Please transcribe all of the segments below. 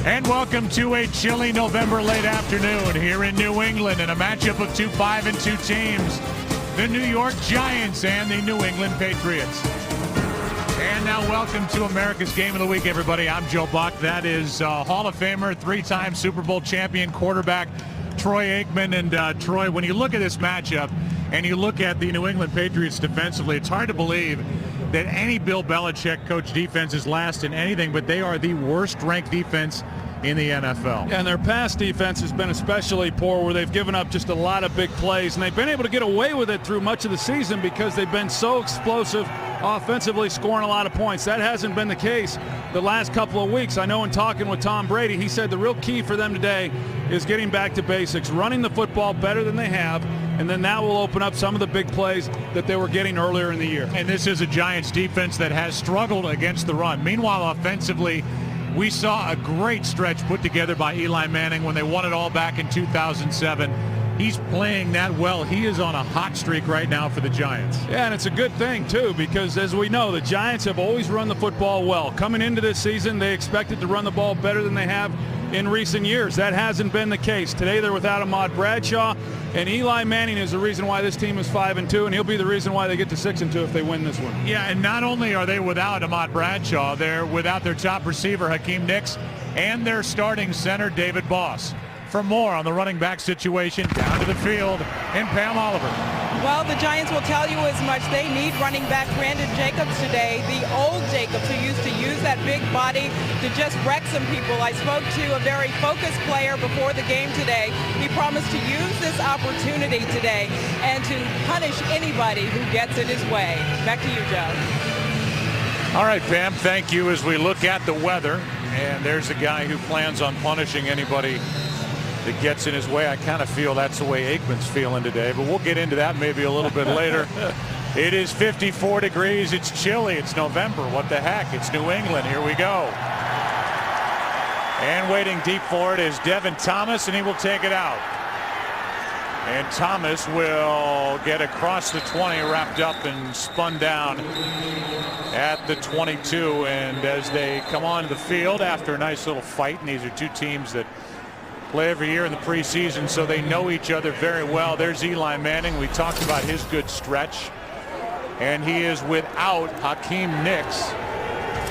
And welcome to a chilly November late afternoon here in New England in a matchup of two 5-2 teams, the New York Giants and the New England Patriots. And now welcome to America's Game of the Week, everybody. I'm Joe Buck. That is Hall of Famer, three-time Super Bowl champion quarterback Troy Aikman. And Troy, when you look at this matchup and you look at the New England Patriots defensively, it's hard to believe that any Bill Belichick coach defense is last in anything, but they are the worst ranked defense in the NFL. And their pass defense has been especially poor, where they've given up just a lot of big plays, and they've been able to get away with it through much of the season because they've been so explosive offensively, scoring a lot of points. That hasn't been the case the last couple of weeks. I know in talking with Tom Brady, he said the real key for them today is getting back to basics, running the football better than they have, and then that will open up some of the big plays that they were getting earlier in the year. And this is a Giants defense that has struggled against the run. Meanwhile, offensively, we saw a great stretch put together by Eli Manning when they won it all back in 2007. He's playing that well. He is on a hot streak right now for the Giants. Yeah, and it's a good thing, too, because as we know, the Giants have always run the football well. Coming into this season, they expected to run the ball better than they have in recent years. That hasn't been the case. Today they're without Ahmad Bradshaw, and Eli Manning is the reason why this team is 5-2, and he'll be the reason why they get to 6-2 if they win this one. Yeah, and not only are they without Ahmad Bradshaw, they're without their top receiver, Hakeem Nicks, and their starting center, David Boss. For more on the running back situation, down to the field, and Pam Oliver. Well, the Giants will tell you as much. They need running back Brandon Jacobs today, the old Jacobs who used to use that big body to just wreck some people. I spoke to a very focused player before the game today. He promised to use this opportunity today and to punish anybody who gets in his way. Back to you, Joe. All right, Pam, thank you. As we look at the weather, and there's a guy who plans on punishing anybody that gets in his way. I kind of feel that's the way Aikman's feeling today, but we'll get into that maybe a little bit later. It is 54 degrees. It's chilly. It's November. What the heck? It's New England. Here we go. And waiting deep for it is Devin Thomas, and he will take it out. And Thomas will get across the 20, wrapped up and spun down at the 22. And as they come onto the field after a nice little fight, and these are two teams that play every year in the preseason, so they know each other very well. There's Eli Manning. We talked about his good stretch, and he is without Hakeem Nicks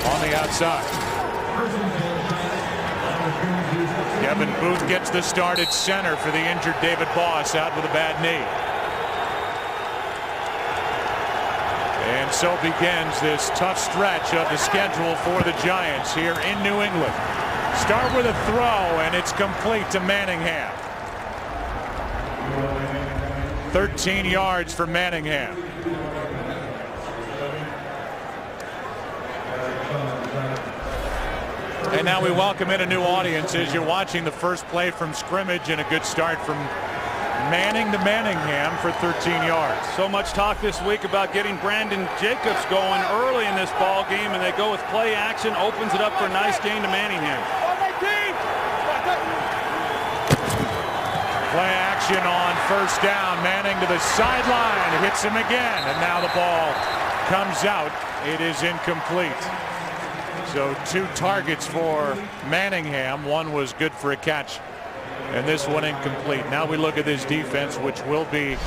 on the outside. Kevin Booth gets the start at center for the injured David Boss, out with a bad knee. And so begins this tough stretch of the schedule for the Giants here in New England. Start with a throw, and it's complete to Manningham. 13 yards for Manningham. And now we welcome in a new audience as you're watching the first play from scrimmage, and a good start from Manning to Manningham for 13 yards. So much talk this week about getting Brandon Jacobs going early in this ball game, and they go with play action, opens it up for a nice gain to Manningham. Play action on first down. Manning to the sideline, hits him again, and now the ball comes out. It is incomplete. So two targets for Manningham. One was good for a catch, and this one incomplete. Now we look at this defense, which will be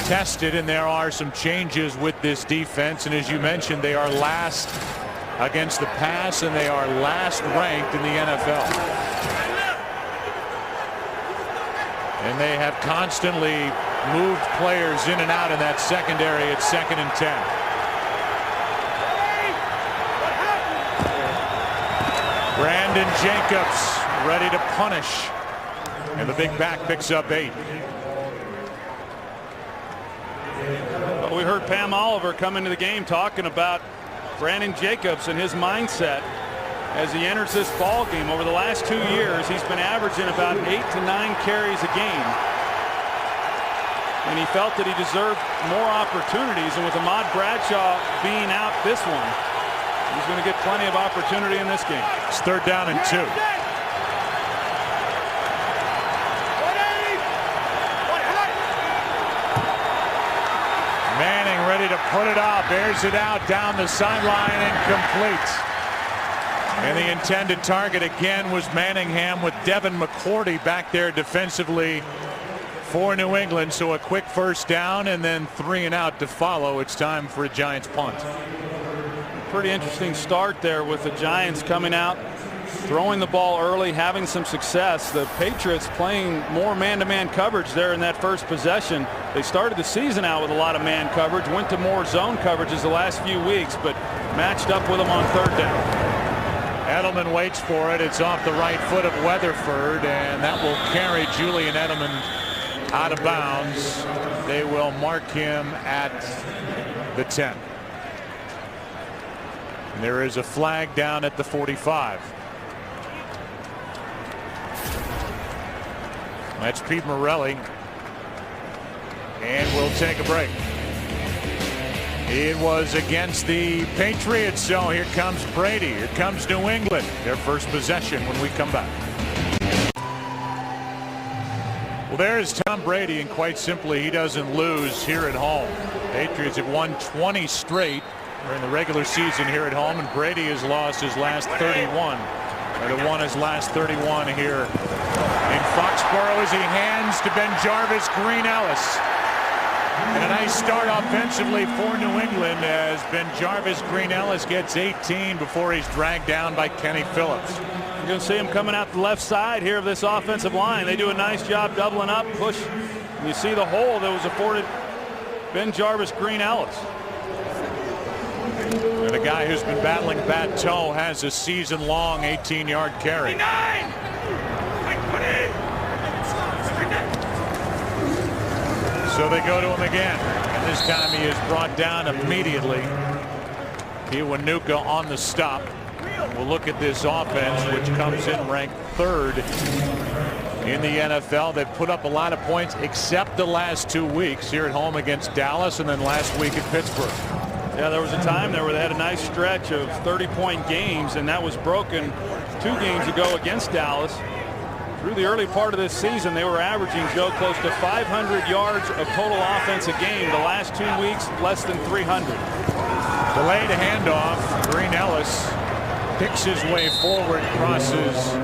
tested, and there are some changes with this defense. And as you mentioned, they are last against the pass, and they are last ranked in the NFL. And they have constantly moved players in and out in that secondary at 2nd and 10. Brandon Jacobs ready to punish, and the big back picks up 8. Well, we heard Pam Oliver come into the game talking about Brandon Jacobs and his mindset as he enters this ball game. Over the last 2 years, he's been averaging about 8 to 9 carries a game, and he felt that he deserved more opportunities. And with Ahmad Bradshaw being out this one, he's going to get plenty of opportunity in this game. It's 3rd down and 2. Manning ready to put it up, airs it out down the sideline, incomplete. And the intended target again was Manningham, with Devin McCourty back there defensively for New England. So a quick first down and then 3 and out to follow. It's time for a Giants punt. Pretty interesting start there with the Giants coming out, throwing the ball early, having some success. The Patriots playing more man-to-man coverage there in that first possession. They started the season out with a lot of man coverage, went to more zone coverages the last few weeks, but matched up with them on third down. Edelman waits for it. It's off the right foot of Weatherford, and that will carry Julian Edelman out of bounds. They will mark him at the 10. And there is a flag down at the 45. That's Pete Morelli, and we'll take a break. It was against the Patriots, so here comes Brady. Here comes New England, their first possession when we come back. Well, there's Tom Brady, and quite simply, he doesn't lose here at home. Patriots have won 20 straight during the regular season here at home, and Brady has lost his last 31. Or won his last 31 here in Foxborough as he hands to BenJarvus Green-Ellis. And a nice start offensively for New England as BenJarvus Green-Ellis gets 18 before he's dragged down by Kenny Phillips. You're going to see him coming out the left side here of this offensive line. They do a nice job doubling up, push. And you see the hole that was afforded BenJarvus Green-Ellis. And a guy who's been battling bad toe has a season-long 18-yard carry. So they go to him again, and this time he is brought down immediately. Kiwanuka on the stop. We'll look at this offense, which comes in ranked 3rd in the NFL. They've put up a lot of points except the last 2 weeks here at home against Dallas and then last week at Pittsburgh. Yeah, there was a time there where they had a nice stretch of 30-point games, and that was broken 2 games ago against Dallas. Through the early part of this season, they were averaging, Joe, close to 500 yards of total offense a game. The last 2 weeks, less than 300. Delayed handoff. Green-Ellis picks his way forward, crosses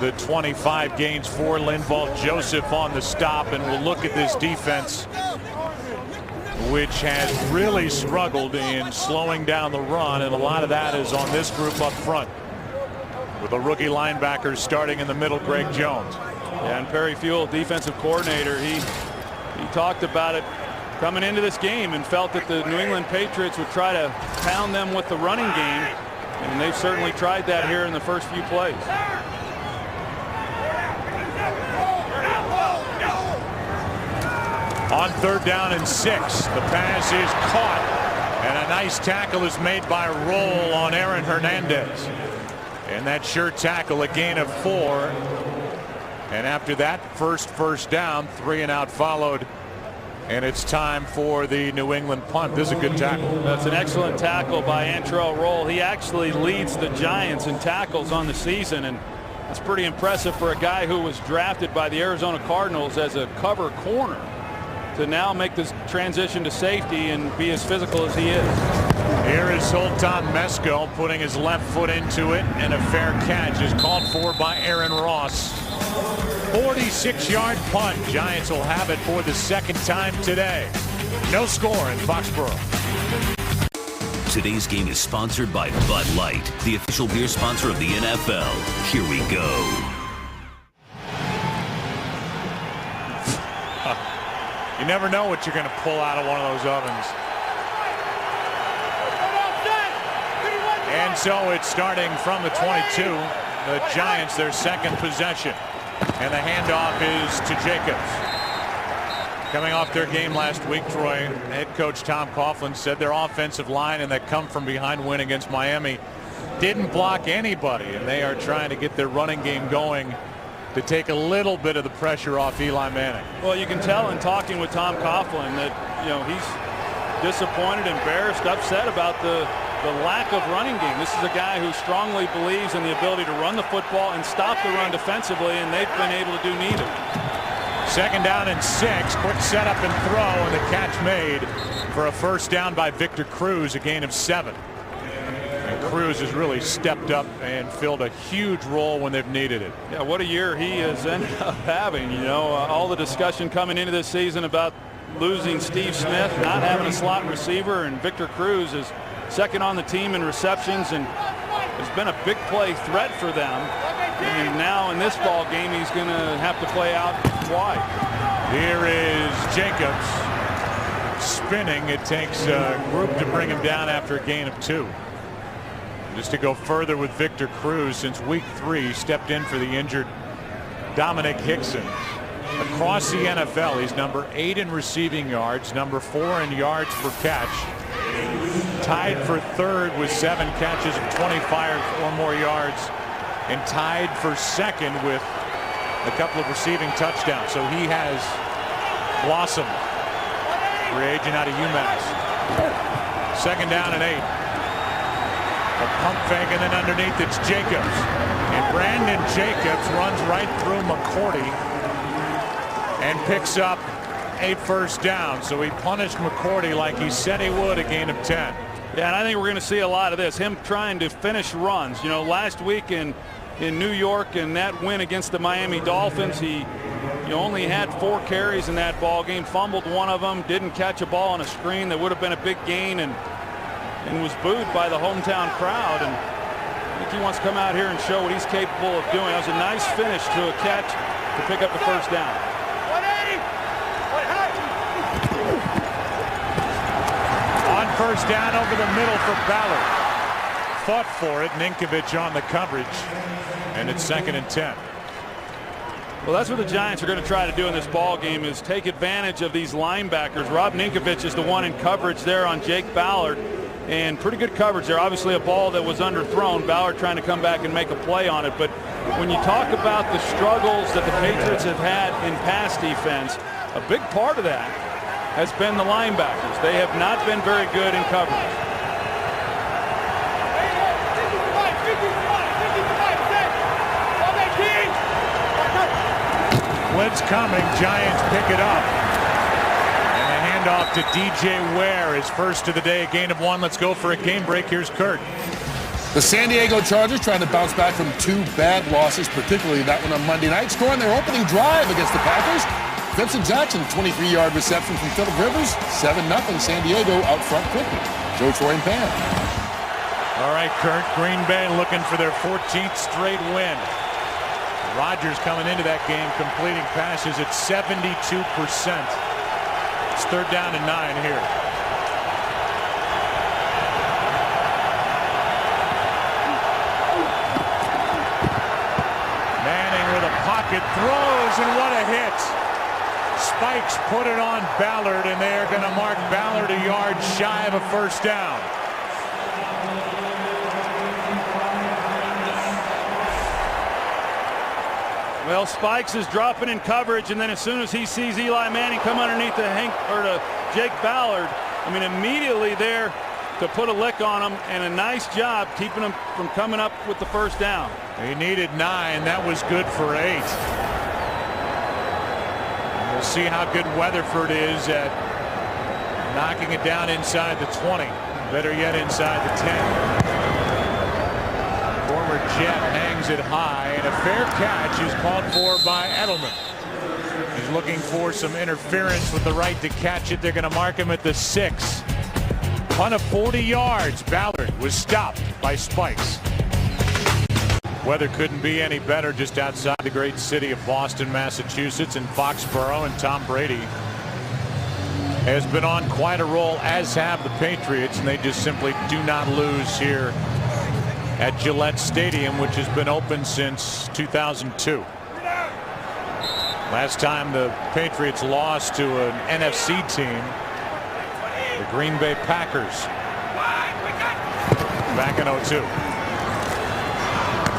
the 25, gains 4. Linval Joseph on the stop, and we'll look at this defense, which has really struggled in slowing down the run, and a lot of that is on this group up front, with a rookie linebacker starting in the middle, Greg Jones. Yeah, and Perry Fuel, defensive coordinator, he talked about it coming into this game and felt that the New England Patriots would try to pound them with the running game, and they've certainly tried that here in the first few plays. On 3rd down and 6, the pass is caught, and a nice tackle is made by Roll on Aaron Hernandez. And that sure tackle, a gain of 4. And after that first down, 3 and out followed. And it's time for the New England punt. This is a good tackle. That's an excellent tackle by Antrell Roll. He actually leads the Giants in tackles on the season, and it's pretty impressive for a guy who was drafted by the Arizona Cardinals as a cover corner to now make this transition to safety and be as physical as he is. Here is Sultan Mesco putting his left foot into it, and a fair catch is called for by Aaron Ross. 46-yard punt. Giants will have it for the 2nd time today. No score in Foxborough. Today's game is sponsored by Bud Light, the official beer sponsor of the NFL. Here we go. You never know what you're going to pull out of one of those ovens. And so it's starting from the 22. The Giants, their 2nd possession. And the handoff is to Jacobs. Coming off their game last week, Troy, head coach Tom Coughlin said their offensive line and that come from behind win against Miami didn't block anybody. And they are trying to get their running game going to take a little bit of the pressure off Eli Manning. Well, you can tell in talking with Tom Coughlin that, he's disappointed, embarrassed, upset about the lack of running game. This is a guy who strongly believes in the ability to run the football and stop the run defensively, and they've been able to do neither. 2nd down and 6. Quick setup and throw, and the catch made for a first down by Victor Cruz, a gain of 7. And Cruz has really stepped up and filled a huge role when they've needed it. Yeah, what a year he has ended up having. You know, all the discussion coming into this season about losing Steve Smith, not having a slot receiver, and Victor Cruz is second on the team in receptions and has been a big play threat for them. And now in this ball game, he's going to have to play out wide. Here is Jacobs spinning. It takes a group to bring him down after a gain of 2. Just to go further with Victor Cruz, since week 3, stepped in for the injured Dominic Hickson. Across the NFL, he's number 8 in receiving yards, number 4 in yards per catch, tied for 3rd with 7 catches of 25 or more yards, and tied for 2nd with a couple of receiving touchdowns. So he has blossomed. Free agent out of UMass. 2nd down and 8. A pump fake, and then underneath it's Jacobs. And Brandon Jacobs runs right through McCourty and picks up a 1st down. So he punished McCourty like he said he would, a gain of 10. Yeah, and I think we're going to see a lot of this, him trying to finish runs. You know, last week in New York and that win against the Miami Dolphins, he only had 4 carries in that ball game, fumbled one of them, didn't catch a ball on a screen that would have been a big gain, and was booed by the hometown crowd. And I think he wants to come out here and show what he's capable of doing. That was a nice finish to a catch to pick up the 1st down. On 1st down over the middle for Ballard. Fought for it. Ninkovich on the coverage. And it's 2nd and 10. Well, that's what the Giants are going to try to do in this ball game, is take advantage of these linebackers. Rob Ninkovich is the one in coverage there on Jake Ballard. And pretty good coverage there. Obviously a ball that was underthrown. Ballard trying to come back and make a play on it. But when you talk about the struggles that the Patriots have had in pass defense, a big part of that has been the linebackers. They have not been very good in coverage. Blitz coming. Giants pick it up. And the handoff to DJ Ware is first of the day, a gain of 1. Let's go for a game break. Here's Kurt. The San Diego Chargers trying to bounce back from 2 bad losses, particularly that one on Monday night, scoring their opening drive against the Packers. Vincent Jackson, 23-yard reception from Phillip Rivers. 7-0 San Diego out front quickly. Joe Troy and Pam. All right, Kurt. Green Bay looking for their 14th straight win. Rodgers coming into that game completing passes at 72%. It's 3rd down and 9 here. Manning with a pocket throws, and what a hit. Spikes put it on Ballard, and they are going to mark Ballard a yard shy of a 1st down. Well, Spikes is dropping in coverage, and then as soon as he sees Eli Manning come underneath to Jake Ballard, I mean, immediately there to put a lick on him, and a nice job keeping him from coming up with the 1st down. He needed 9. That was good for 8. And we'll see how good Weatherford is at knocking it down inside the 20. Better yet, inside the 10. Former Jet hangs it high, and a fair catch is called for by Edelman. He's looking for some interference with the right to catch it. They're going to mark him at the 6. Punt of 40 yards. Ballard was stopped by Spikes. Weather couldn't be any better just outside the great city of Boston, Massachusetts, in Foxborough, and Tom Brady has been on quite a roll, as have the Patriots, and they just simply do not lose here at Gillette Stadium, which has been open since 2002. Last time the Patriots lost to an NFC team, the Green Bay Packers, back in 2002.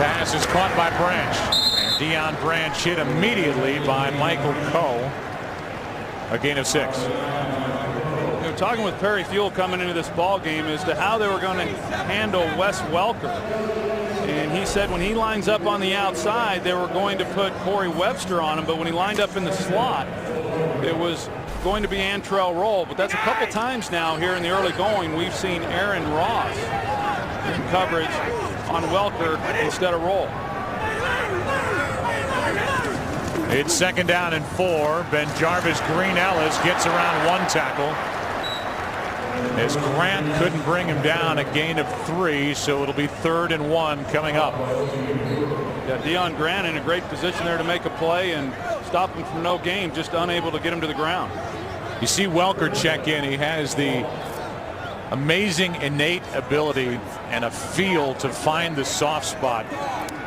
Pass is caught by Branch, and Deion Branch hit immediately by Michael Coe. A gain of 6. Talking with Perry Fuel coming into this ball game as to how they were going to handle Wes Welker. And he said when he lines up on the outside, they were going to put Corey Webster on him, but when he lined up in the slot, it was going to be Antrell Roll. But that's a couple times now here in the early going we've seen Aaron Ross coverage on Welker instead of roll. It's 2nd down and 4. Ben-Jarvis Green-Ellis gets around 1 tackle. As Grant couldn't bring him down, a gain of 3, so it'll be 3rd and 1 coming up. Yeah, Deion Grant in a great position there to make a play and stop him from no gain, just unable to get him to the ground. You see Welker check in. He has the amazing innate ability and a feel to find the soft spot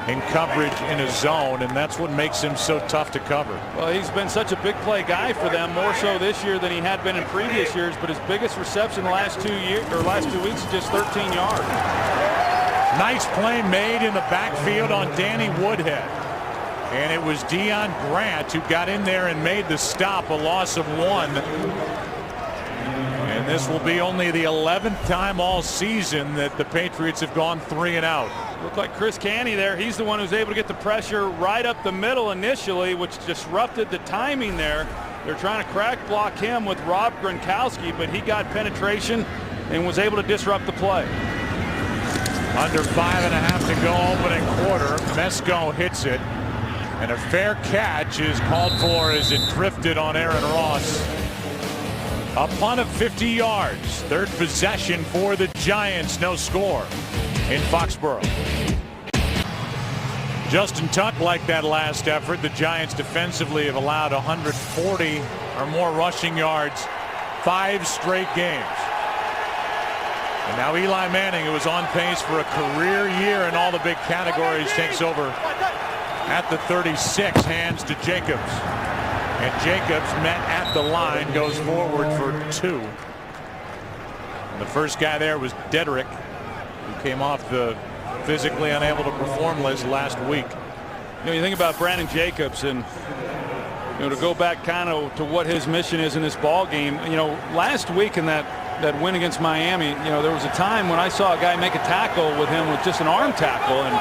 in coverage in a zone, and that's what makes him so tough to cover. Well, he's been such a big play guy for them, more so this year than he had been in previous years, but his biggest reception the last 2 weeks is just 13 yards. Nice play made in the backfield on Danny Woodhead, and it was Deion Grant who got in there and made the stop, a loss of 1. And this will be only the 11th time all season that the Patriots have gone 3 and out. Looked like Chris Canny there. He's the one who's able to get the pressure right up the middle initially, which disrupted the timing there. They're trying to crack block him with Rob Gronkowski, but he got penetration and was able to disrupt the play. Under 5.5 to go opening quarter. Mesco hits it, and a fair catch is called for as it drifted on Aaron Ross. A punt of 50 yards. 3rd possession for the Giants. No score in Foxborough. Justin Tuck like that last effort. The Giants defensively have allowed 140 or more rushing yards 5 straight games. And now Eli Manning, who was on pace for a career year in all the big categories, takes over at the 36, hands to Jacobs. And Jacobs, met at the line, goes forward for 2. And the first guy there was Dedrick, who came off the physically unable to perform list last week. You know, you think about Brandon Jacobs, and to go back kind of to what his mission is in this ball game. Last week in that win against Miami, there was a time when I saw a guy make a tackle with him with just an arm tackle, and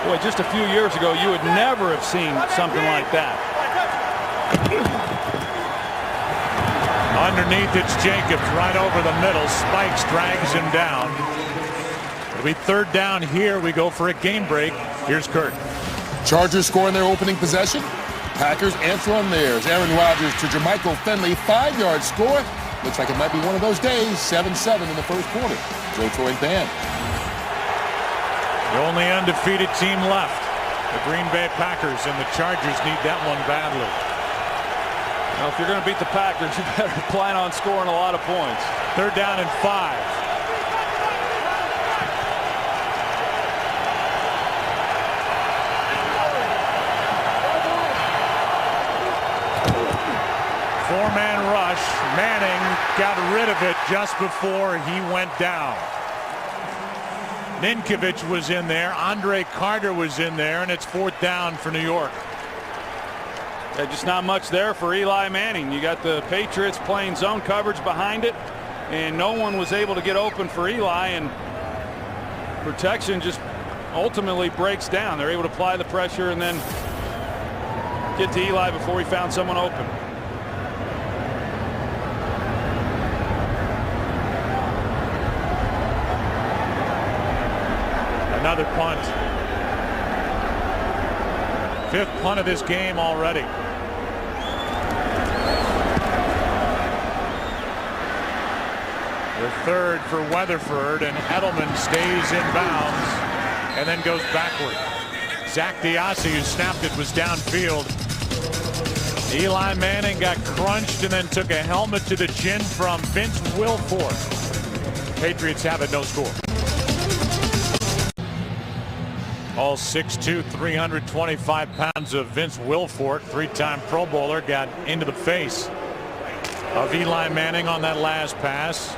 boy, just a few years ago you would never have seen something like that. Underneath, it's Jacobs right over the middle. Spikes drags him down. It'll be 3rd down here. We go for a game break. Here's Kurt. Chargers scoring their opening possession. Packers answer on theirs. Aaron Rodgers to Jermichael Finley, 5-yard score. Looks like it might be one of those days. 7-7 in the first quarter. Joe Troy Band. The only undefeated team left, the Green Bay Packers, and the Chargers need that one badly. Now, if you're going to beat the Packers, you better plan on scoring a lot of points. 3rd down and 5. Four-man rush. Manning got rid of it just before he went down. Ninkovich was in there. Andre Carter was in there, and it's 4th down for New York. Yeah, just not much there for Eli Manning. You got the Patriots playing zone coverage behind it, and no one was able to get open for Eli, and protection just ultimately breaks down. They're able to apply the pressure and then get to Eli before he found someone open. Another punt. 5th punt of this game already. The 3rd for Weatherford, and Edelman stays in bounds and then goes backward. Zach Diassi, who snapped it, was downfield. Eli Manning got crunched and then took a helmet to the chin from Vince Wilfork. Patriots have it, no score. All 6'2", 325 pounds of Vince Wilfork, 3-time Pro Bowler, got into the face of Eli Manning on that last pass.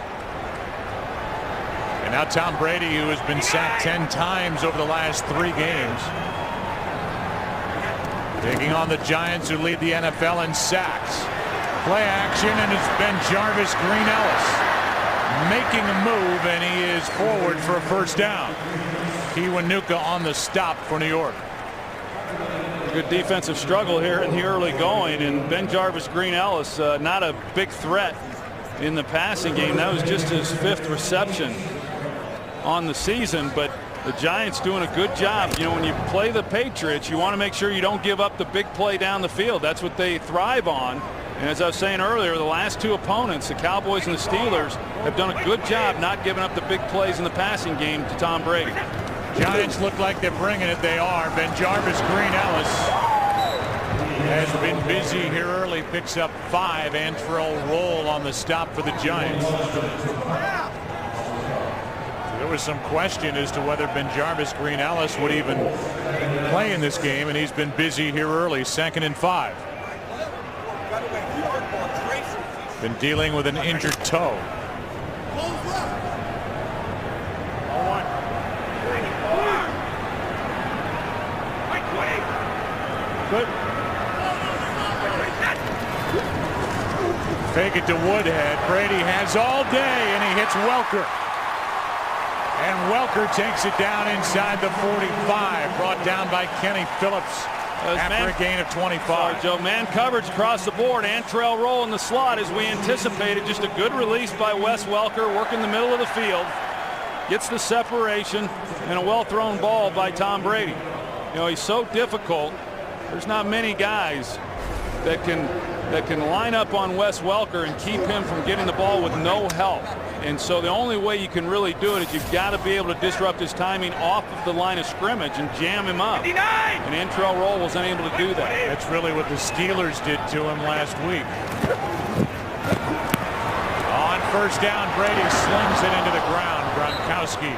And now Tom Brady, who has been sacked 10 times over the last 3 games, taking on the Giants, who lead the NFL in sacks. Play action, and it's Ben-Jarvis Green-Ellis making a move, and he is forward for a 1st down. Kiwanuka on the stop for New York. Good defensive struggle here in the early going, and Ben-Jarvis Green-Ellis not a big threat in the passing game. That was just his 5th reception on the season, but the Giants doing a good job. You know, when you play the Patriots, you want to make sure you don't give up the big play down the field. That's what they thrive on. And as I was saying earlier, the last two opponents, the Cowboys and the Steelers, have done a good job not giving up the big plays in the passing game to Tom Brady. Giants look like they're bringing it. They are. Ben-Jarvis Green Ellis has been busy here early. Picks up 5. Antrell Roll on the stop for the Giants. There was some question as to whether Ben-Jarvis Green Ellis would even play in this game, and he's been busy here early. 2nd and 5. Been dealing with an injured toe. Good. Fake it to Woodhead. Brady has all day, and he hits Welker. And Welker takes it down inside the 45, brought down by Kenny Phillips after a gain of 25. Joe, man coverage across the board. Antrell Roll in the slot as we anticipated. Just a good release by Wes Welker, working the middle of the field. Gets the separation, and a well-thrown ball by Tom Brady. You know, he's so difficult. There's not many guys that can line up on Wes Welker and keep him from getting the ball with no help. And so the only way you can really do it is you've got to be able to disrupt his timing off of the line of scrimmage and jam him up. 59! And Antrell Roll was unable to do that. That's really what the Steelers did to him last week. On first down, Brady slings it into the ground. Gronkowski,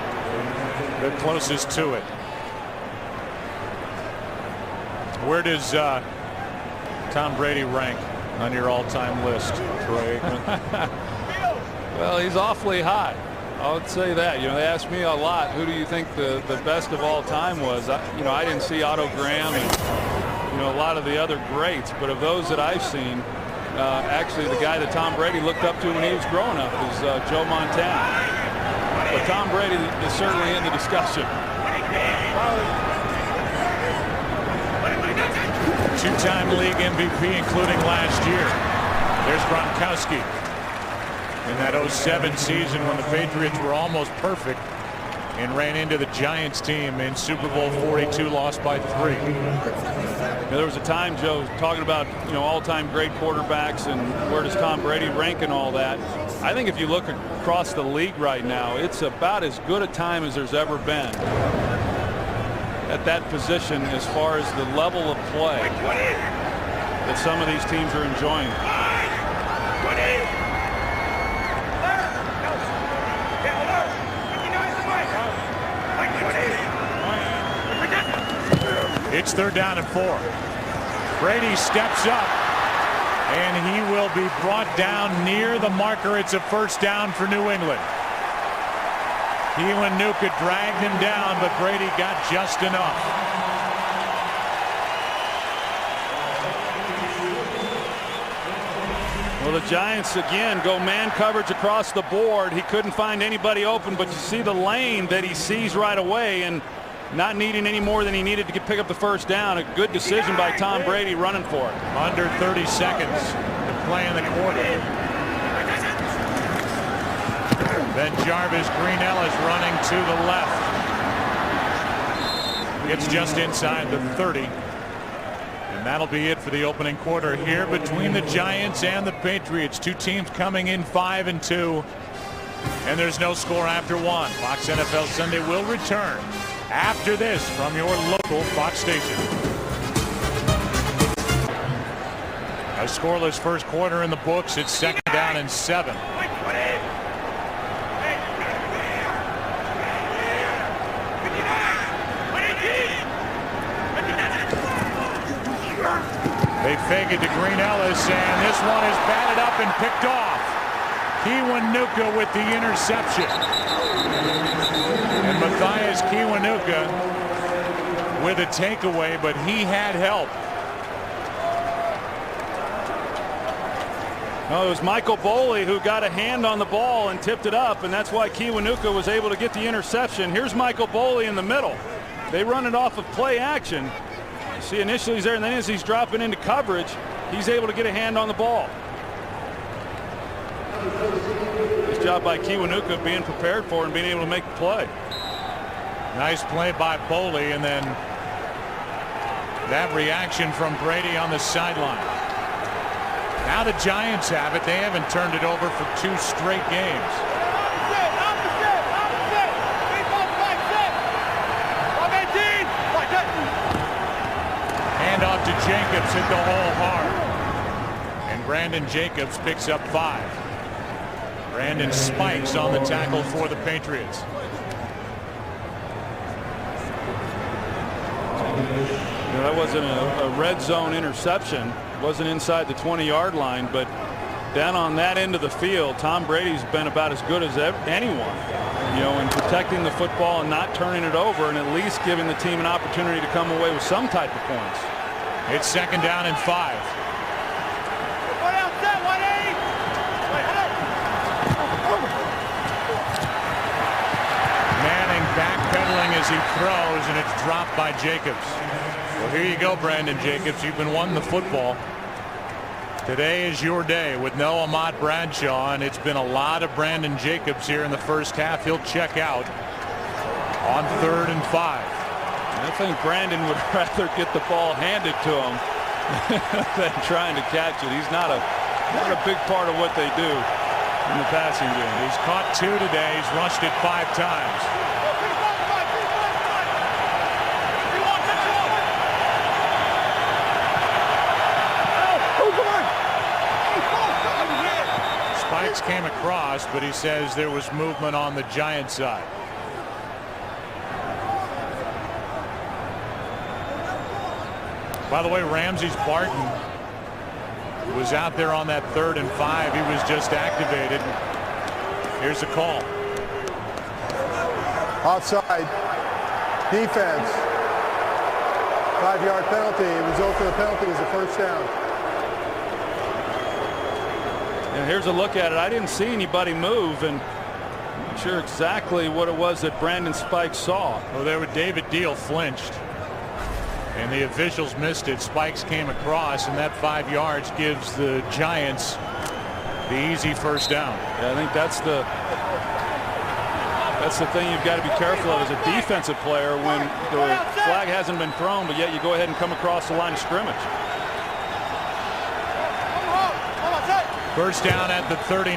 the closest to it. Where does Tom Brady rank on your all-time list, Troy Aikman? Well, he's awfully high. I would say that. You know, they asked me a lot, who do you think the best of all time was? I didn't see Otto Graham and, a lot of the other greats. But of those that I've seen, actually the guy that Tom Brady looked up to when he was growing up is Joe Montana. But Tom Brady is certainly in the discussion. Two-time league MVP, including last year. There's Gronkowski. In that 07 season when the Patriots were almost perfect and ran into the Giants team in Super Bowl 42, lost by 3. There was a time, Joe, talking about all-time great quarterbacks and where does Tom Brady rank and all that. I think if you look across the league right now, it's about as good a time as there's ever been at that position as far as the level of play that some of these teams are enjoying. It's 3rd down and 4. Brady steps up, and he will be brought down near the marker. It's a 1st down for New England. Kiwanuka dragged him down, but Brady got just enough. Well, the Giants again go man coverage across the board. He couldn't find anybody open, but you see the lane that he sees right away, and not needing any more than he needed to pick up the 1st down. A good decision by Tom Brady running for it. Under 30 seconds to play in the quarter. Ben-Jarvis Green Ellis running to the left. Gets just inside the 30. And that'll be it for the opening quarter here between the Giants and the Patriots. Two teams coming in 5-2. And there's no score after 1. Fox NFL Sunday will return after this from your local Fox station. A scoreless first quarter in the books. It's 2nd down and 7. They fake it to Green Ellis, and this one is batted up and picked off. Kiwanuka with the interception. And Matthias Kiwanuka with a takeaway, but he had help. No, it was Michael Boley who got a hand on the ball and tipped it up, and that's why Kiwanuka was able to get the interception. Here's Michael Boley in the middle. They run it off of play action. You see initially he's there, and then as he's dropping into coverage, he's able to get a hand on the ball. Nice job by Kiwanuka being prepared for and being able to make the play. Nice play by Boley, and then that reaction from Brady on the sideline. Now the Giants have it. They haven't turned it over for 2 straight games. Hand off to Jacobs, hit the hole hard. And Brandon Jacobs picks up 5. Brandon Spikes on the tackle for the Patriots. That wasn't a red zone interception. Wasn't inside the 20-yard line, but down on that end of the field, Tom Brady's been about as good as anyone, in protecting the football and not turning it over, and at least giving the team an opportunity to come away with some type of points. It's 2nd down and 5. Backpedaling as he throws, and it's dropped by Jacobs. Well, here you go, Brandon Jacobs. You've been wanting the football. Today is your day with no Ahmad Bradshaw, and it's been a lot of Brandon Jacobs here in the first half. He'll check out on 3rd and 5. I think Brandon would rather get the ball handed to him than trying to catch it. He's not a big part of what they do in the passing game. He's caught 2 today. He's rushed it 5 times. Spikes came across, but he says there was movement on the Giants side. By the way, Ramses Barton was out there on that 3rd and 5. He was just activated. Here's the call. Offside. Defense. 5-yard penalty. It results in a penalty as a first down. And here's a look at it. I didn't see anybody move, and I'm not sure exactly what it was that Brandon Spikes saw. Well, there were David Deal flinched, and the officials missed it. Spikes came across, and that 5 yards gives the Giants the easy first down. Yeah, I think that's the thing you've got to be careful of as a defensive player when the flag hasn't been thrown, but yet you go ahead and come across the line of scrimmage. First down at the 39.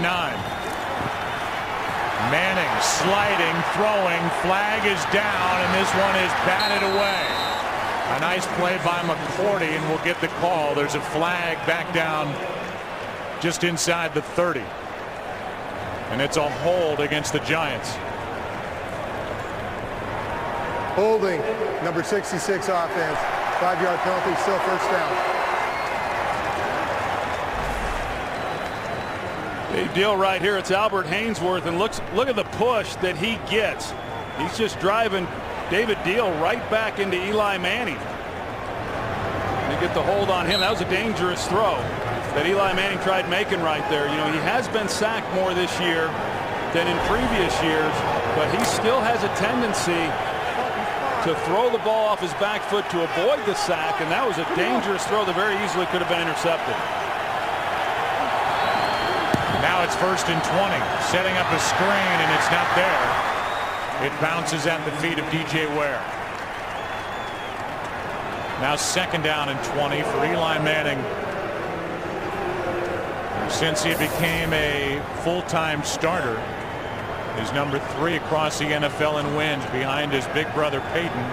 Manning sliding, throwing, flag is down, and this one is batted away. A nice play by McCourty, and we'll get the call. There's a flag back down just inside the 30. And it's a hold against the Giants. Holding, number 66 offense. 5-yard penalty, still first down. Big deal right here. It's Albert Hainsworth, and look at the push that he gets. He's just driving David Deal right back into Eli Manning. They get the hold on him. That was a dangerous throw that Eli Manning tried making right there. He has been sacked more this year than in previous years, but he still has a tendency to throw the ball off his back foot to avoid the sack, and that was a dangerous throw that very easily could have been intercepted. Now it's 1st and 20, setting up a screen, and it's not there. It bounces at the feet of DJ Ware. Now 2nd down and 20 for Eli Manning. Since he became a full-time starter, he's number 3 across the NFL in wins, behind his big brother Peyton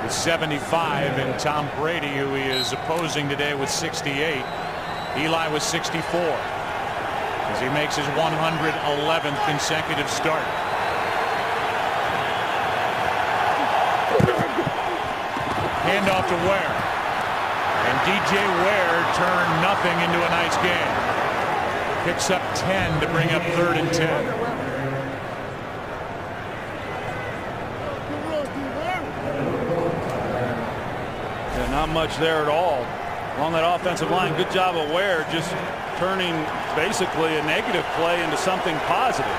with 75, and Tom Brady, who he is opposing today, with 68. Eli was 64. As he makes his 111th consecutive start. Handoff to Ware. And DJ Ware turned nothing into a nice game. Picks up 10 to bring up 3rd and 10. Yeah, not much there at all. Along that offensive line, good job of Ware just turning basically a negative play into something positive.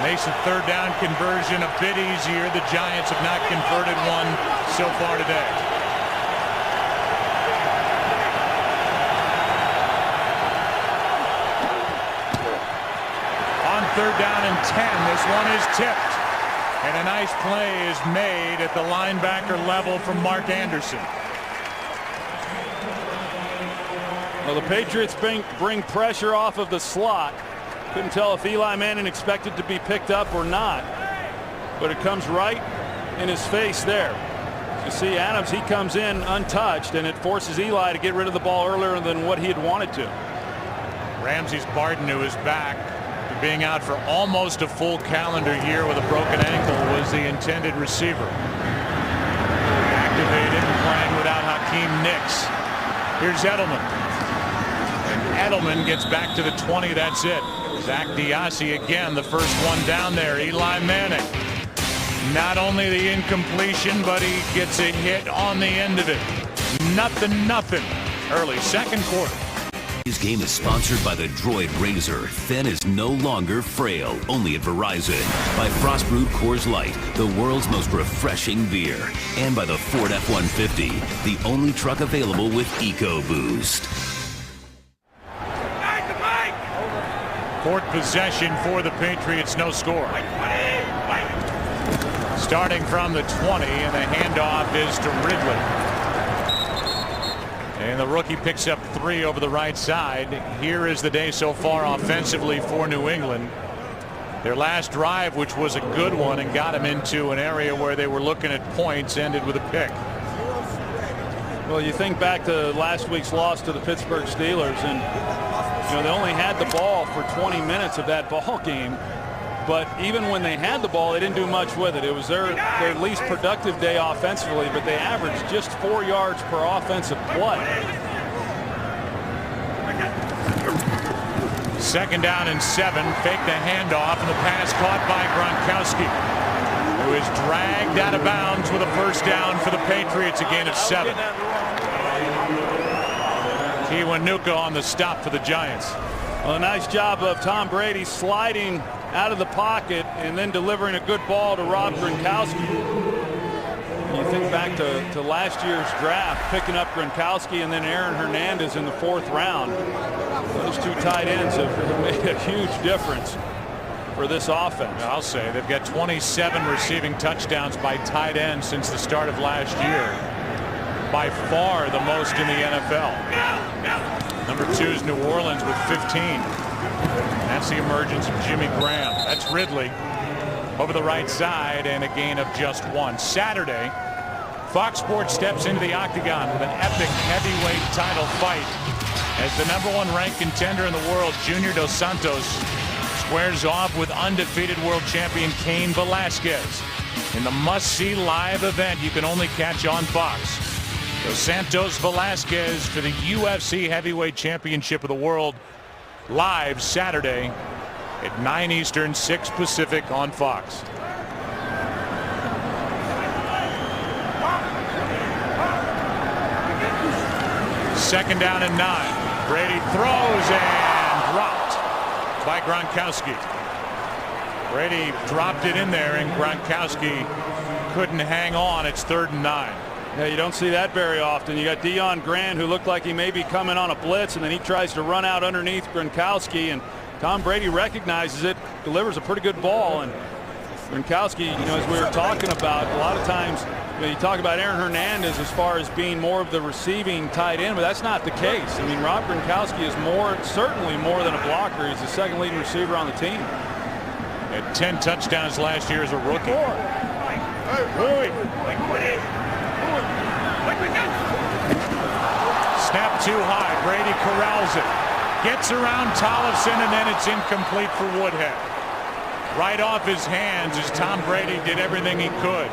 Makes the 3rd down conversion a bit easier. The Giants have not converted one so far today. On 3rd down and 10. This one is tipped. And a nice play is made at the linebacker level from Mark Anderson. Well, the Patriots bring pressure off of the slot. Couldn't tell if Eli Manning expected to be picked up or not. But it comes right in his face there. You see Adams, he comes in untouched, and it forces Eli to get rid of the ball earlier than what he had wanted to. Ramses Barden, who is back, being out for almost a full calendar year with a broken ankle, was the intended receiver. Activated and playing without Hakeem Nicks. Here's Edelman. And Edelman gets back to the 20. That's it. Zach Diassi again, the first one down there. Eli Manning. Not only the incompletion, but he gets a hit on the end of it. Nothing early second quarter. This game is sponsored by the Droid Razor. Thin is no longer frail. Only at Verizon. By Frost Brewed Coors Light, the world's most refreshing beer. And by the Ford F-150, the only truck available with EcoBoost. Court possession for the Patriots, no score. Starting from the 20, and the handoff is to Ridley. And the rookie picks up 3 over the right side. Here is the day so far offensively for New England. Their last drive, which was a good one and got them into an area where they were looking at points, ended with a pick. Well, you think back to last week's loss to the Pittsburgh Steelers, and they only had the ball for 20 minutes of that ball game. But even when they had the ball, they didn't do much with it. It was their least productive day offensively, but they averaged just 4 yards per offensive play. 2nd down and 7. Fake the handoff, and the pass caught by Gronkowski, who is dragged out of bounds with a first down for the Patriots, a gain of 7. Kiwanuka on the stop for the Giants. Well, a nice job of Tom Brady sliding out of the pocket and then delivering a good ball to Rob Gronkowski. You think back to last year's draft, picking up Gronkowski and then Aaron Hernandez in the 4th round. Those 2 tight ends have made a huge difference for this offense. I'll say they've got 27 receiving touchdowns by tight ends since the start of last year. By far the most in the NFL. Number 2 is New Orleans with 15. That's the emergence of Jimmy Graham. That's Ridley over the right side, and a gain of just 1. Saturday, Fox Sports steps into the octagon with an epic heavyweight title fight as the #1 ranked contender in the world, Junior Dos Santos, squares off with undefeated world champion Cain Velasquez in the must-see live event you can only catch on Fox. Dos Santos Velasquez for the UFC Heavyweight Championship of the World, live Saturday at 9 Eastern, 6 Pacific on Fox. Second down and 9. Brady throws and dropped by Gronkowski. Brady dropped it in there, and Gronkowski couldn't hang on. It's 3rd and 9. Yeah, you don't see that very often. You got Deion Grant, who looked like he may be coming on a blitz, and then he tries to run out underneath Gronkowski, and Tom Brady recognizes it, delivers a pretty good ball. And Gronkowski, as we were talking about, a lot of times you talk about Aaron Hernandez as far as being more of the receiving tight end, but that's not the case. I mean, Rob Gronkowski is certainly more than a blocker. He's the 2nd leading receiver on the team. Had 10 touchdowns last year as a rookie. Snap too high. Brady corrals it. Gets around Tollefson, and then it's incomplete for Woodhead. Right off his hands as Tom Brady did everything he could.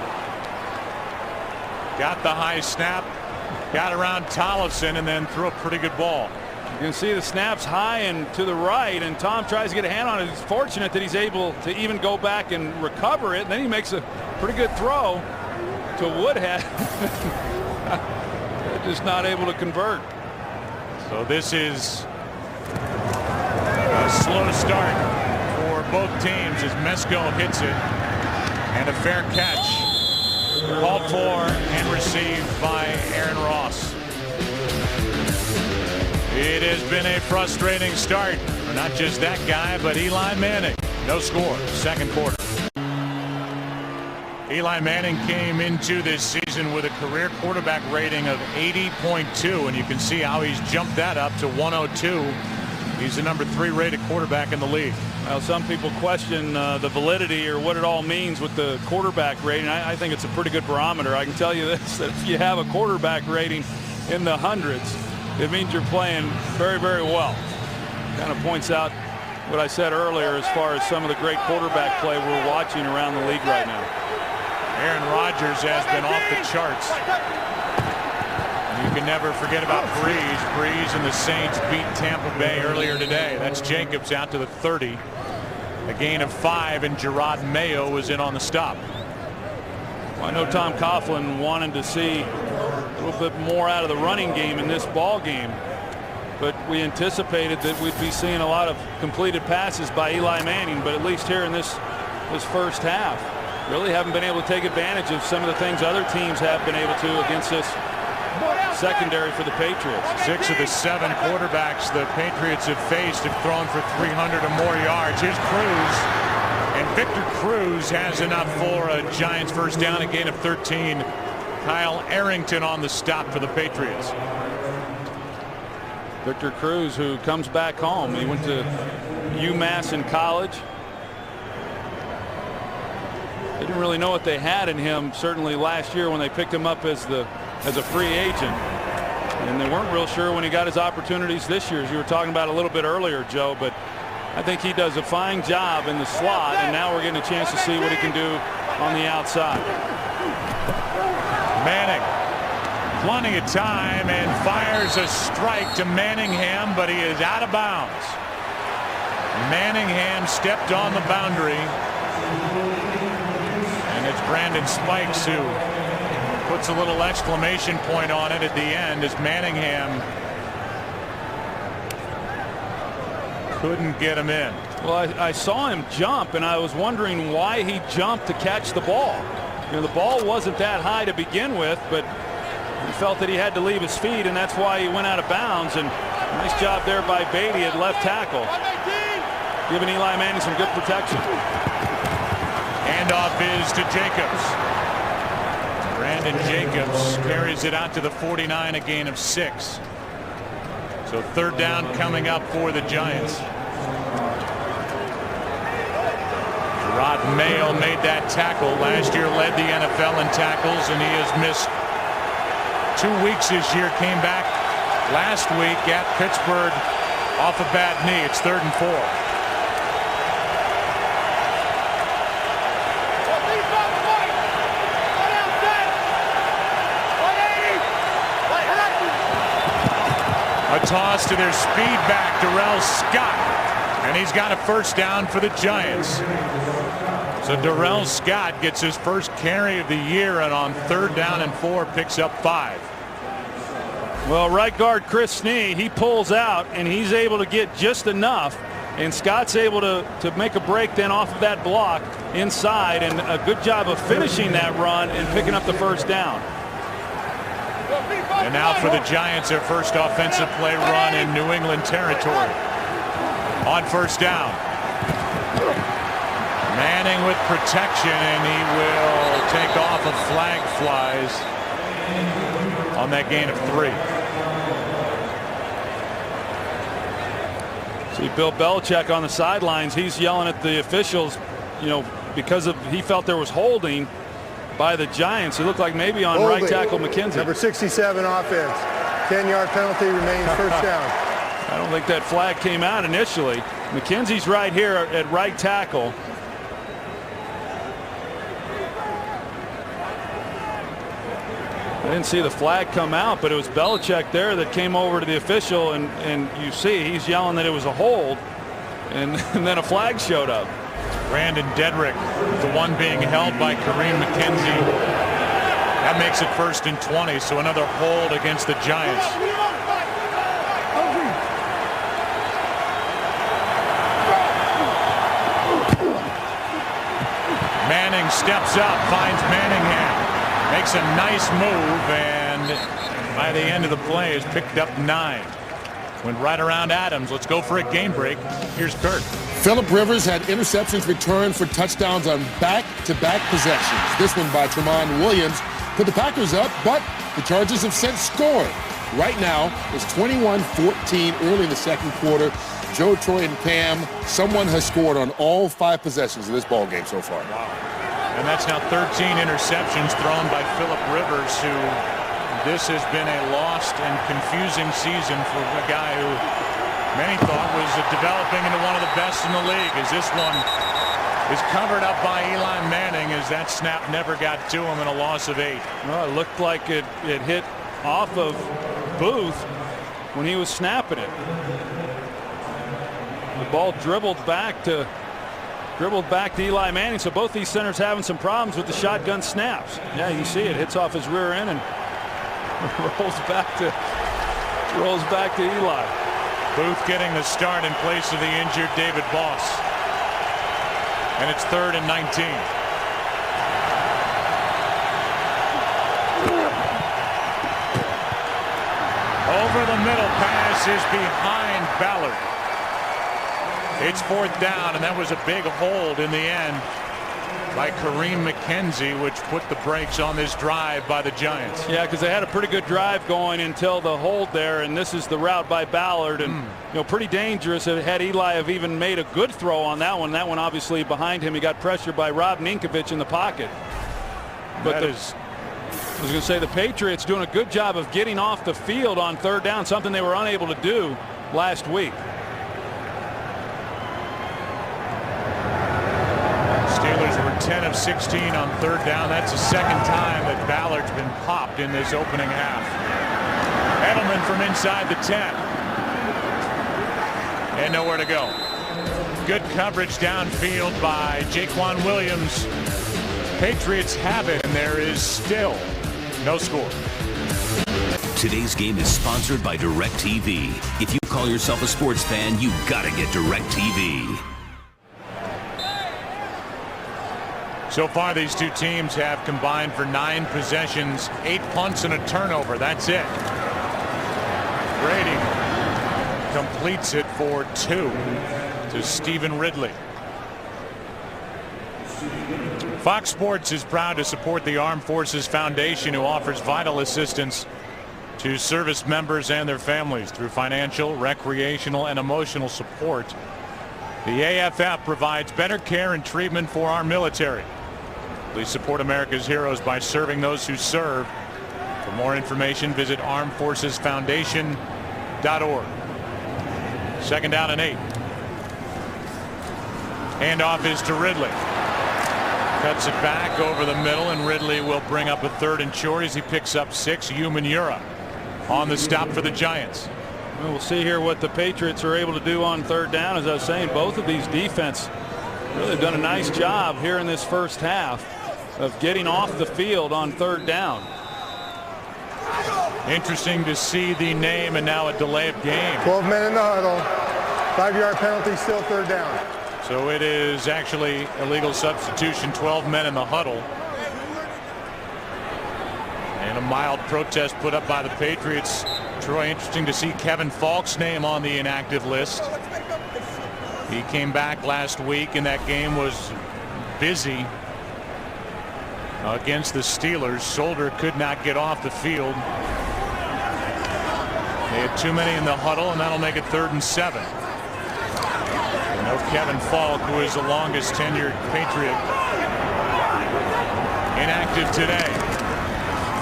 Got the high snap, got around Tollefson, and then threw a pretty good ball. You can see the snaps high and to the right, and Tom tries to get a hand on it. He's fortunate that he's able to even go back and recover it, and then he makes a pretty good throw to Woodhead. Just not able to convert. So this is a slow start for both teams as Mesco hits it, and a fair catch called for and received by Aaron Ross. It has been a frustrating start for not just that guy, but Eli Manning. No score, second quarter. Eli Manning came into this season with a career quarterback rating of 80.2, and you can see how he's jumped that up to 102. He's the number 3 rated quarterback in the league. Well, some people question the validity or what it all means with the quarterback rating. I think it's a pretty good barometer. I can tell you this, that if you have a quarterback rating in the hundreds, it means you're playing very, very well. Kind of points out what I said earlier as far as some of the great quarterback play we're watching around the league right now. Aaron Rodgers has been off the charts. And you can never forget about Breeze. Breeze and the Saints beat Tampa Bay earlier today. That's Jacobs out to the 30. A gain of 5, and Gerard Mayo was in on the stop. Well, I know Tom Coughlin wanted to see a little bit more out of the running game in this ball game, but we anticipated that we'd be seeing a lot of completed passes by Eli Manning. But at least here in this first half, really haven't been able to take advantage of some of the things other teams have been able to against this secondary for the Patriots. 6 of the 7 quarterbacks the Patriots have faced have thrown for 300 or more yards. Here's Cruz, and Victor Cruz has enough for a Giants first down, a gain of 13. Kyle Arrington on the stop for the Patriots. Victor Cruz, who comes back home. He went to UMass in college. They didn't really know what they had in him certainly last year when they picked him up as a free agent, and they weren't real sure when he got his opportunities this year, as you were talking about a little bit earlier, Joe. But I think he does a fine job in the slot, and now we're getting a chance to see what he can do on the outside. Manning, plenty of time, and fires a strike to Manningham, but he is out of bounds. Manningham stepped on the boundary, and it's Brandon Spikes who puts a little exclamation point on it at the end, as Manningham couldn't get him in. Well, I saw him jump, and I was wondering why he jumped to catch the ball. You know, the ball wasn't that high to begin with, but he felt that he had to leave his feet, and that's why he went out of bounds. And nice job there by Beatty at left tackle, giving Eli Manning some good protection. Handoff is to Jacobs. Brandon Jacobs carries it out to the 49, a gain of 6. So third down coming up for the Giants. Gerard Mayo made that tackle. Last year led the NFL in tackles, and he has missed 2 weeks this year. Came back last week at Pittsburgh off a bad knee. It's 3rd and 4. A toss to their speed back, Darrell Scott, and he's got a first down for the Giants. So Darrell Scott gets his first carry of the year, and on 3rd down and 4 picks up 5. Well, right guard Chris Snee, he pulls out, and he's able to get just enough, and Scott's able to make a break then off of that block inside, and a good job of finishing that run and picking up the first down. And now for the Giants, their first offensive play run in New England territory. On 1st down, Manning with protection, and he will take off. A flag flies on that gain of 3. See Bill Belichick on the sidelines. He's yelling at the officials, you know, because he felt there was holding by the Giants. It looked like maybe on right tackle McKenzie. Number 67 offense. 10-yard penalty, remains first down. I don't think that flag came out initially. McKenzie's right here at right tackle. I didn't see the flag come out, but it was Belichick there that came over to the official, and you see he's yelling that it was a hold, and then a flag showed up. Brandon Dedrick, the one being held by Kareem McKenzie. That makes it 1st and 20, so another hold against the Giants. Manning steps up, finds Manningham, makes a nice move, and by the end of the play has picked up 9. Went right around Adams. Let's go for a game break. Here's Kurt. Phillip Rivers had interceptions returned for touchdowns on back-to-back possessions. This one by Tramon Williams put the Packers up, but the Chargers have since scored. Right now, it's 21-14 early in the second quarter. Joe, Troy, and Pam, someone has scored on all 5 possessions of this ball game so far. Wow. And that's now 13 interceptions thrown by Phillip Rivers, who this has been a lost and confusing season for a guy who many thought was developing into one of the best in the league. As this one is covered up by Eli Manning, as that snap never got to him in a loss of 8. Well, it looked like it hit off of Booth when he was snapping it. The ball dribbled back to Eli Manning. So both these centers having some problems with the shotgun snaps. Yeah, you see it hits off his rear end and rolls back to Eli. Booth getting the start in place of the injured David Boss. And it's 3rd and 19. Over the middle, pass is behind Ballard. It's 4th down, and that was a big hold in the end by Kareem McKenzie, which put the brakes on this drive by the Giants. Yeah, because they had a pretty good drive going until the hold there, and this is the route by Ballard, and pretty dangerous. Had Eli have even made a good throw on that one obviously behind him, he got pressured by Rob Ninkovich in the pocket. But I was going to say the Patriots doing a good job of getting off the field on 3rd down, something they were unable to do last week. Steelers were 10 of 16 on 3rd down. That's the second time that Ballard's been popped in this opening half. Edelman from inside the 10. And nowhere to go. Good coverage downfield by Jaquan Williams. Patriots have it, and there is still no score. Today's game is sponsored by DirecTV. If you call yourself a sports fan, you gotta get DirecTV. So far, these two teams have combined for 9 possessions, 8 punts, and a turnover. That's it. Brady completes it for 2 to Stephen Ridley. Fox Sports is proud to support the Armed Forces Foundation, who offers vital assistance to service members and their families through financial, recreational, and emotional support. The AFF provides better care and treatment for our military. Please support America's heroes by serving those who serve. For more information, visit armedforcesfoundation.org. 2nd down and 8. Handoff is to Ridley. Cuts it back over the middle, and Ridley will bring up a 3rd and short as he picks up 6. Umanura on the stop for the Giants. Well, we'll see here what the Patriots are able to do on 3rd down. As I was saying, both of these defense really have done a nice job here in this first half of getting off the field on 3rd down. Interesting to see the name and now a delay of game. 12 men in the huddle. 5-yard penalty, still 3rd down. So it is actually illegal substitution, 12 men in the huddle. And a mild protest put up by the Patriots. Troy, interesting to see Kevin Falk's name on the inactive list. He came back last week, and that game was busy against the Steelers. Solder could not get off the field. They had too many in the huddle, and that'll make it 3rd and 7. No Kevin Falk, who is the longest tenured Patriot, inactive today.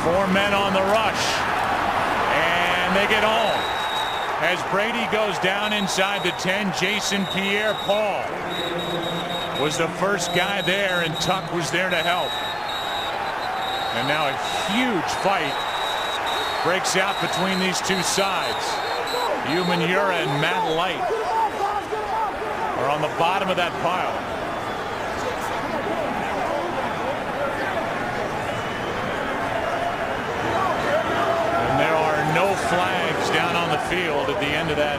4 men on the rush, and they get home. As Brady goes down inside the 10, Jason Pierre-Paul was the first guy there, and Tuck was there to help. And now a huge fight breaks out between these two sides. Umanura and Matt Light are on the bottom of that pile. And there are no flags down on the field at the end of that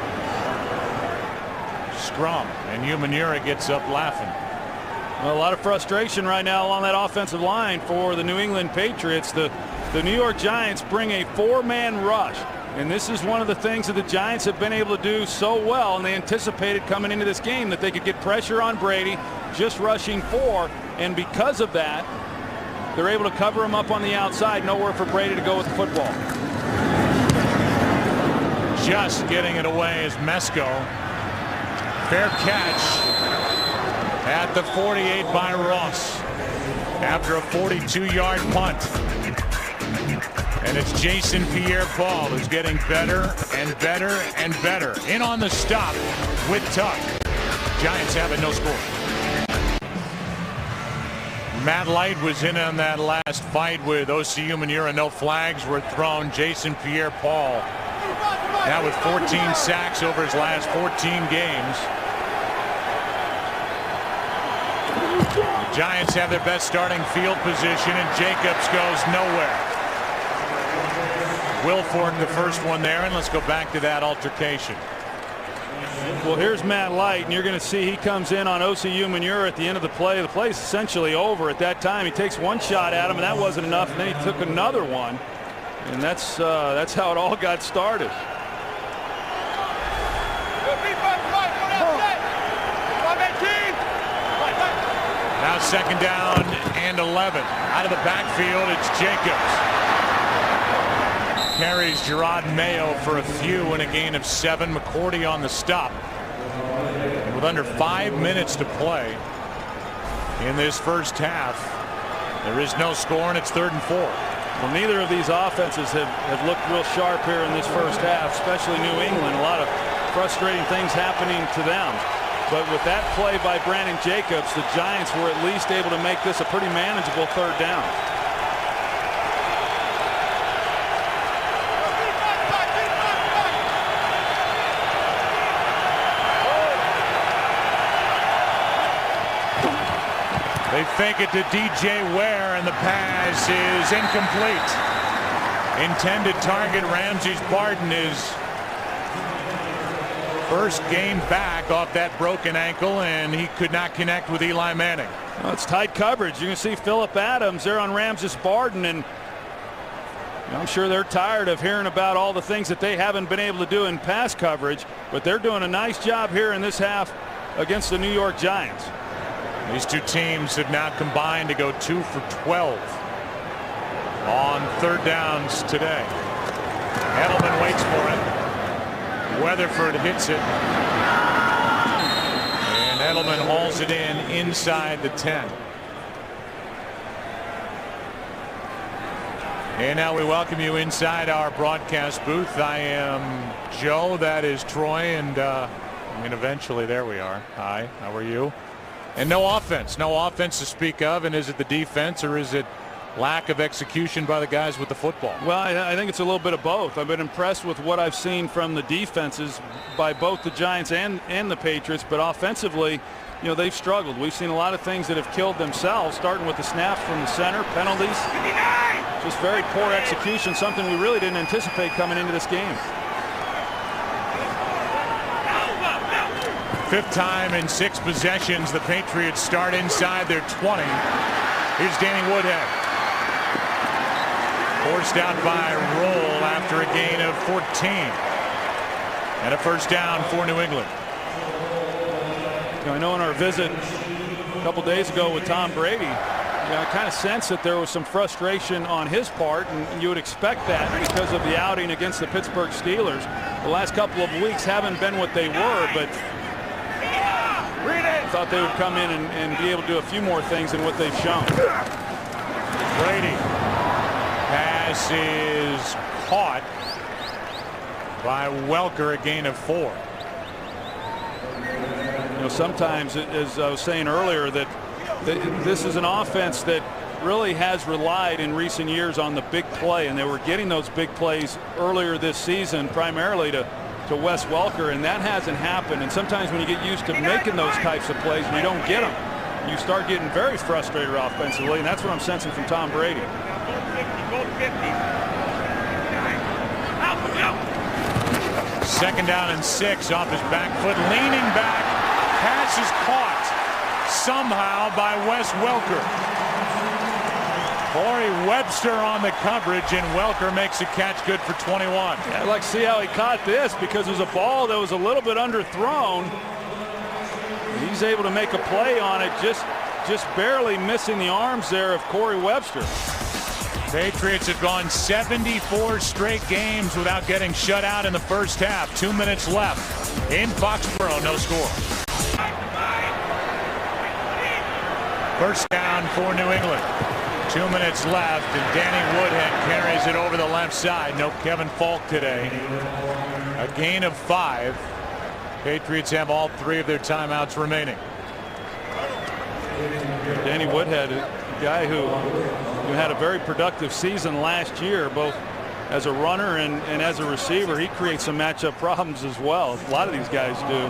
scrum. And Umanura gets up laughing. Well, a lot of frustration right now along that offensive line for the New England Patriots. The New York Giants bring a 4-man rush And this is one of the things that the Giants have been able to do so well, and they anticipated coming into this game that they could get pressure on Brady, just rushing 4, and because of that, they're able to cover him up on the outside. Nowhere for Brady to go with the football. Just getting it away is Mesko. Fair catch at the 48 by Ross after a 42-yard punt. And it's Jason Pierre-Paul who's getting better and better and better. In on the stop with Tuck. Giants have it, no score. Matt Light was in on that last fight with OCU Manura. No flags were thrown. Jason Pierre-Paul now with 14 sacks over his last 14 games. The Giants have their best starting field position, and Jacobs goes nowhere. Wilfork the first one there, and let's go back to that altercation. Well, here's Matt Light, and you're going to see he comes in on OCU Manure at the end of the play. The play's essentially over at that time. He takes one shot at him, and that wasn't enough, and then he took another one, and that's how it all got started. Now second down and 11. Out of the backfield, it's Jacobs. Carries Gerard Mayo for a few and a gain of 7. McCourty on the stop. And with under 5 minutes to play in this first half, there is no score, and it's 3rd and 4. Well, neither of these offenses have looked real sharp here in this first half, especially New England. A lot of frustrating things happening to them. But with that play by Brandon Jacobs, the Giants were at least able to make this a pretty manageable 3rd down. They fake it to DJ Ware, and the pass is incomplete. Intended target, Ramses Barden, is first game back off that broken ankle, and he could not connect with Eli Manning. Well, it's tight coverage. You can see Phillip Adams there on Ramses Barden, and I'm sure they're tired of hearing about all the things that they haven't been able to do in pass coverage, but they're doing a nice job here in this half against the New York Giants. These two teams have now combined to go 2 for 12 on 3rd downs today. Edelman waits for it. Weatherford hits it, and Edelman hauls it in inside the 10. And now we welcome you inside our broadcast booth. I am Joe, that is Troy, and eventually there we are. Hi, how are you? And no offense to speak of. And is it the defense, or is it lack of execution by the guys with the football? Well, I think it's a little bit of both. I've been impressed with what I've seen from the defenses by both the Giants and the Patriots, but offensively, you know, they've struggled. We've seen a lot of things that have killed themselves, starting with the snaps from the center, penalties, just very poor execution, something we really didn't anticipate coming into this game. 5th time in 6 possessions, the Patriots start inside their 20. Here's Danny Woodhead. Forced out by Roll after a gain of 14. And a 1st down for New England. You know, I know in our visit a couple days ago with Tom Brady, I kind of sensed that there was some frustration on his part, and you would expect that because of the outing against the Pittsburgh Steelers. The last couple of weeks haven't been what they were, but I thought they would come in and be able to do a few more things than what they've shown. Brady. Pass is caught by Welker, a gain of 4. You know, sometimes, as I was saying earlier, that this is an offense that really has relied in recent years on the big play, and they were getting those big plays earlier this season, primarily to Wes Welker, and that hasn't happened. And sometimes when you get used to making those types of plays and you don't get them, you start getting very frustrated offensively, and that's what I'm sensing from Tom Brady. Second down and 6 off his back foot, leaning back. Pass is caught somehow by Wes Welker. Corey Webster on the coverage, and Welker makes a catch good for 21. Yeah, I'd like to see how he caught this, because it was a ball that was a little bit underthrown. He's able to make a play on it, just barely missing the arms there of Corey Webster. Patriots have gone 74 straight games without getting shut out in the first half. 2 minutes left in Foxborough, no score. First down for New England. 2 minutes left, and Danny Woodhead carries it over the left side. No Kevin Falk today. A gain of 5. Patriots have all 3 of their timeouts remaining. Danny Woodhead, a guy who had a very productive season last year, both as a runner and as a receiver. He creates some matchup problems as well. A lot of these guys do,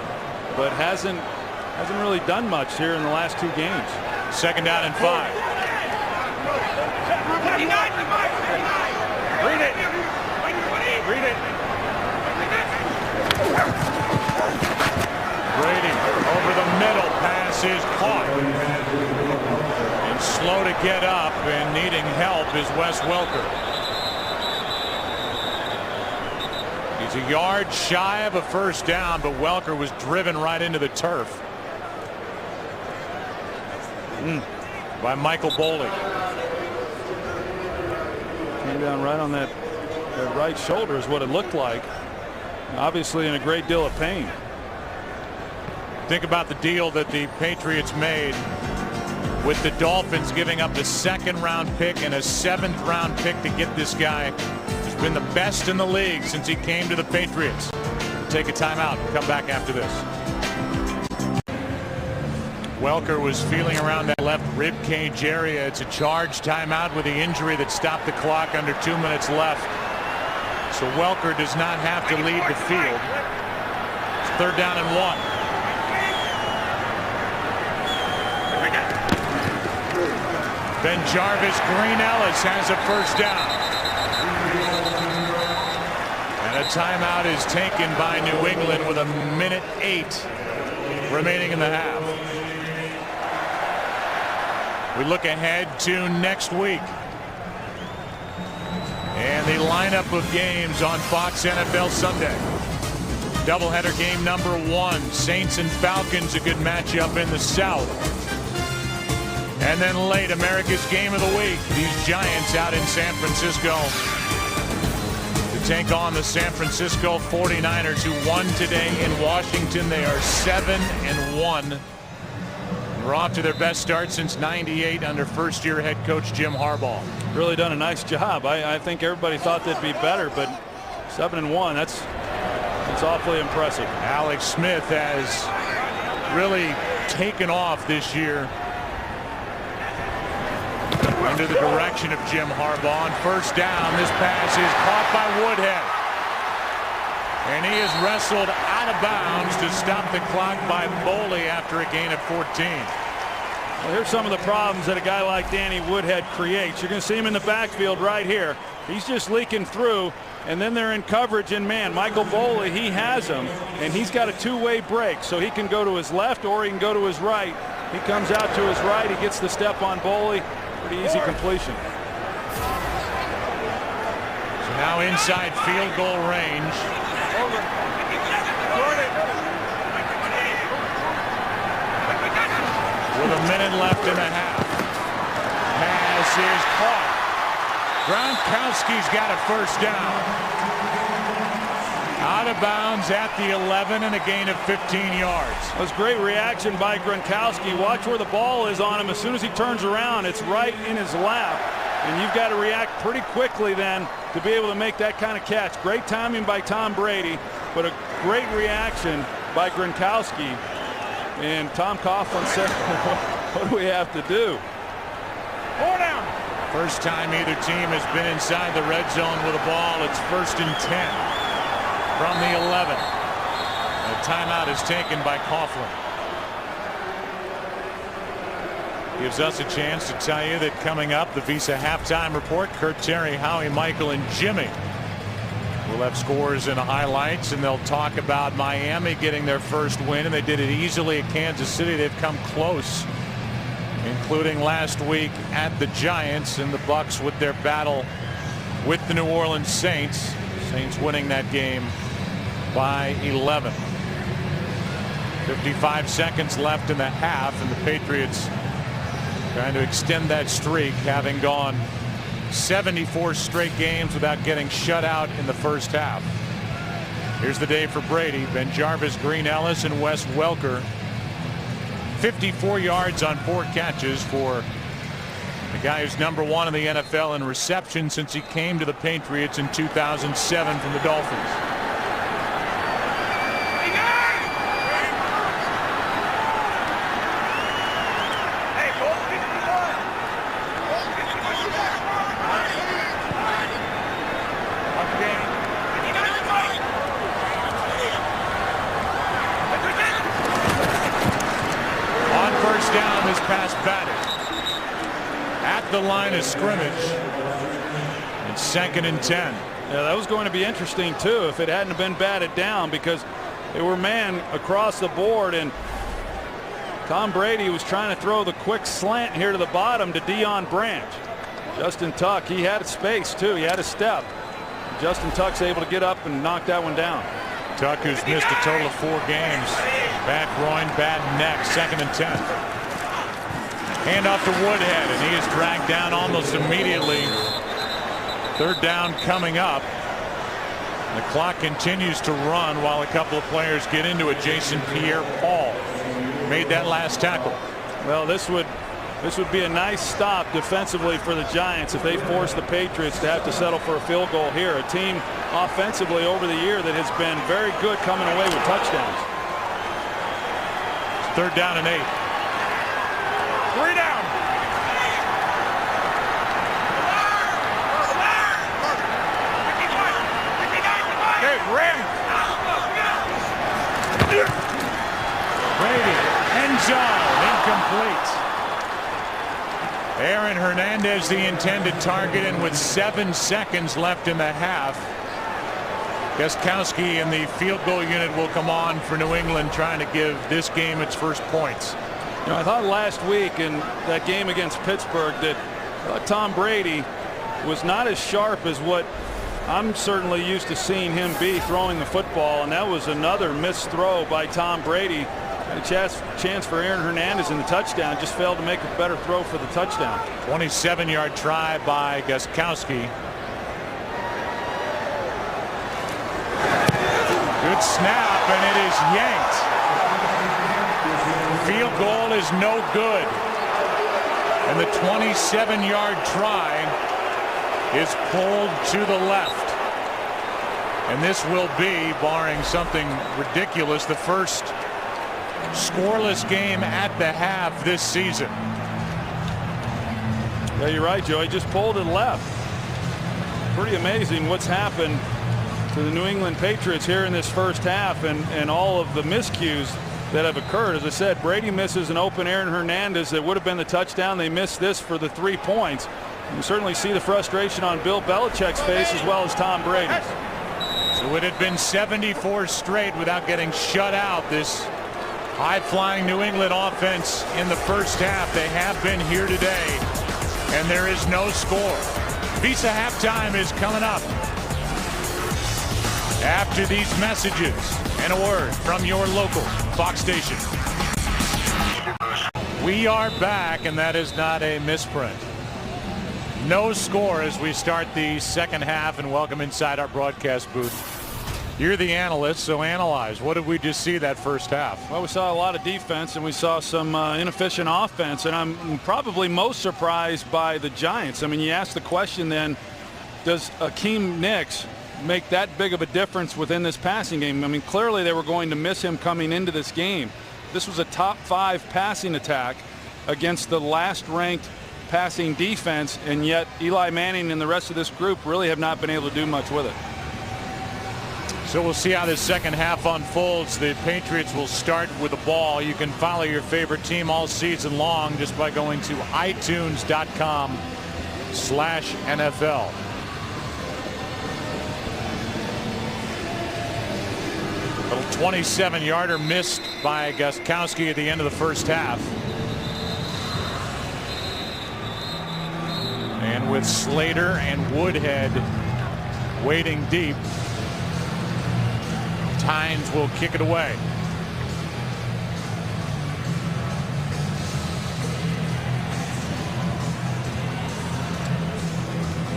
but hasn't really done much here in the last 2 games. Second down and 5. Read it. Read it. Brady over the middle. Pass is caught. And slow to get up and needing help is Wes Welker. He's a yard shy of a first down, but Welker was driven right into the turf by Michael Boley. Came down right on that right shoulder is what it looked like. Obviously in a great deal of pain. Think about the deal that the Patriots made with the Dolphins, giving up the second-round pick and a 7th-round pick to get this guy. He's been the best in the league since he came to the Patriots. We'll take a timeout and come back after this. Welker was feeling around that left rib cage area. It's a charge timeout with the injury that stopped the clock under 2 minutes left. So Welker does not have to lead the field. It's 3rd down and 1. Then Jarvis Green Ellis has a first down. And a timeout is taken by New England with 1:08 remaining in the half. We look ahead to next week. And the lineup of games on Fox NFL Sunday. Doubleheader game number 1. Saints and Falcons, a good matchup in the South. And then late, America's game of the week. These Giants out in San Francisco to take on the San Francisco 49ers, who won today in Washington. They are 7-1. We're off to their best start since '98 under first-year head coach Jim Harbaugh. Really done a nice job. I think everybody thought they'd be better, but 7-1, that's awfully impressive. Alex Smith has really taken off this year under the direction of Jim Harbaugh. On first down, this pass is caught by Woodhead. And he is wrestled out of bounds to stop the clock by Boley after a gain of 14. Well, here's some of the problems that a guy like Danny Woodhead creates. You're going to see him in the backfield right here. He's just leaking through, and then they're in coverage, and man, Michael Boley, he has him, and he's got a 2-way break, so he can go to his left or he can go to his right. He comes out to his right, he gets the step on Boley. Pretty easy completion. So now inside field goal range. With a minute left in the half. Pass is caught. Gronkowski's got a first down. Out of bounds at the 11 and a gain of 15 yards. That was great reaction by Gronkowski. Watch where the ball is on him. As soon as he turns around, it's right in his lap. And you've got to react pretty quickly then to be able to make that kind of catch. Great timing by Tom Brady, but a great reaction by Gronkowski. And Tom Coughlin said, what do we have to do? 4 down. First time either team has been inside the red zone with a ball. It's 1st and 10 from the 11. A timeout is taken by Coughlin. Gives us a chance to tell you that coming up, the Visa halftime report. Kurt, Terry, Howie, Michael, and Jimmy will have scores and highlights, and they'll talk about Miami getting their first win, and they did it easily at Kansas City. They've come close in including last week at the Giants, and the Bucks with their battle with the New Orleans Saints. Saints winning that game by 11. 55 seconds left in the half, and the Patriots trying to extend that streak, having gone 74 straight games without getting shut out in the first half. Here's the day for Brady. Ben Jarvis, Green Ellis, and Wes Welker. 54 yards on 4 catches for the guy who's #1 in the NFL in reception since he came to the Patriots in 2007 from the Dolphins. Down this pass batted at the line of scrimmage. It's 2nd and 10. Yeah, that was going to be interesting too if it hadn't been batted down, because they were man across the board, and Tom Brady was trying to throw the quick slant here to the bottom to Deion Branch. Justin Tuck, he had space too. He had a step. Justin Tuck's able to get up and knock that one down. Tuck, who's missed a total of 4 games. Bad groin, bad neck. 2nd and 10. Hand off to Woodhead, and he is dragged down almost immediately. 3rd down coming up. The clock continues to run while a couple of players get into it. Jason Pierre-Paul made that last tackle. Well, this would be a nice stop defensively for the Giants if they force the Patriots to have to settle for a field goal here. A team offensively over the year that has been very good coming away with touchdowns. 3rd down and 8. 3 down. Hey, ram. Brady, end zone, incomplete. Aaron Hernandez, the intended target, and with 7 seconds left in the half, Gostkowski and the field goal unit will come on for New England, trying to give this game its first points. You know, I thought last week in that game against Pittsburgh that Tom Brady was not as sharp as what I'm certainly used to seeing him be throwing the football, and that was another missed throw by Tom Brady. Had a chance for Aaron Hernandez in the touchdown, just failed to make a better throw for the touchdown. 27-yard try by Gostkowski. Good snap, and it is yanked. Field goal is no good, and the 27-yard try is pulled to the left, and this will be, barring something ridiculous, the first scoreless game at the half this season. Yeah, you're right, Joe. He just pulled it left. Pretty amazing what's happened to the New England Patriots here in this first half, and all of the miscues that have occurred. As I said, Brady misses an open Aaron Hernandez that would have been the touchdown. They missed this for the 3 points. You certainly see the frustration on Bill Belichick's face as well as Tom Brady's. So it had been 74 straight without getting shut out. This high-flying New England offense in the first half. They have been here today, and there is no score. Visa halftime is coming up after these messages and a word from your local Fox station. We are back, and that is not a misprint. No score as we start the second half, and welcome inside our broadcast booth. You're the analyst, so analyze. What did we just see that first half? Well, we saw a lot of defense, and we saw some inefficient offense, and I'm probably most surprised by the Giants. I mean, you ask the question then, does Akeem Nicks make that big of a difference within this passing game? I mean, clearly they were going to miss him coming into this game. This was a top 5 passing attack against the last-ranked passing defense, and yet Eli Manning and the rest of this group really have not been able to do much with it. So we'll see how this second half unfolds. The Patriots will start with the ball. You can follow your favorite team all season long just by going to itunes.com/NFL. Little 27-yarder missed by Gostkowski at the end of the first half. And with Slater and Woodhead waiting deep, Tynes will kick it away.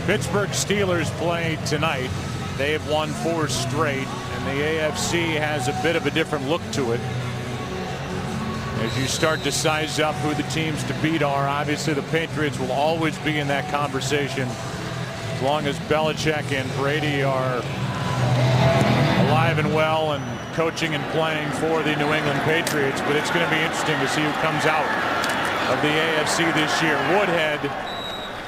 Pittsburgh Steelers play tonight. They have won 4 straight, and the AFC has a bit of a different look to it. As you start to size up who the teams to beat are, obviously the Patriots will always be in that conversation as long as Belichick and Brady are alive and well and coaching and playing for the New England Patriots. But it's going to be interesting to see who comes out of the AFC this year. Woodhead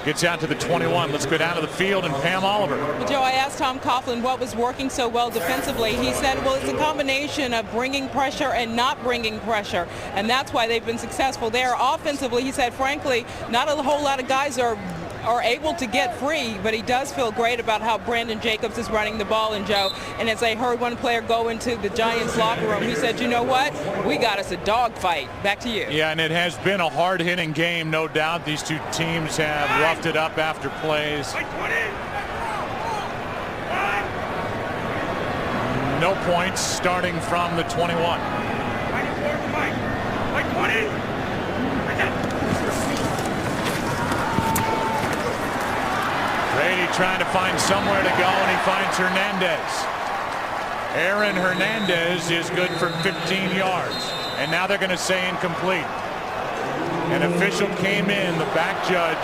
gets out to the 21. Let's go down to the field and Pam Oliver. Well, Joe, I asked Tom Coughlin what was working so well defensively. He said, well, it's a combination of bringing pressure and not bringing pressure, and that's why they've been successful there. Offensively, he said, frankly, not a whole lot of guys are able to get free, but he does feel great about how Brandon Jacobs is running the ball. And Joe, and as I heard one player go into the Giants locker room, he said, you know what, we got us a dogfight. Back to you. Yeah, and it has been a hard-hitting game, no doubt. These two teams have roughed it up after plays. No points starting from the 21. Brady trying to find somewhere to go, and he finds Hernandez. Aaron Hernandez is good for 15 yards. And now they're going to say incomplete. An official came in, the back judge,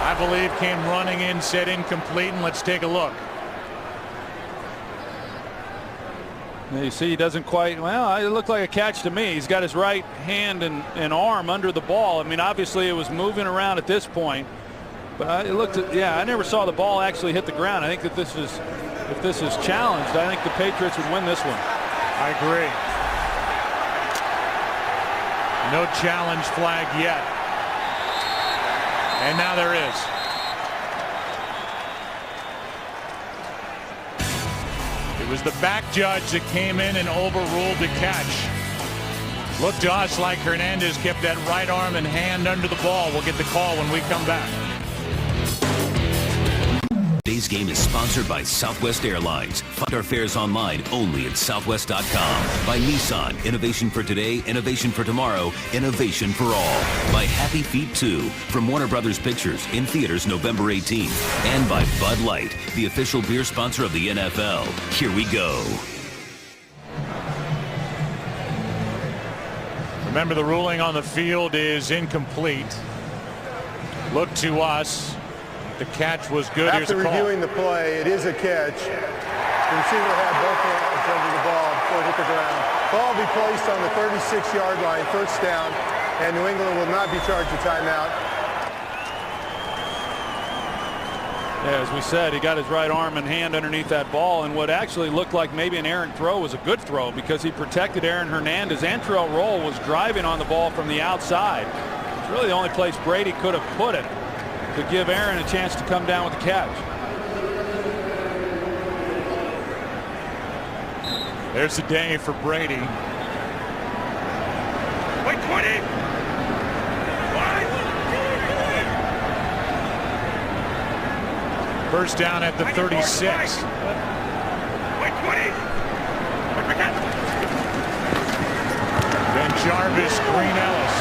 I believe, came running in, said incomplete, and let's take a look. You see, he doesn't quite, well, it looked like a catch to me. He's got his right hand and arm under the ball. I mean, obviously it was moving around at this point. But it looked, yeah, I never saw the ball actually hit the ground. I think that this is, if this is challenged, I think the Patriots would win this one. I agree. No challenge flag yet. And now there is. It was the back judge that came in and overruled the catch. Looked to us like Hernandez kept that right arm and hand under the ball. We'll get the call when we come back. Today's game is sponsored by Southwest Airlines. Find our fares online only at southwest.com. By Nissan, innovation for today, innovation for tomorrow, innovation for all. By Happy Feet 2, from Warner Brothers Pictures, in theaters November 18th. And by Bud Light, the official beer sponsor of the NFL. Here we go. Remember, the ruling on the field is incomplete. Look to us. The catch was good. After reviewing the play, it is a catch. The receiver had both hands under the ball before it hit the ground. Ball will be placed on the 36-yard line, first down, and New England will not be charged a timeout. Yeah, as we said, he got his right arm and hand underneath that ball, and what actually looked like maybe an errant throw was a good throw because he protected Aaron Hernandez. Antrell Roll was driving on the ball from the outside. It's really the only place Brady could have put it to give Aaron a chance to come down with the catch. There's the day for Brady. Wait, 20. First down at the 36. Wait, 20. Then Jarvis, Green Ellis.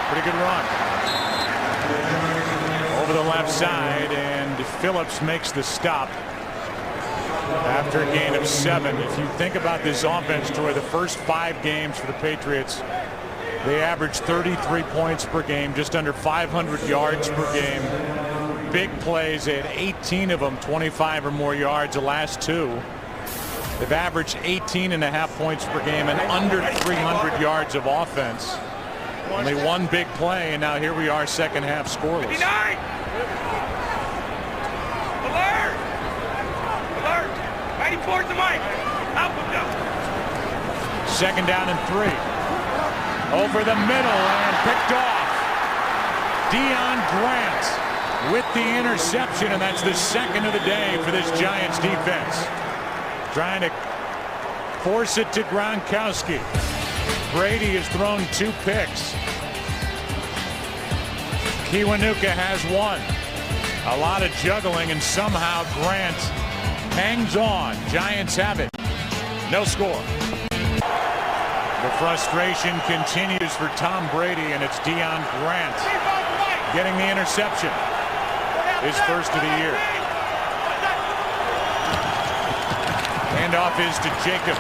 Pretty good run. Over the left side, and Phillips makes the stop after a gain of 7. If you think about this offense, Troy, the first 5 games for the Patriots, they averaged 33 points per game, just under 500 yards per game. Big plays, they had 18 of them, 25 or more yards. The last 2, they've averaged 18.5 points per game and under 300 yards of offense. Only one big play, and now here we are, second half scoreless. 59. Alert! Alert! 94 to Mike. Help him down. Second down and 3. Over the middle and picked off. Deion Grant with the interception, and that's the second of the day for this Giants defense. Trying to force it to Gronkowski. Brady has thrown 2 picks. Kiwanuka has one. A lot of juggling, and somehow Grant hangs on. Giants have it. No score. The frustration continues for Tom Brady, and it's Deion Grant getting the interception. His first of the year. Handoff is to Jacobs.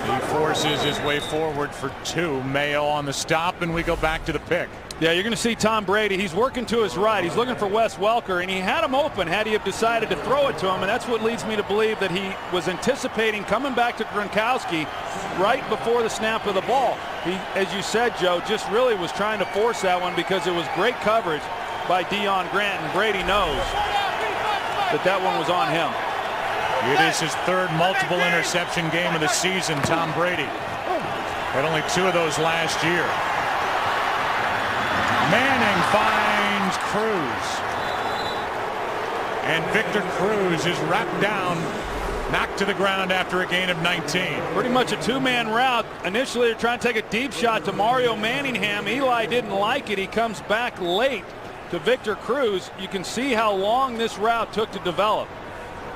He forces his way forward for two. Mayo on the stop, and we go back to the pick. Yeah, you're going to see Tom Brady. He's working to his right. He's looking for Wes Welker, and he had him open had he have decided to throw it to him, and that's what leads me to believe that he was anticipating coming back to Gronkowski right before the snap of the ball. He, as you said, Joe, just really was trying to force that one because it was great coverage by Deion Grant, and Brady knows that one was on him. It is his third multiple interception game of the season. Tom Brady had only 2 of those last year. Manning finds Cruz. And Victor Cruz is wrapped down, knocked to the ground after a gain of 19. Pretty much a two-man route. Initially, they're trying to take a deep shot to Mario Manningham. Eli didn't like it. He comes back late to Victor Cruz. You can see how long this route took to develop.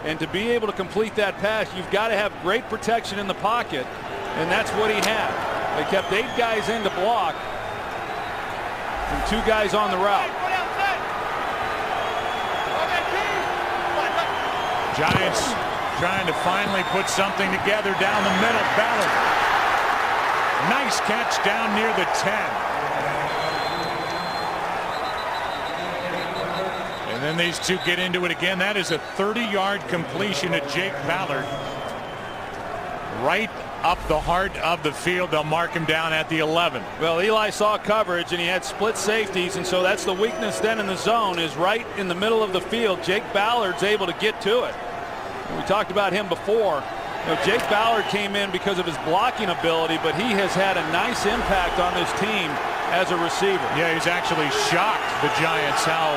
And to be able to complete that pass, you've got to have great protection in the pocket. And that's what he had. They kept 8 guys in to block and 2 guys on the route. Giants trying to finally put something together down the middle. Ballard. Nice catch down near the 10. And then these two get into it again. That is a 30-yard completion to Jake Ballard. Right up the heart of the field. They'll mark him down at the 11. Well, Eli saw coverage, and he had split safeties, and so that's the weakness then in the zone, is right in the middle of the field. Jake Ballard's able to get to it. And we talked about him before. You know, Jake Ballard came in because of his blocking ability, but he has had a nice impact on this team as a receiver. Yeah, he's actually shocked the Giants how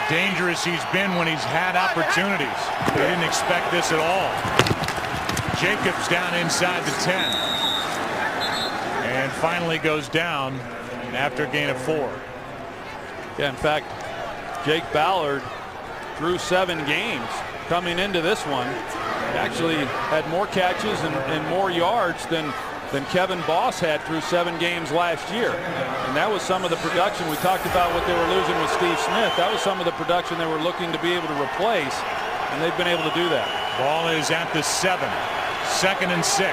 dangerous he's been when he's had opportunities. They didn't expect this at all. Jacobs down inside the 10. And finally goes down after a gain of 4. Yeah, in fact, Jake Ballard threw 7 games coming into this one. Actually had more catches and more yards than Kevin Boss had through 7 games last year. And that was some of the production. We talked about what they were losing with Steve Smith. That was some of the production they were looking to be able to replace, and they've been able to do that. Ball is at the 7. 2nd and 6.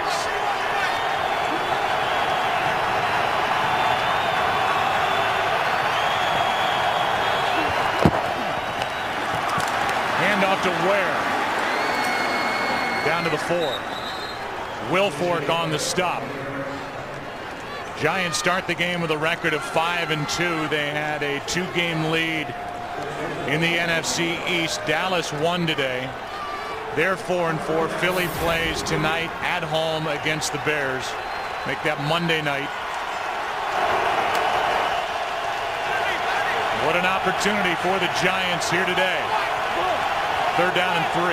Handoff to Ware. Down to the 4. Wilfork on the stop. Giants start the game with a record of 5-2. They had a 2-game lead in the NFC East. Dallas won today. They're 4-4. Philly plays tonight at home against the Bears. Make that Monday night. What an opportunity for the Giants here today. 3rd down and 3.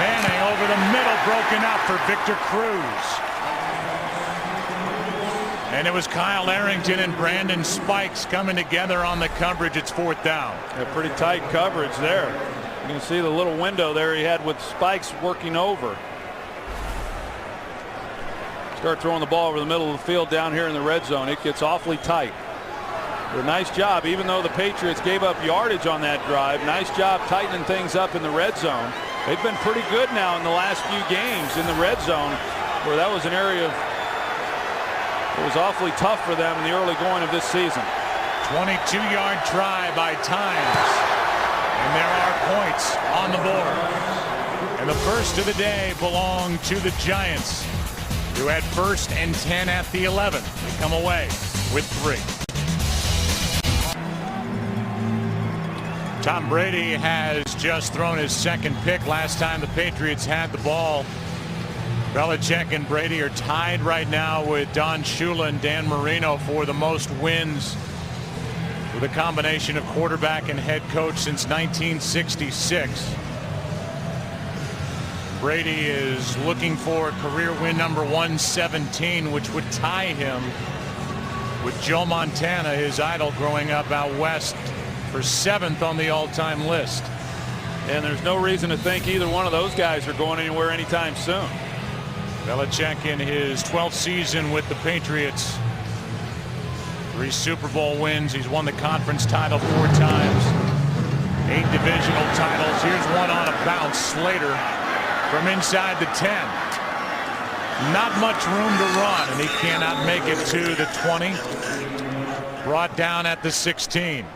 Manning over the middle, broken up for Victor Cruz. And it was Kyle Arrington and Brandon Spikes coming together on the coverage. It's 4th down. Yeah, pretty tight coverage there. You can see the little window there he had with Spikes working over. Start throwing the ball over the middle of the field down here in the red zone. It gets awfully tight. But a nice job, even though the Patriots gave up yardage on that drive. Nice job tightening things up in the red zone. They've been pretty good now in the last few games in the red zone, where that was an area of it was awfully tough for them in the early going of this season. 22-yard try by Times. And there are points on the board. And the first of the day belonged to the Giants, who had 1st and 10 at the 11. They come away with 3. Tom Brady has just thrown his 2nd pick. Last time the Patriots had the ball, Belichick and Brady are tied right now with Don Shula and Dan Marino for the most wins with a combination of quarterback and head coach since 1966. Brady is looking for career win number 117, which would tie him with Joe Montana, his idol growing up out west, for 7th on the all-time list. And there's no reason to think either one of those guys are going anywhere anytime soon. Belichick in his 12th season with the Patriots. 3 Super Bowl wins. He's won the conference title 4 times. 8 divisional titles. Here's one on a bounce. Slater from inside the 10. Not much room to run, and he cannot make it to the 20. Brought down at the 16.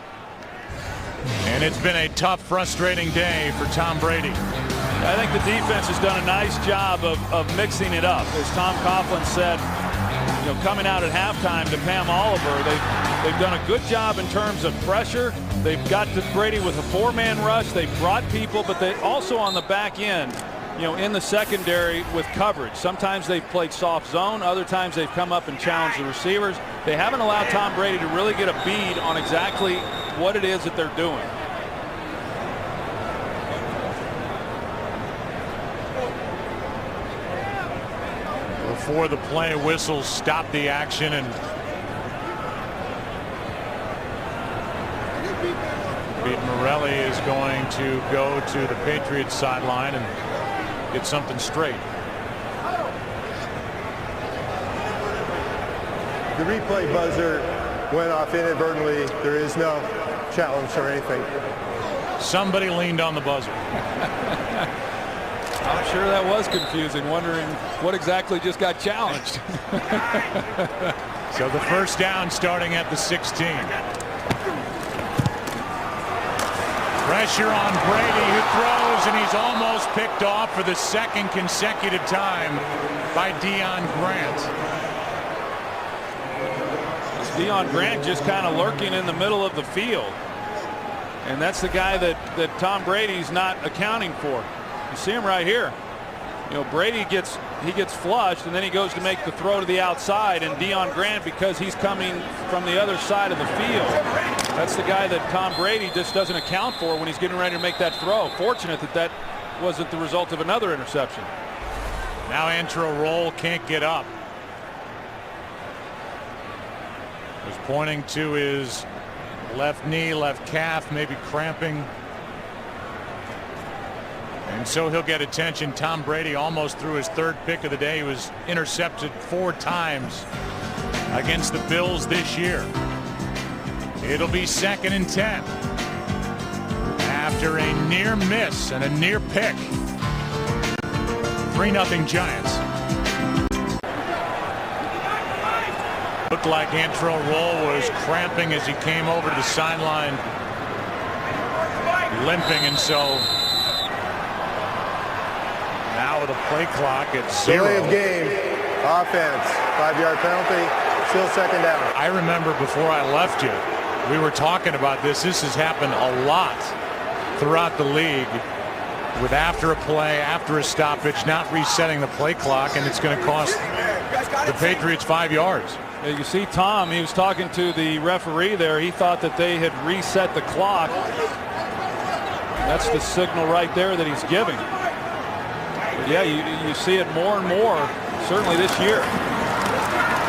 And it's been a tough, frustrating day for Tom Brady. I think the defense has done a nice job of mixing it up. As Tom Coughlin said, you know, coming out at halftime to Pam Oliver, they've done a good job in terms of pressure. They've got to Brady with a 4-man rush. They've brought people, but they also on the back end, you know, in the secondary with coverage. Sometimes they've played soft zone. Other times they've come up and challenged the receivers. They haven't allowed Tom Brady to really get a bead on exactly what it is that they're doing. Before the play, whistles stop the action, and Pete Morelli is going to go to the Patriots sideline and get something straight. The replay buzzer went off inadvertently. There is no challenge or anything. Somebody leaned on the buzzer. I'm sure that was confusing, wondering what exactly just got challenged. So the first down starting at the 16. Pressure on Brady, who throws, and he's almost picked off for the 2nd consecutive time by Deion Grant. Deion Grant just kind of lurking in the middle of the field. And that's the guy that Tom Brady's not accounting for. You see him right here. You know, Brady gets flushed, and then he goes to make the throw to the outside, and Deion Grant, because he's coming from the other side of the field, that's the guy that Tom Brady just doesn't account for when he's getting ready to make that throw. Fortunate that wasn't the result of another interception. Now Antro Roll can't get up. Was pointing to his left knee, left calf, maybe cramping. And so he'll get attention. Tom Brady almost threw his 3rd pick of the day. He was intercepted 4 times against the Bills this year. It'll be 2nd and 10 after a near miss and a near pick. 3-0 Giants. Looked like Antro Roll was cramping as he came over to the sideline, limping, and so now with a play clock at 0. Delay of game, offense, 5-yard penalty, still 2nd down. I remember before I left you, we were talking about this. This has happened a lot throughout the league, with after a play, after a stoppage, not resetting the play clock, and it's going to cost the Patriots 5 yards. You see Tom, he was talking to the referee there. He thought that they had reset the clock. That's the signal right there that he's giving. But yeah, you see it more and more, certainly this year.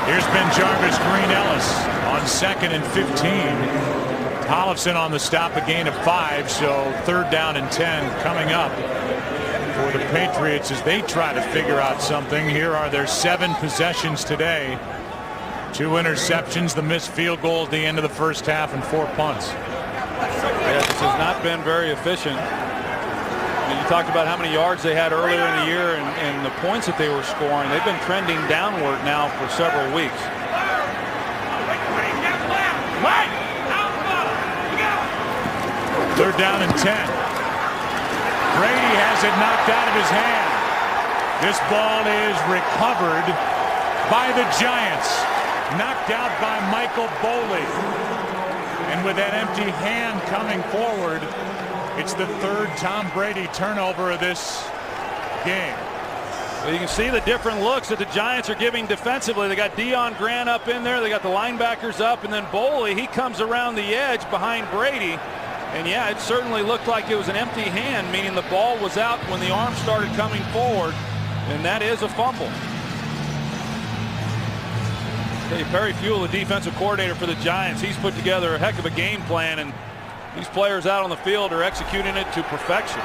Here's Ben Jarvis, Green Ellis on 2nd and 15. Tollefson on the stop, a gain of 5, so 3rd down and 10 coming up for the Patriots as they try to figure out something. Here are their 7 possessions today. 2 interceptions, the missed field goal at the end of the first half, and 4 punts. Yeah, this has not been very efficient. You talked about how many yards they had earlier in the year and the points that they were scoring. They've been trending downward now for several weeks. 3rd down and 10. Brady has it knocked out of his hand. This ball is recovered by the Giants. Knocked out by Michael Boley. And with that empty hand coming forward, it's the 3rd Tom Brady turnover of this game. Well, you can see the different looks that the Giants are giving defensively. They got Deion Grant up in there. They got the linebackers up, and then Boley, he comes around the edge behind Brady. And yeah, it certainly looked like it was an empty hand, meaning the ball was out when the arm started coming forward, and that is a fumble. Hey, Perry Fuel, the defensive coordinator for the Giants, he's put together a heck of a game plan, and these players out on the field are executing it to perfection.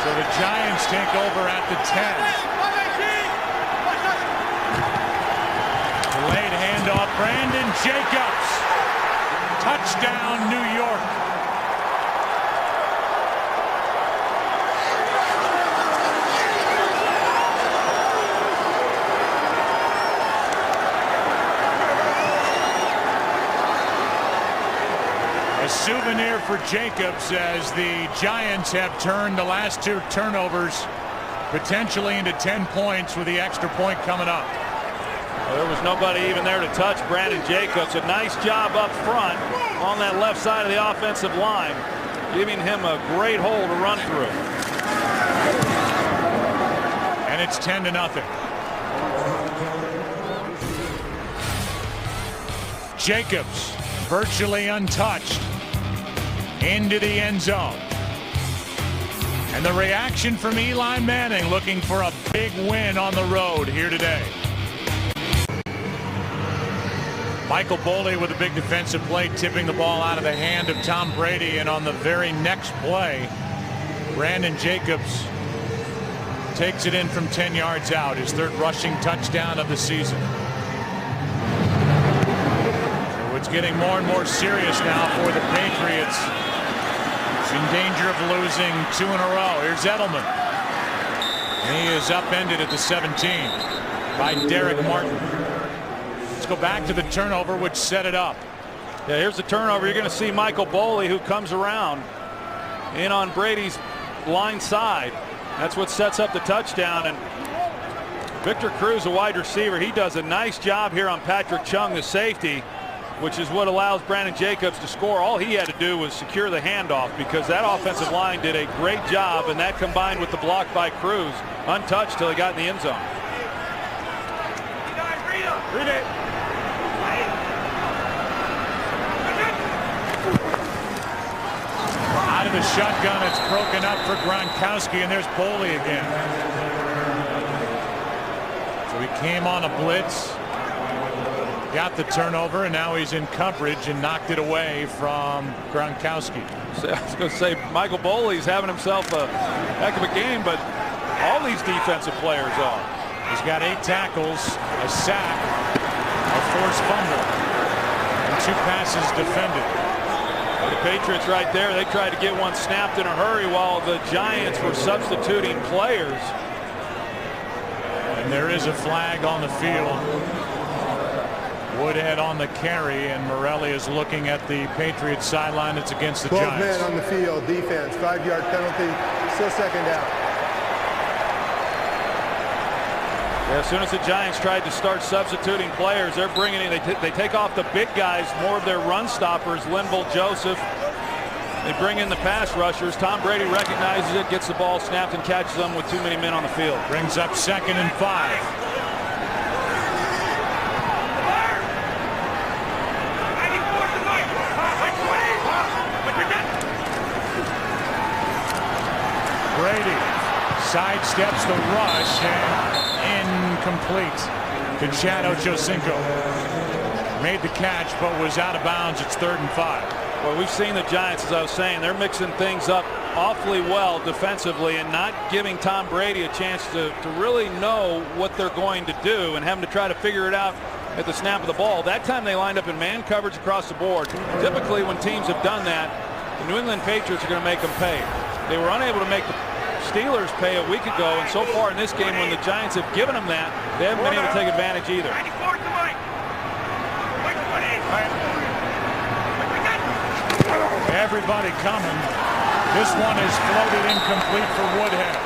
So the Giants take over at the 10. Delayed handoff, Brandon Jacobs. Touchdown, New York. A souvenir for Jacobs as the Giants have turned the last 2 turnovers potentially into 10 points with the extra point coming up. Well, there was nobody even there to touch Brandon Jacobs. A nice job up front on that left side of the offensive line, giving him a great hole to run through. And it's 10-0. Jacobs virtually untouched into the end zone. And the reaction from Eli Manning, looking for a big win on the road here today. Michael Boley with a big defensive play, tipping the ball out of the hand of Tom Brady, and on the very next play, Brandon Jacobs takes it in from 10 yards out, his 3rd rushing touchdown of the season. So it's getting more and more serious now for the Patriots. It's in danger of losing 2 in a row. Here's Edelman. He is upended at the 17 by Derek Martin. Let's go back to the turnover, which set it up. Yeah, here's the turnover. You're going to see Michael Boley, who comes around in on Brady's blind side. That's what sets up the touchdown. And Victor Cruz, a wide receiver, he does a nice job here on Patrick Chung, the safety, which is what allows Brandon Jacobs to score. All he had to do was secure the handoff, because that offensive line did a great job, and that combined with the block by Cruz, untouched till he got in the end zone. Read it. Out of the shotgun, it's broken up for Gronkowski, and there's Boley again. So he came on a blitz, got the turnover, and now he's in coverage and knocked it away from Gronkowski. So I was going to say, Michael Boley's having himself a heck of a game, but all these defensive players are. He's got 8 tackles, a sack, a forced fumble, and 2 passes defended. The Patriots right there, they tried to get one snapped in a hurry while the Giants were substituting players. And there is a flag on the field. Woodhead on the carry, and Morelli is looking at the Patriots sideline. It's against the 12 Giants. 12 men on the field, defense, 5-yard penalty, still 2nd down. Yeah, as soon as the Giants tried to start substituting players, they're bringing in, they take off the big guys, more of their run stoppers, Linval Joseph. They bring in the pass rushers. Tom Brady recognizes it, gets the ball snapped, and catches them with too many men on the field. Brings up 2nd and 5. Brady sidesteps the rush and incomplete to Chad Ochocinco. Made the catch but was out of bounds. It's 3rd and 5. Well, we've seen the Giants, as I was saying, they're mixing things up awfully well defensively and not giving Tom Brady a chance to really know what they're going to do, and having to try to figure it out at the snap of the ball. That time they lined up in man coverage across the board. Typically when teams have done that, the New England Patriots are going to make them pay. They were unable to make the Steelers pay a week ago, and so far in this game, when the Giants have given them that, they haven't been able to take advantage either. Everybody coming. This one is floated incomplete for Woodhead.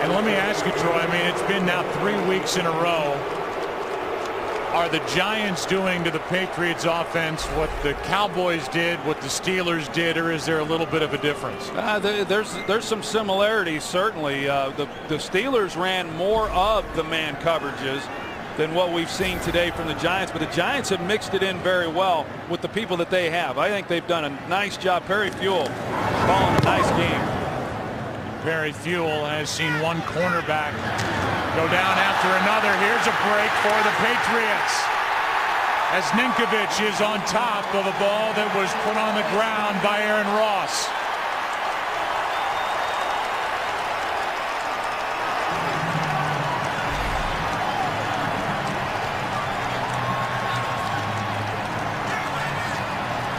And let me ask you, Troy, I mean, it's been now 3 weeks in a row. Are the Giants doing to the Patriots offense what the Cowboys did, what the Steelers did, or is there a little bit of a difference? There's some similarities, certainly. The Steelers ran more of the man coverages, than what we've seen today from the Giants, but the Giants have mixed it in very well with the people that they have. I think they've done a nice job. Perry Fuel calling a nice game. Perry Fuel has seen one cornerback go down after another. Here's a break for the Patriots as Ninkovich is on top of a ball that was put on the ground by Aaron Ross.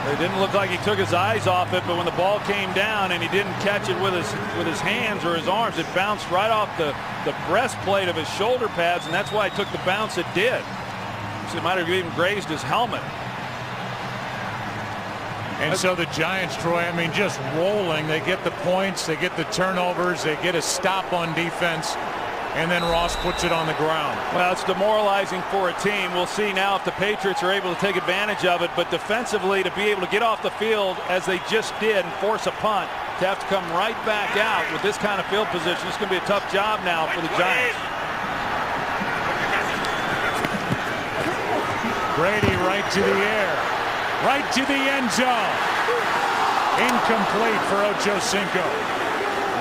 It didn't look like he took his eyes off it, but when the ball came down and he didn't catch it with his hands or his arms, it bounced right off the breastplate of his shoulder pads, and that's why it took the bounce it did. So it might have even grazed his helmet. And so the Giants, Troy, I mean, just rolling. They get the points, they get the turnovers, they get a stop on defense, and then Ross puts it on the ground. Well, it's demoralizing for a team. We'll see now if the Patriots are able to take advantage of it, but defensively to be able to get off the field as they just did and force a punt, to have to come right back out with this kind of field position, it's going to be a tough job now for the Giants. Brady right to the air, right to the end zone. Incomplete for Ochocinco,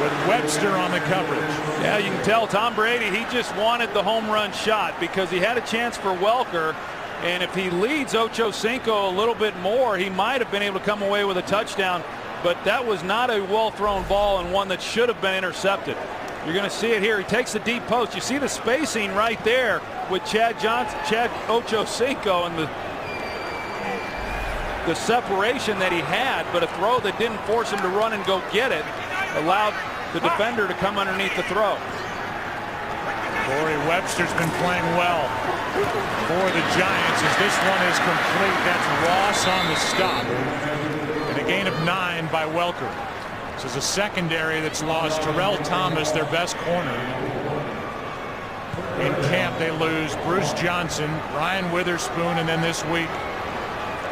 with Webster on the coverage. Yeah, you can tell Tom Brady, he just wanted the home run shot because he had a chance for Welker, and if he leads Ochocinco a little bit more, he might have been able to come away with a touchdown, but that was not a well-thrown ball and one that should have been intercepted. You're going to see it here. He takes the deep post. You see the spacing right there with Chad Ochocinco and the separation that he had, but a throw that didn't force him to run and go get it allowed the defender to come underneath the throw. Corey Webster's been playing well for the Giants as this one is complete. That's Ross on the stop. And a gain of 9 by Welker. This is a secondary that's lost Terrell Thomas, their best corner. In camp they lose Bruce Johnson, Ryan Witherspoon, and then this week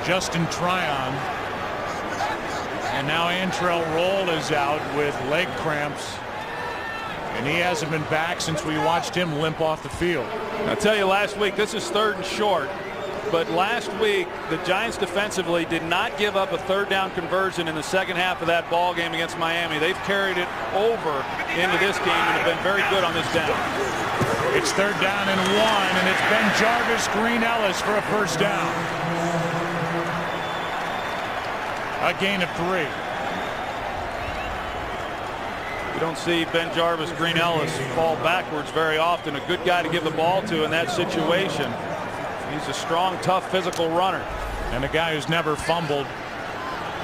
Justin Tryon. And now Antrell Roll is out with leg cramps, and he hasn't been back since we watched him limp off the field. I'll tell you, last week, this is 3rd and short, but last week the Giants defensively did not give up a 3rd down conversion in the second half of that ball game against Miami. They've carried it over into this game and have been very good on this down. It's 3rd down and 1, and it's Ben Jarvis, Green Ellis for a first down. A gain of 3. You don't see Ben Jarvis, Green Ellis fall backwards very often. A good guy to give the ball to in that situation. He's a strong, tough, physical runner. And a guy who's never fumbled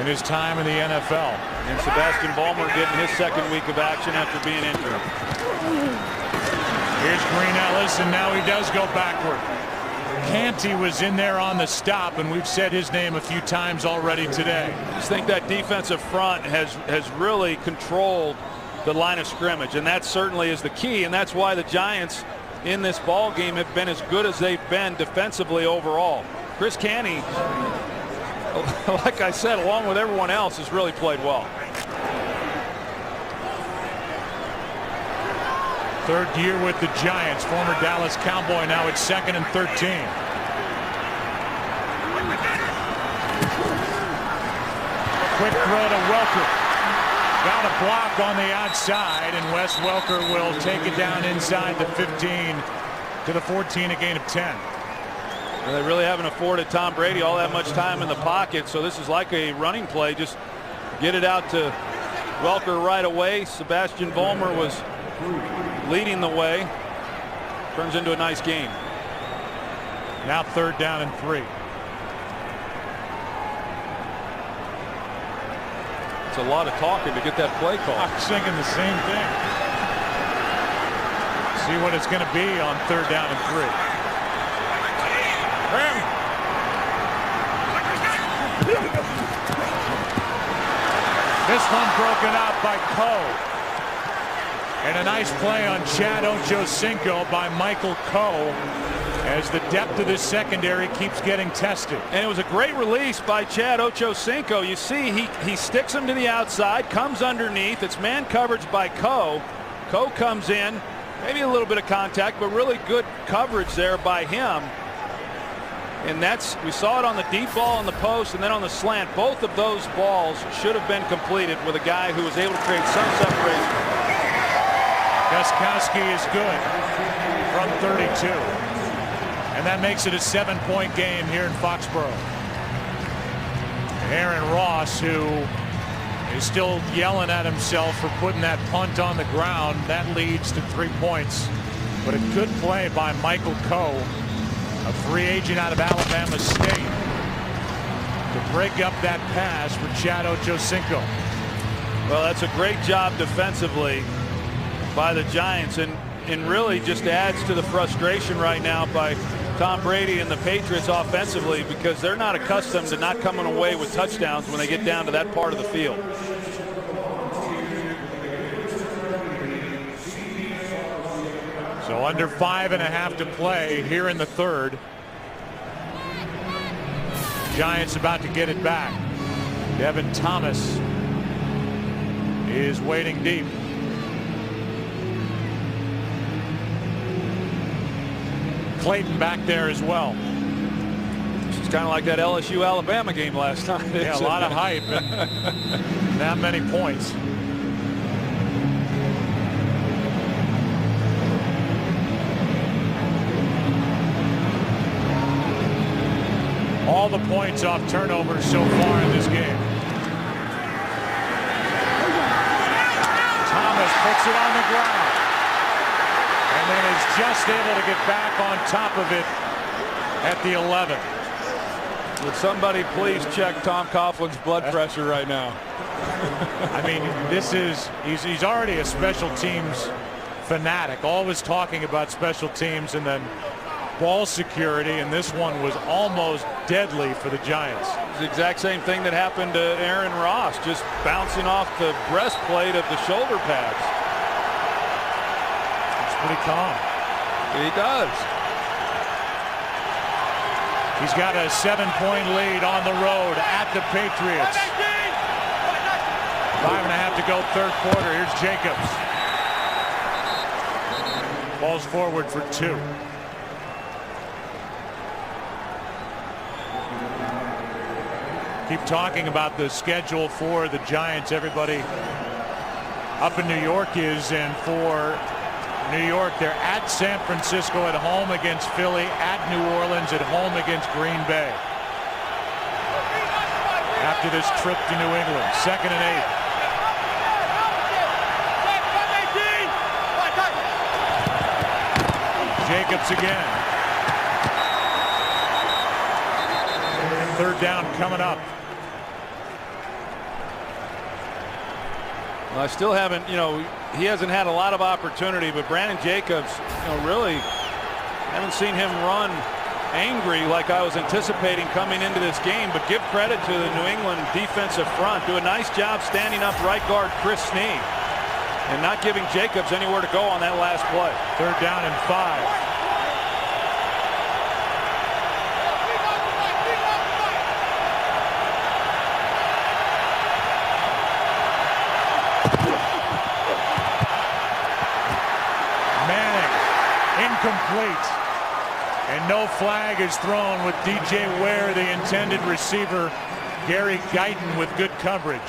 in his time in the NFL. And Sebastian Vollmer getting his 2nd week of action after being injured. Here's Green Ellis, and now he does go backward. Canty was in there on the stop, and we've said his name a few times already today. I just think that defensive front has really controlled the line of scrimmage, and that certainly is the key, and that's why the Giants in this ball game have been as good as they've been defensively overall. Chris Canty, like I said, along with everyone else, has really played well. 3rd year with the Giants, former Dallas Cowboy, now it's 2nd and 13. Quick throw to Welker. Got a block on the outside, and Wes Welker will take it down inside the 15 to the 14, a gain of 10. Well, they really haven't afforded Tom Brady all that much time in the pocket, so this is like a running play. Just get it out to Welker right away. Sebastian Vollmer was leading the way. Turns into a nice game. Now 3rd down and 3. It's a lot of talking to get that play call. I was thinking the same thing. See what it's going to be on 3rd down and 3. This one broken up by Coe. And a nice play on Chad Ochocinco by Michael Coe as the depth of this secondary keeps getting tested. And it was a great release by Chad Ochocinco. You see he sticks him to the outside, comes underneath. It's man coverage by Coe. Coe comes in, Maybe a little bit of contact, but really good coverage there by him. And we saw it on the deep ball on the post and then on the slant. Both of those balls should have been completed with a guy who was able to create some separation. Gostkowski is good from 32. And that makes it a 7-point game here in Foxborough. Aaron Ross, who is still yelling at himself for putting that punt on the ground. That leads to 3 points. But a good play by Michael Coe, a free agent out of Alabama State, to break up that pass for Chad Ochocinco. Well, that's a great job defensively by the Giants, and really just adds to the frustration right now by Tom Brady and the Patriots offensively, because they're not accustomed to not coming away with touchdowns when they get down to that part of the field. So under 5.5 to play here in the third. Giants about to get it back. Devin Thomas is waiting deep. Clayton back there as well. It's kind of like that LSU Alabama game last time. Yeah, a lot of hype and not many points. All the points off turnovers so far in this game. Thomas puts it on the ground and then is just able to get back on top of it at the 11. Would somebody please check Tom Coughlin's blood pressure right now? I mean, he's already a special teams fanatic, always talking about special teams and then ball security, and this one was almost deadly for the Giants. It's the exact same thing that happened to Aaron Ross, just bouncing off the breastplate of the shoulder pads. It's pretty calm. He does. He's got a 7-point lead on the road at the Patriots. 5.5 to go, third quarter. Here's Jacobs. Balls forward for 2. Keep talking about the schedule for the Giants. Everybody up in New York is, and for New York, they're at San Francisco, at home against Philly, at New Orleans, at home against Green Bay. After this trip to New England, 2nd and 8. Jacobs again. 3rd down coming up. Well, I still haven't, he hasn't had a lot of opportunity, but Brandon Jacobs, really haven't seen him run angry like I was anticipating coming into this game. But give credit to the New England defensive front. Do a nice job standing up right guard Chris Snee and not giving Jacobs anywhere to go on that last play. 3rd down and 5. Incomplete, and no flag is thrown with DJ Ware, the intended receiver. Gary Guyton with good coverage.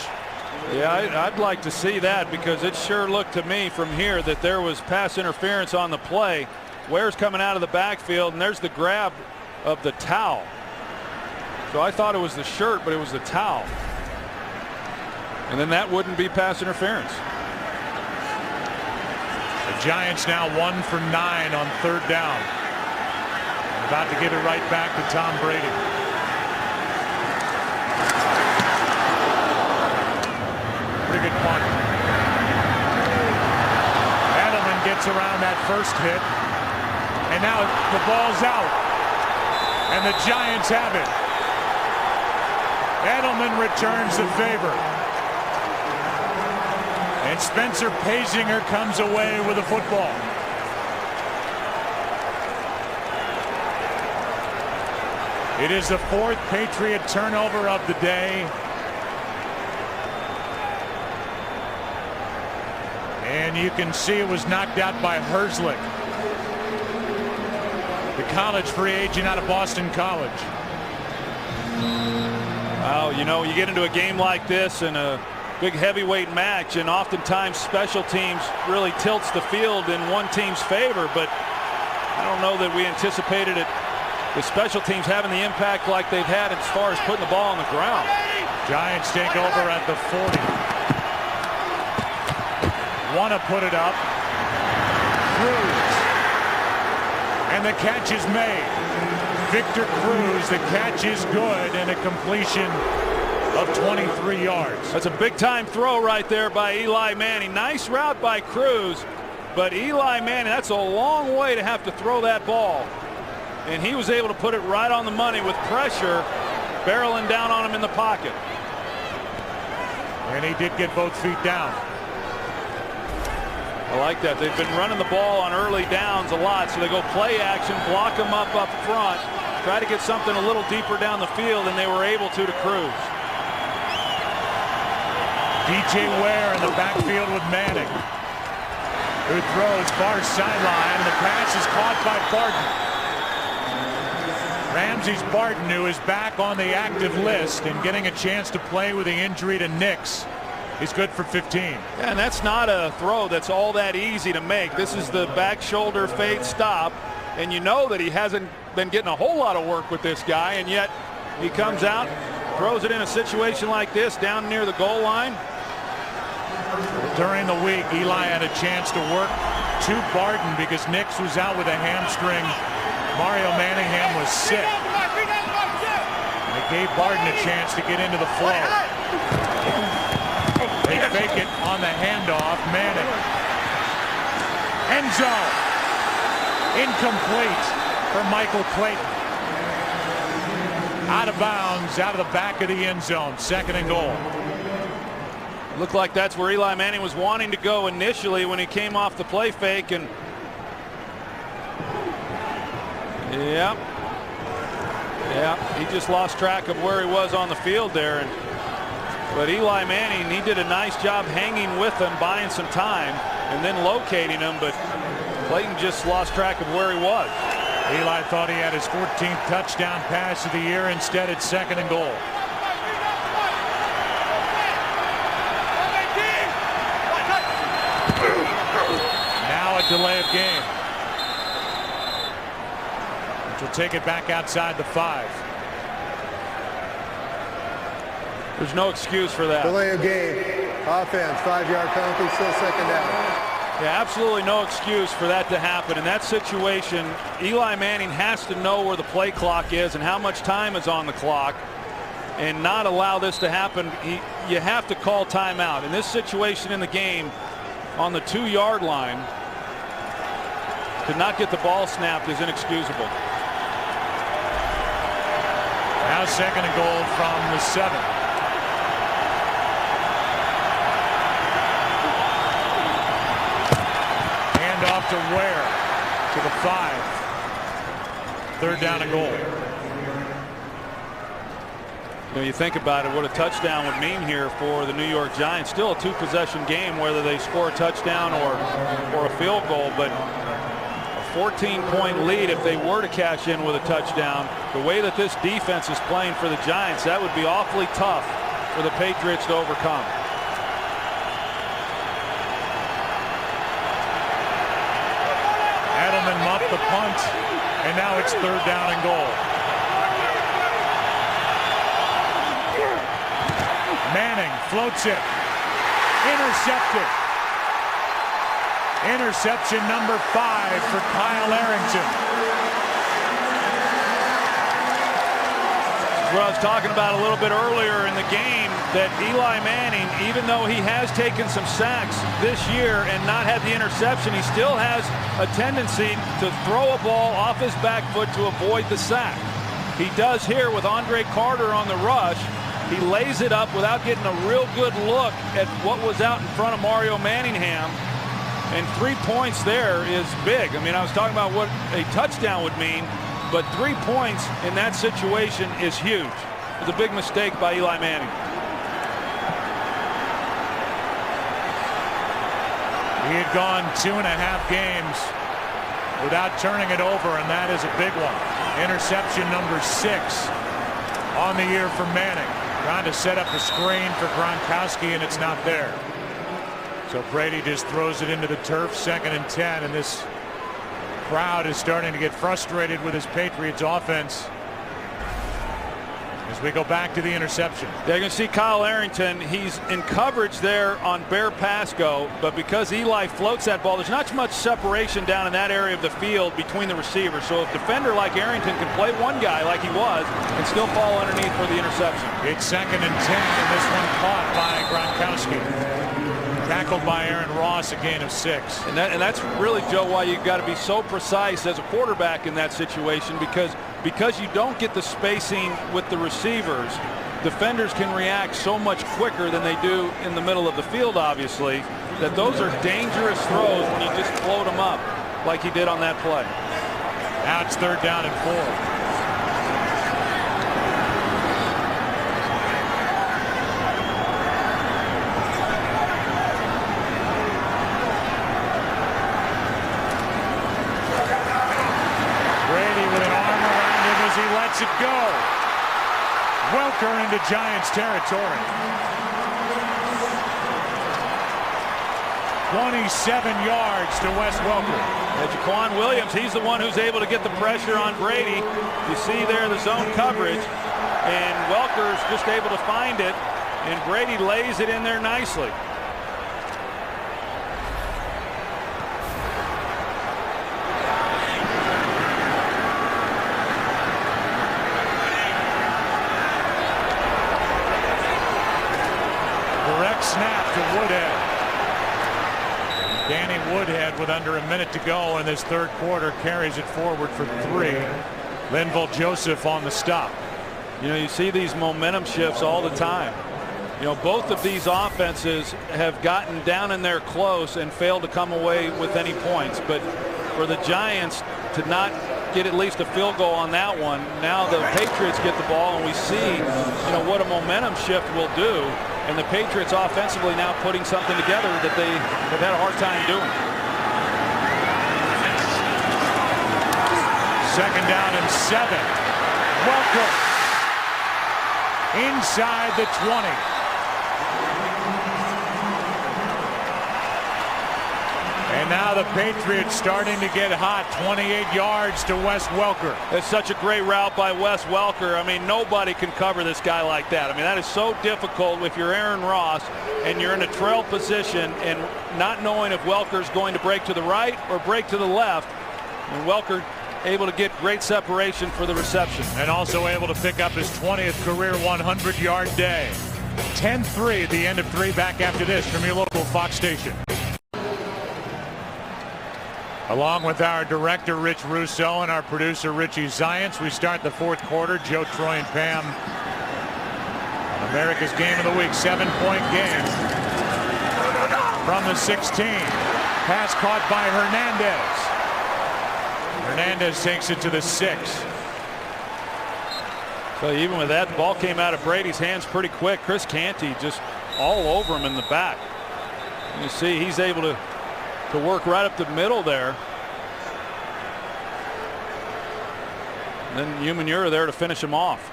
Yeah, I'd like to see that, because it sure looked to me from here that there was pass interference on the play. Ware's coming out of the backfield, and there's the grab of the towel. So I thought it was the shirt, but it was the towel. And then that wouldn't be pass interference. The Giants now 1 for 9 on 3rd down. About to give it right back to Tom Brady. Pretty good punt. Edelman gets around that first hit, and now the ball's out, and the Giants have it. Edelman returns the favor. And Spencer Pazinger comes away with the football. It is the 4th Patriot turnover of the day. And and you can see it was knocked out by Herzlich, the college free agent out of Boston College. Well, you know, you get into a game like this and a big heavyweight match, and oftentimes special teams really tilts the field in one team's favor, but I don't know that we anticipated it, the special teams having the impact like they've had as far as putting the ball on the ground. Giants take over at the 40. Want to put it up. Cruz. And the catch is made. Victor Cruz, the catch is good, and a completion of 23 yards. That's a big-time throw right there by Eli Manning. Nice route by Cruz, but Eli Manning, that's a long way to have to throw that ball. And he was able to put it right on the money with pressure barreling down on him in the pocket. And he did get both feet down. I like that. They've been running the ball on early downs a lot, so they go play action, block them up front, try to get something a little deeper down the field, and they were able to Cruz. DJ Ware in the backfield with Manning, who throws far sideline, and the pass is caught by Barton. Ramses Barton, who is back on the active list and getting a chance to play with the injury to Nix, is good for 15. Yeah, and that's not a throw that's all that easy to make. This is the back shoulder fade stop, and you know that he hasn't been getting a whole lot of work with this guy, and yet he comes out, throws it in a situation like this down near the goal line. During the week, Eli had a chance to work to Barton because Nix was out with a hamstring. Mario Manningham was sick. And it gave Barton a chance to get into the flow. They fake it on the handoff. Manning. End zone. Incomplete for Michael Clayton. Out of bounds, out of the back of the end zone. 2nd and goal. Looked like that's where Eli Manning was wanting to go initially when he came off the play fake, and yeah, he just lost track of where he was on the field there. But Eli Manning, he did a nice job hanging with him, buying some time, and then locating him, but Clayton just lost track of where he was. Eli thought he had his 14th touchdown pass of the year. Instead, it's 2nd and goal. Now a delay of game, which will take it back outside the 5. There's no excuse for that. Delay of game. Offense, 5-yard penalty, still 2nd down. Yeah, absolutely no excuse for that to happen. In that situation, Eli Manning has to know where the play clock is and how much time is on the clock and not allow this to happen. You have to call timeout. In this situation in the game, on the 2-yard line, to not get the ball snapped is inexcusable. Now 2nd and goal from the 7. Off to Ware to the 5. 3rd down and goal. You know, you think about it, what a touchdown would mean here for the New York Giants. Still a 2-possession game, whether they score a touchdown or a field goal, but a 14-point lead if they were to cash in with a touchdown. The way that this defense is playing for the Giants, that would be awfully tough for the Patriots to overcome. Edelman muffed the punt, and now it's 3rd down and goal. Manning floats it. Intercepted. Interception number 5 for Kyle Arrington. What I was talking about a little bit earlier in the game, that Eli Manning, even though he has taken some sacks this year and not had the interception, he still has a tendency to throw a ball off his back foot to avoid the sack. He does here with Andre Carter on the rush. He lays it up without getting a real good look at what was out in front of Mario Manningham. And 3 points there is big. I mean, I was talking about what a touchdown would mean, but 3 points in that situation is huge. It was a big mistake by Eli Manning. He had gone 2.5 games without turning it over, and that is a big one. Interception number 6 on the year for Manning. Trying to set up a screen for Gronkowski, and it's not there. So Brady just throws it into the turf, 2nd and 10, and this crowd is starting to get frustrated with his Patriots offense as we go back to the interception. They're going to see Kyle Arrington. He's in coverage there on Bear Pasco, but because Eli floats that ball, there's not much separation down in that area of the field between the receivers. So a defender like Arrington can play one guy like he was and still fall underneath for the interception. It's 2nd and 10, and this one caught by Gronkowski. Tackled by Aaron Ross, a gain of 6. And that's really, Joe, why you've got to be so precise as a quarterback in that situation, because you don't get the spacing with the receivers. Defenders can react so much quicker than they do in the middle of the field, obviously, that those are dangerous throws when you just float them up like he did on that play. Now it's 3rd down and 4. Lets it go. Welker into Giants territory. 27 yards to Wes Welker. Jaquan Williams, he's the one who's able to get the pressure on Brady. You see there the zone coverage, and Welker's just able to find it, and Brady lays it in there nicely. Snap to Woodhead. Danny Woodhead, with under a minute to go in this 3rd quarter, carries it forward for 3. Linval Joseph on the stop. You know, you see these momentum shifts all the time. You know, both of these offenses have gotten down in there close and failed to come away with any points. But for the Giants to not get at least a field goal on that one, now the Patriots get the ball, and we see, you know, what a momentum shift will do. And the Patriots offensively now putting something together that they have had a hard time doing. 2nd down and 7. Welker inside the 20. And now the Patriots starting to get hot. 28 yards to Wes Welker. It's such a great route by Wes Welker. I mean, nobody can cover this guy like that. I mean, that is so difficult if you're Aaron Ross and you're in a trail position and not knowing if Welker's going to break to the right or break to the left. And Welker able to get great separation for the reception. And also able to pick up his 20th career 100-yard day. 10-3 at the end of 3. Back after this from your local Fox station. Along with our director, Rich Russo, and our producer, Richie Zients, we start the 4th quarter. Joe, Troy, and Pam. America's Game of the Week, 7-point game. From the 16. Pass caught by Hernandez. Hernandez takes it to the 6. So even with that, the ball came out of Brady's hands pretty quick. Chris Canty just all over him in the back. You see he's able to work right up the middle there. And then Umanura there to finish him off.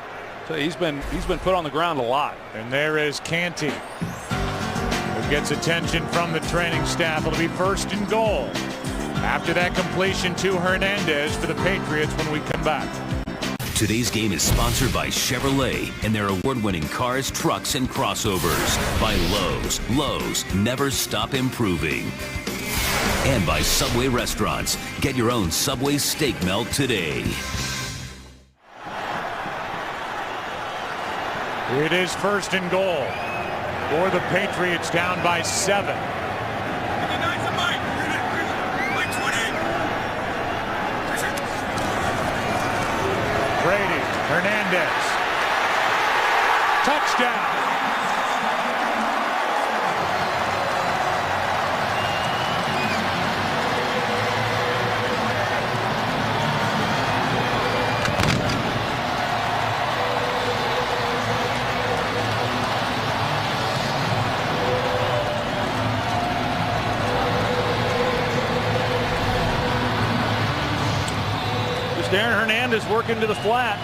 So he's been put on the ground a lot. And there is Canty, who gets attention from the training staff. It'll be 1st and goal after that completion to Hernandez for the Patriots when we come back. Today's game is sponsored by Chevrolet and their award-winning cars, trucks, and crossovers. By Lowe's. Lowe's, never stop improving. And by Subway Restaurants. Get your own Subway steak melt today. It is 1st and goal for the Patriots, down by 7. Brady, Hernandez. Touchdown. Just Aaron Hernandez working to the flat.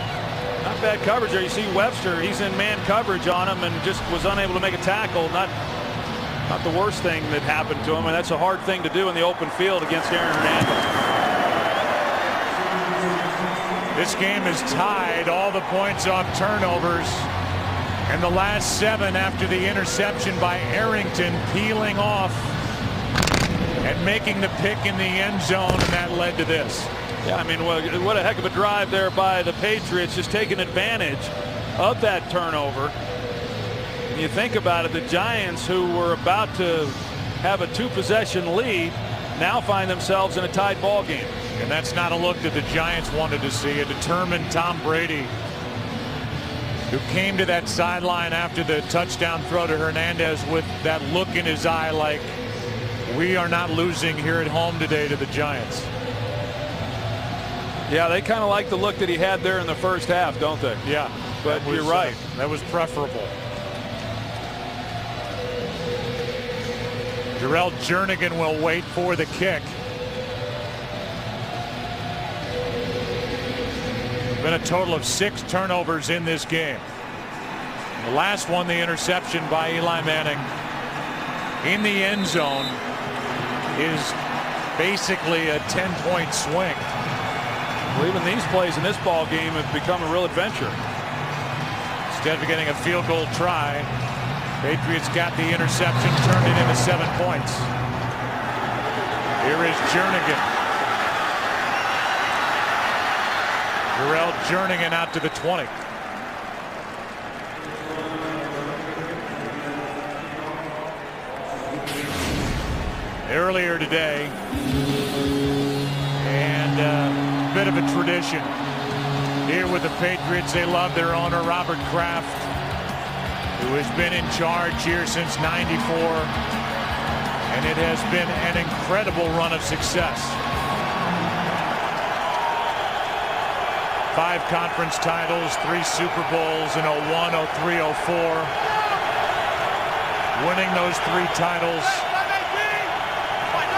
Not bad coverage there. You see Webster, he's in man coverage on him and just was unable to make a tackle. Not the worst thing that happened to him, and that's a hard thing to do in the open field against Aaron Hernandez. This game is tied, all the points off turnovers, and the last 7 after the interception by Arrington, peeling off and making the pick in the end zone, and that led to this. Yeah, I mean, what a heck of a drive there by the Patriots, just taking advantage of that turnover. And you think about it, the Giants, who were about to have a 2-possession lead, now find themselves in a tied ball game. And that's not a look that the Giants wanted to see. A determined Tom Brady, who came to that sideline after the touchdown throw to Hernandez with that look in his eye like, we are not losing here at home today to the Giants. Yeah, they kind of like the look that he had there in the first half, don't they? Yeah, but you're right. That was preferable. Jarrell Jernigan will wait for the kick. Been a total of 6 turnovers in this game. The last one, the interception by Eli Manning in the end zone, is basically a 10-point swing. Well, even these plays in this ball game have become a real adventure. Instead of getting a field goal try, Patriots got the interception, turned it into 7 points. Here is Jernigan. Jarrell Jernigan out to the 20. Earlier today, and a bit of a tradition here with the Patriots. They love their owner, Robert Kraft, who has been in charge here since '94, and it has been an incredible run of success. 5 conference titles, 3 Super Bowls in '01, '03, '04. Winning those 3 titles,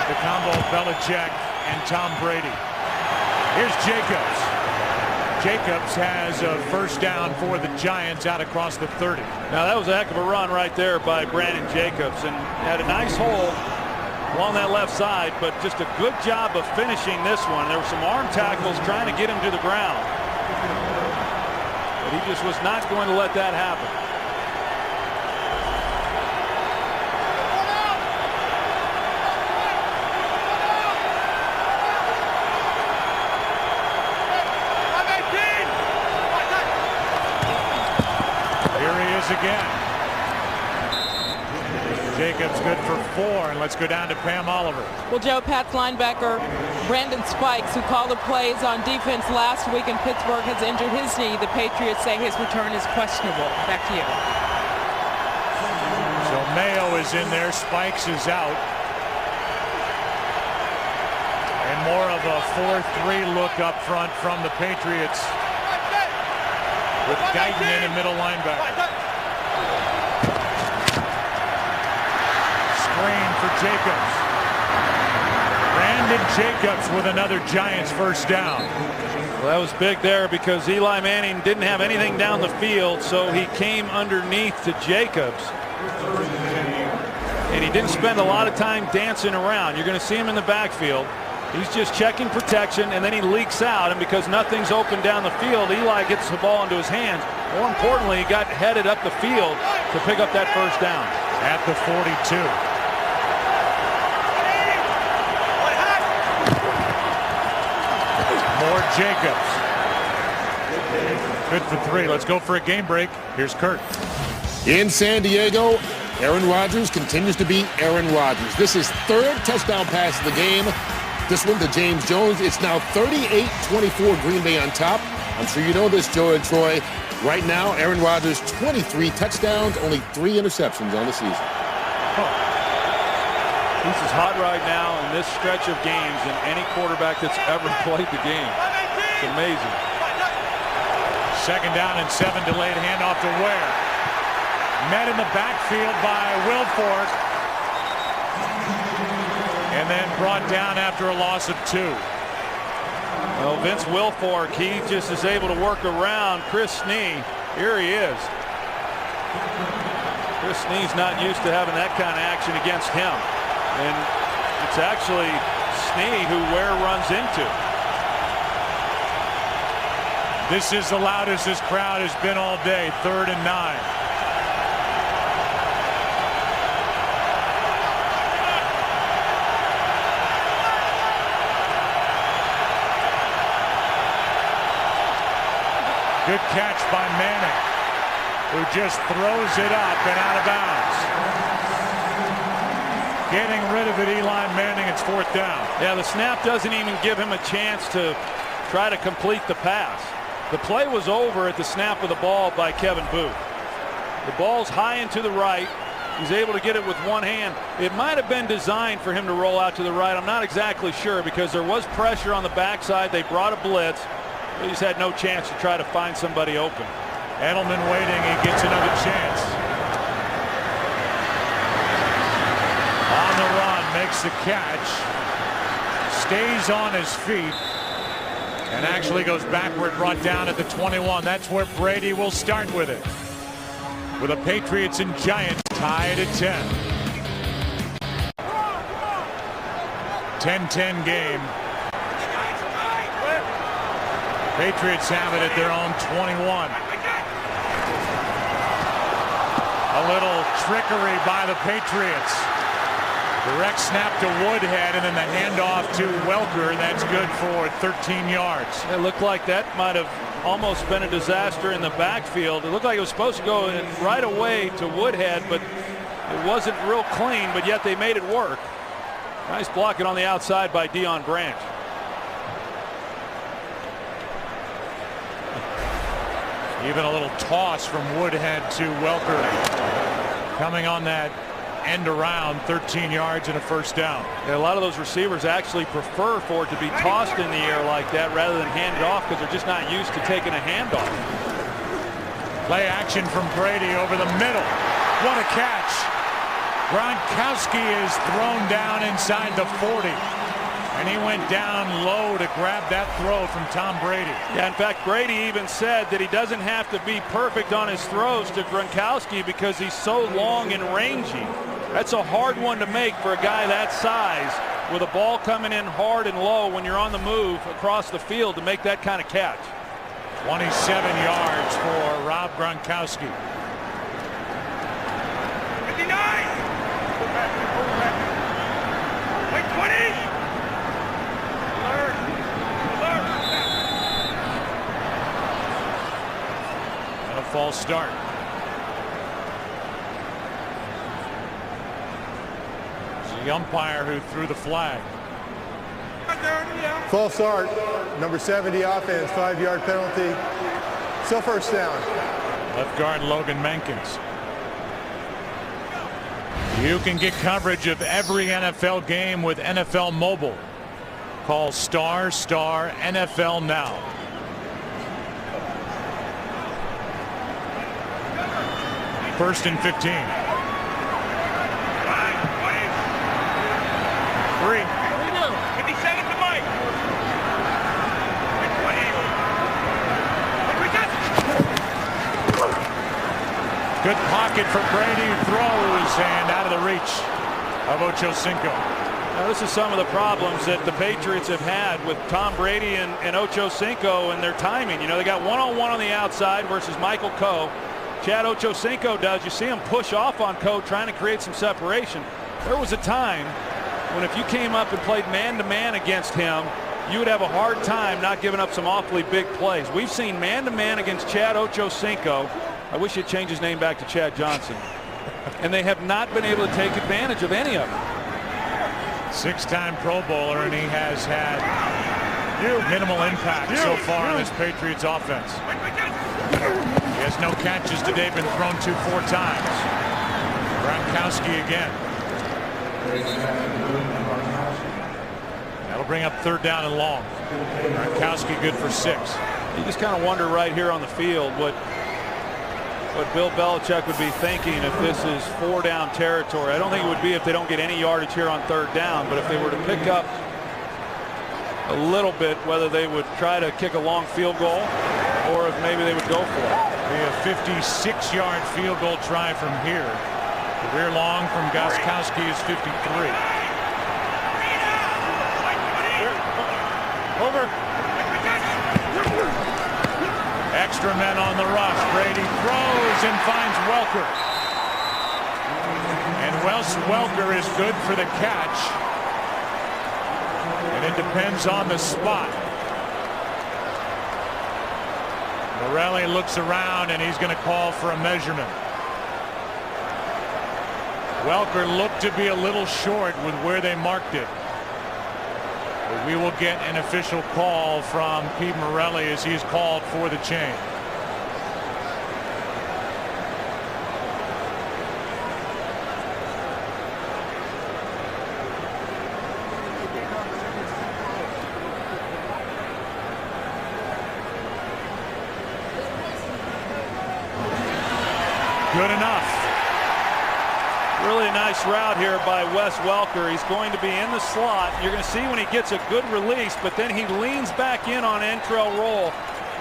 the combo of Belichick and Tom Brady. Here's Jacobs. Jacobs has a first down for the Giants out across the 30. Now that was a heck of a run right there by Brandon Jacobs, and had a nice hole along that left side, but just a good job of finishing this one. There were some arm tackles trying to get him to the ground, but he just was not going to let that happen. Again. Jacobs good for 4, and let's go down to Pam Oliver. Well, Joe, Pat's linebacker Brandon Spikes, who called the plays on defense last week in Pittsburgh, has injured his knee. The Patriots say his return is questionable. Back to you. So Mayo is in there, Spikes is out, and more of a 4-3 look up front from the Patriots with Guyton in a middle linebacker. For Jacobs. Brandon Jacobs with another Giants first down. Well, that was big there because Eli Manning didn't have anything down the field, so he came underneath to Jacobs. And he didn't spend a lot of time dancing around. You're going to see him in the backfield. He's just checking protection, and then he leaks out, and because nothing's open down the field, Eli gets the ball into his hands. More importantly, he got headed up the field to pick up that first down. At the 42. More Jacobs. Good for 3. Let's go for a game break. Here's Kurt. In San Diego, Aaron Rodgers continues to be Aaron Rodgers. This is 3rd touchdown pass of the game. This one to James Jones. It's now 38-24 Green Bay on top. I'm sure you know this, Joe and Troy. Right now, Aaron Rodgers, 23 touchdowns, only 3 interceptions on the season. This is hot right now in this stretch of games than any quarterback that's ever played the game. It's amazing. 2nd down and 7, delayed handoff to Ware. Met in the backfield by Wilfork. And then brought down after a loss of 2. Well, Vince Wilfork, he just is able to work around Chris Snee. Here he is. Chris Snee's not used to having that kind of action against him. And it's actually Snee who Ware runs into. This is the loudest this crowd has been all day. 3rd and 9. Good catch by Manning, who just throws it up and out of bounds. Getting rid of it, Eli Manning. It's 4th down. Yeah, the snap doesn't even give him a chance to try to complete the pass. The play was over at the snap of the ball by Kevin Booth. The ball's high and to the right. He's able to get it with one hand. It might have been designed for him to roll out to the right. I'm not exactly sure because there was pressure on the backside. They brought a blitz. He just had no chance to try to find somebody open. Edelman waiting. He gets another chance. On the run, makes the catch. Stays on his feet. And actually goes backward, brought down at the 21. That's where Brady will start with it. With the Patriots and Giants tied at 10. 10-10 game. Patriots have it at their own 21. A little trickery by the Patriots. Direct snap to Woodhead and then the handoff to Welker. That's good for 13 yards. It looked like that might have almost been a disaster in the backfield. It looked like it was supposed to go in right away to Woodhead, but it wasn't real clean, but yet they made it work. Nice blocking on the outside by Deion Branch. Even a little toss from Woodhead to Welker. Coming on that end around, 13 yards and a 1st down. Yeah, a lot of those receivers actually prefer for it to be tossed in the air like that rather than handed off because they're just not used to taking a handoff. Play action from Brady over the middle. What a catch. Gronkowski is thrown down inside the 40. And he went down low to grab that throw from Tom Brady. Yeah, in fact, Brady even said that he doesn't have to be perfect on his throws to Gronkowski because he's so long and rangy. That's a hard one to make for a guy that size with a ball coming in hard and low when you're on the move across the field to make that kind of catch. 27 yards for Rob Gronkowski. 59. Wait, 20. And a false start. It's the umpire who threw the flag. False start. Number 70 offense. 5-yard penalty. Still 1st down. Left guard Logan Menkins. You can get coverage of every NFL game with NFL Mobile. Call ** NFL now. First and 15. 3. 57 to Mike. Good pocket for Brady, who throws and out of the reach of Ochocinco. Now, this is some of the problems that the Patriots have had with Tom Brady and Ochocinco and their timing. You know, they got one-on-one on the outside versus Michael Coe. Chad Ochocinco does. You see him push off on Coe, trying to create some separation. There was a time when if you came up and played man-to-man against him, you would have a hard time not giving up some awfully big plays. We've seen man-to-man against Chad Ochocinco. I wish he'd change his name back to Chad Johnson. And they have not been able to take advantage of any of it. 6-time Pro Bowler, and he has had minimal impact so far on this Patriots offense. He has no catches today, been thrown to 4 times. Gronkowski again. That'll bring up 3rd down and long. Gronkowski good for 6. You just kind of wonder right here on the field what Bill Belichick would be thinking if this is 4-down territory. I don't think it would be if they don't get any yardage here on 3rd down, but if they were to pick up a little bit whether they would try to kick a long field goal or if maybe they would go for it. Be a 56-yard field goal try from here. Career long from Gostkowski is 53. Over. Extra men on the rush. Brady throws and finds Welker. And Wes Welker is good for the catch. And it depends on the spot. Morelli looks around and he's going to call for a measurement. Welker looked to be a little short with where they marked it. But we will get an official call from Pete Morelli as he's called for the chain. Good enough. Really nice route here by Wes Welker. He's going to be in the slot. You're going to see when he gets a good release, but then he leans back in on Antrell Roll.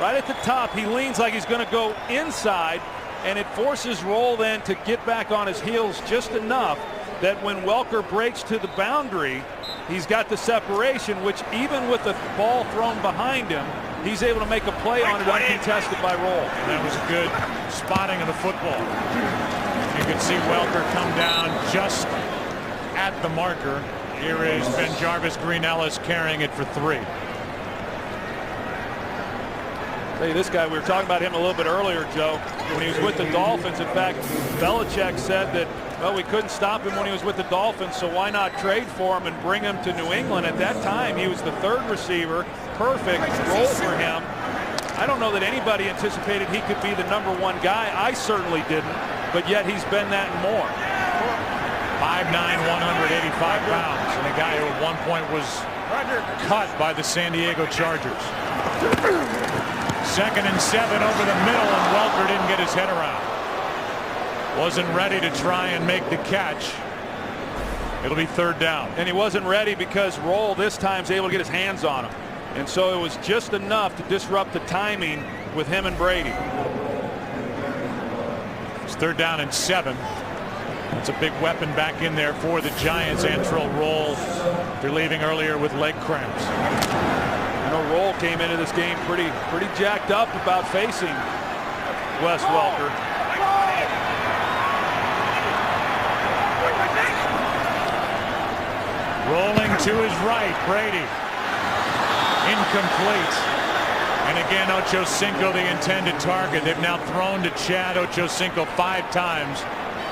Right at the top, he leans like he's going to go inside, and it forces Roll then to get back on his heels just enough that when Welker breaks to the boundary, he's got the separation, which even with the ball thrown behind him, he's able to make a play on it uncontested by Roll. And that was a good spotting of the football. You can see Welker come down just at the marker. Here is Ben-Jarvis Green-Ellis carrying it for 3. Tell you, this guy, we were talking about him a little bit earlier, Joe, when he was with the Dolphins. In fact, Belichick said that, well, we couldn't stop him when he was with the Dolphins, so why not trade for him and bring him to New England? At that time, he was the 3rd receiver. Perfect role for him. I don't know that anybody anticipated he could be the #1 guy. I certainly didn't, but yet he's been that and more. 5'9", 185 pounds, and a guy who at one point was cut by the San Diego Chargers. 2nd and 7 over the middle, and Welker didn't get his head around. Wasn't ready to try and make the catch. It'll be 3rd down. And he wasn't ready because Roll this time is able to get his hands on him. And so it was just enough to disrupt the timing with him and Brady. It's 3rd down and 7. It's a big weapon back in there for the Giants. Antrell Roll, they're leaving earlier with leg cramps. I know Roll came into this game pretty jacked up about facing Wes Welker. Rolling to his right, Brady. Incomplete. And again, Ochocinco, the intended target. They've now thrown to Chad Ochocinco 5 times.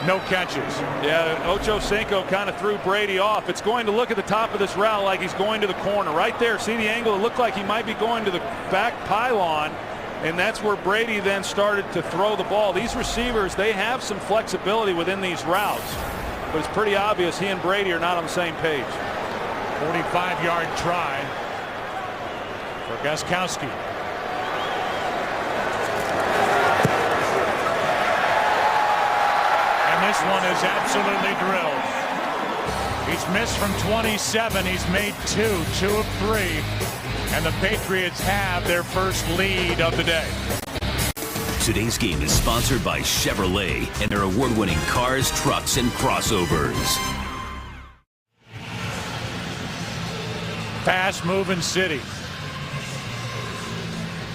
No catches. Yeah, Ochocinco kind of threw Brady off. It's going to look at the top of this route like he's going to the corner. Right there, see the angle? It looked like he might be going to the back pylon. And that's where Brady then started to throw the ball. These receivers, they have some flexibility within these routes. But it's pretty obvious he and Brady are not on the same page. 45-yard try for Gostkowski. And this one is absolutely drilled. He's missed from 27. He's made 2 of 3. And the Patriots have their first lead of the day. Today's game is sponsored by Chevrolet and their award-winning cars, trucks, and crossovers. Fast-moving city.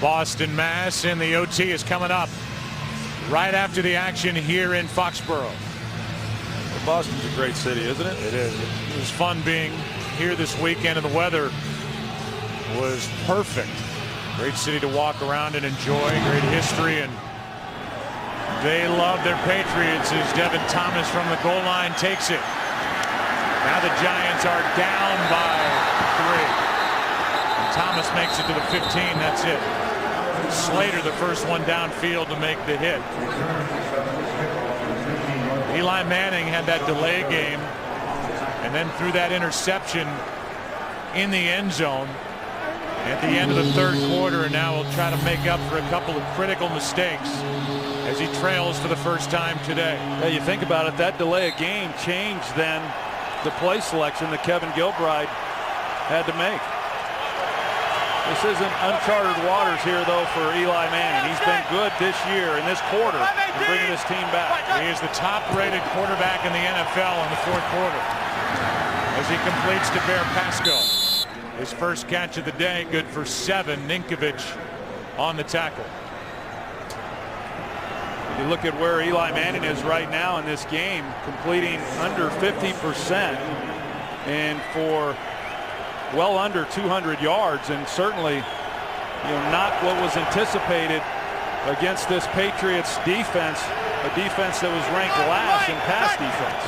Boston, Mass, and the OT is coming up right after the action here in Foxborough. Well, Boston's a great city, isn't it? It is. It was fun being here this weekend, and the weather was perfect. Great city to walk around and enjoy. Great history, and they love their Patriots as Devin Thomas from the goal line takes it. Now the Giants are down by 3. And Thomas makes it to the 15. That's it. Slater, the first one downfield to make the hit. Eli Manning had that delay game and then threw that interception in the end zone at the end of the 3rd quarter, and now will try to make up for a couple of critical mistakes as he trails for the first time today. Yeah, you think about it, that delay of game changed then the play selection that Kevin Gilbride had to make. This isn't uncharted waters here, though, for Eli Manning. He's been good this year in this quarter in bringing this team back. He is the top-rated quarterback in the NFL in the fourth quarter as he completes to Bear Pasco. His first catch of the day, good for 7. Ninkovich on the tackle. You look at where Eli Manning is right now in this game, completing under 50% and for well under 200 yards, and certainly not what was anticipated against this Patriots defense, a defense that was ranked last in pass defense.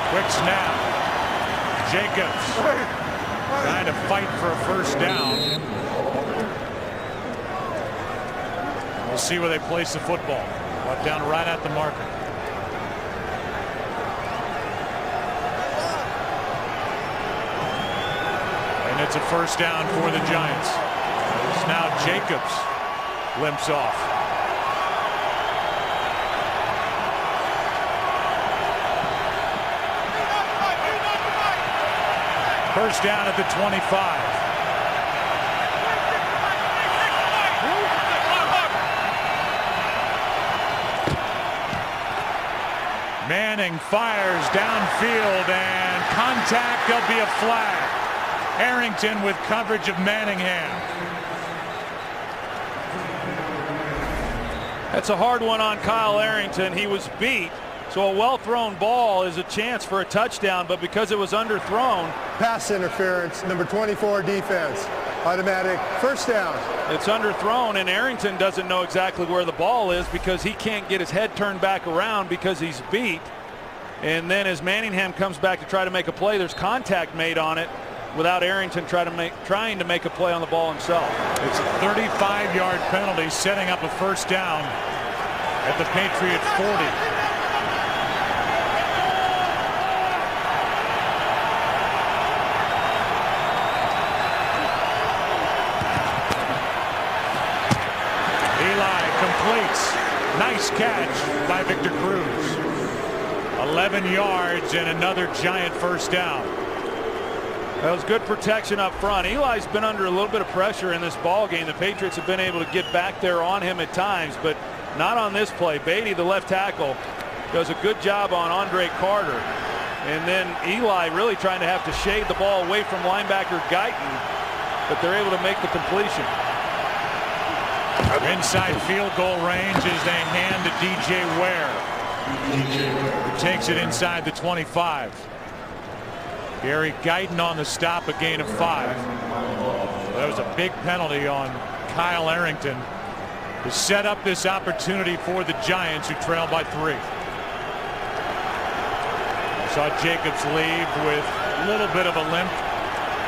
Quick snap. Jacobs trying to fight for a first down. We'll see where they place the football. Brought down right at the marker. And it's a first down for the Giants. It's now Jacobs limps off. First down at the 25. Manning fires downfield, and contact. There'll be a flag. Arrington with coverage of Manningham. That's a hard one on Kyle Arrington. He was beat, so a well-thrown ball is a chance for a touchdown, but because it was underthrown. Pass interference, number 24 defense. Automatic first down. It's underthrown, and Arrington doesn't know exactly where the ball is because he can't get his head turned back around because he's beat. And then as Manningham comes back to try to make a play, there's contact made on it without Arrington trying to make a play on the ball himself. It's a 35-yard penalty, setting up a first down at the Patriot 40. Completes. Nice catch by Victor Cruz. 11 yards and another Giant first down. That was good protection up front. Eli's been under a little bit of pressure in this ball game. The Patriots have been able to get back there on him at times, but not on this play. Beatty, the left tackle, does a good job on Andre Carter. And then Eli really trying to have to shade the ball away from linebacker Guyton, but they're able to make the completion. Inside field goal range as they hand to DJ Ware, who takes it inside the 25. Gary Guyton on the stop, a gain of 5. That was a big penalty on Kyle Arrington to set up this opportunity for the Giants, who trail by 3. Saw Jacobs leave with a little bit of a limp,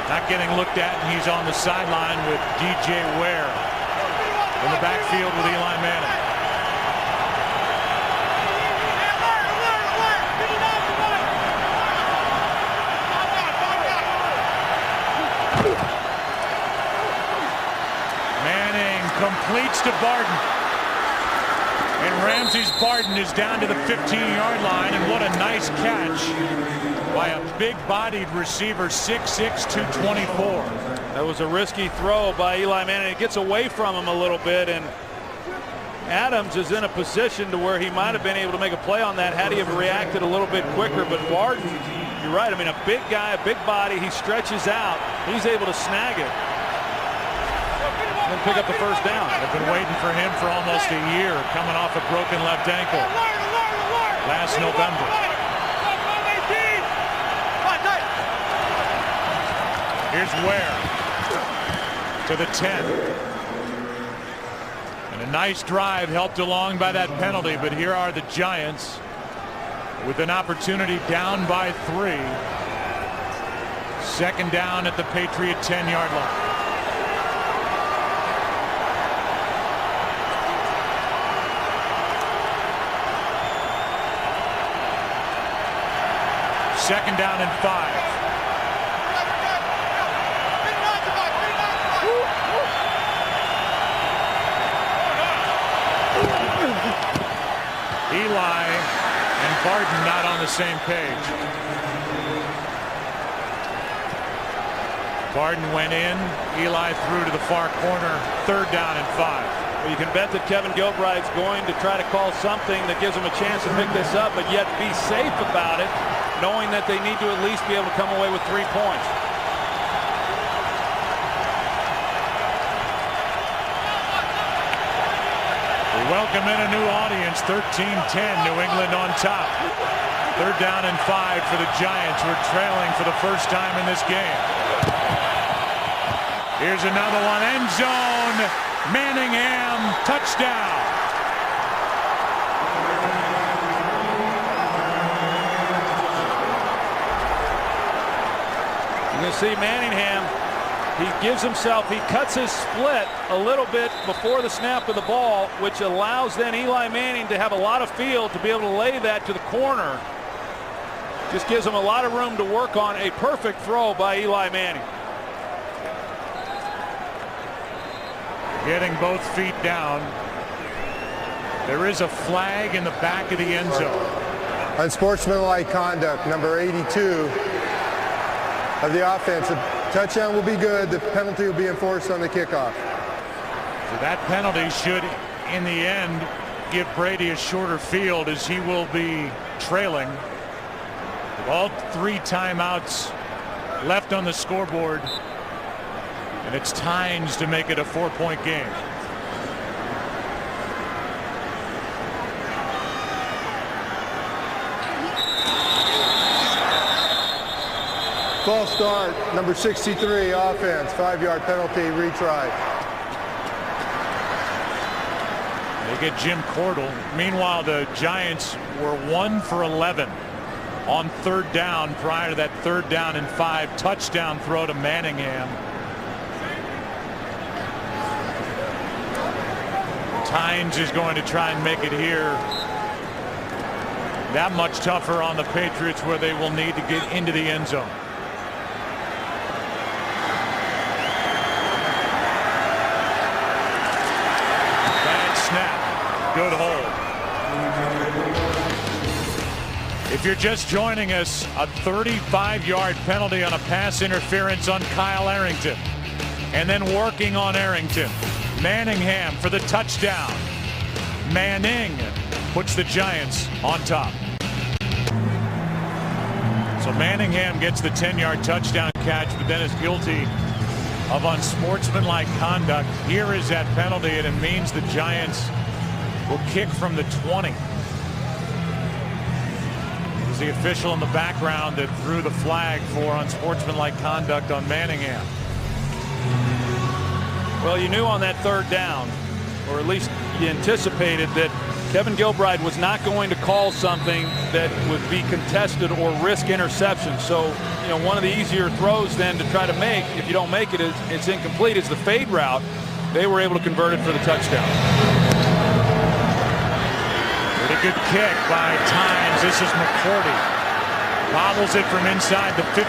not getting looked at, and he's on the sideline with DJ Ware in the backfield with Eli Manning. Manning completes to Barden. And Ramses Barden is down to the 15-yard line, and what a nice catch by a big-bodied receiver, 6'6", 224. That was a risky throw by Eli Manning. It gets away from him a little bit, and Adams is in a position to where he might have been able to make a play on that had he have reacted a little bit quicker. But Barden, you're right. I mean, a big guy, a big body. He stretches out. He's able to snag it and pick up the first down. I've been waiting for him for almost a year, coming off a broken left ankle last November. Here's Ware to the 10. And a nice drive helped along by that penalty, but here are the Giants with an opportunity down by 3. Second down at the Patriot 10-yard line. Second down and 5. Eli and Barden not on the same page. Barden went in. Eli threw to the far corner. 3rd down and 5. Well, you can bet that Kevin Gilbride's going to try to call something that gives them a chance to pick this up, but yet be safe about it, knowing that they need to at least be able to come away with 3 points. We welcome in a new audience. 13-10, New England on top. 3rd down and 5 for the Giants, who are trailing for the first time in this game. Here's another one. End zone. Manningham, touchdown. You can see Manningham, he gives himself, he cuts his split a little bit before the snap of the ball, which allows then Eli Manning to have a lot of field to be able to lay that to the corner. Just gives him a lot of room to work on. A perfect throw by Eli Manning. Getting both feet down. There is a flag in the back of the end zone. Unsportsmanlike conduct, number 82 of the offense. The touchdown will be good. The penalty will be enforced on the kickoff. So that penalty should, in the end, give Brady a shorter field, as he will be trailing. With all 3 timeouts left on the scoreboard. And it's Tynes to make it a 4-point game. False start, number 63, offense. 5-yard penalty, retry. They get Jim Cordell. Meanwhile, the Giants were 1 for 11 on 3rd down prior to that 3rd down and 5 touchdown throw to Manningham. Tynes is going to try and make it here. That much tougher on the Patriots, where they will need to get into the end zone. Bad snap. Good hold. If you're just joining us, a 35-yard penalty on a pass interference on Kyle Arrington. And then working on Arrington. Manningham for the touchdown. Manning puts the Giants on top. So Manningham gets the 10-yard touchdown catch, but then is guilty of unsportsmanlike conduct. Here is that penalty, and it means the Giants will kick from the 20. It was the official in the background that threw the flag for unsportsmanlike conduct on Manningham. Well, you knew on that 3rd down, or at least you anticipated, that Kevin Gilbride was not going to call something that would be contested or risk interception. So, you know, one of the easier throws then to try to make, if you don't make it, it's incomplete, is the fade route. They were able to convert it for the touchdown. Pretty good kick by Tynes. This is McCourty. Bobbles it from inside the 15.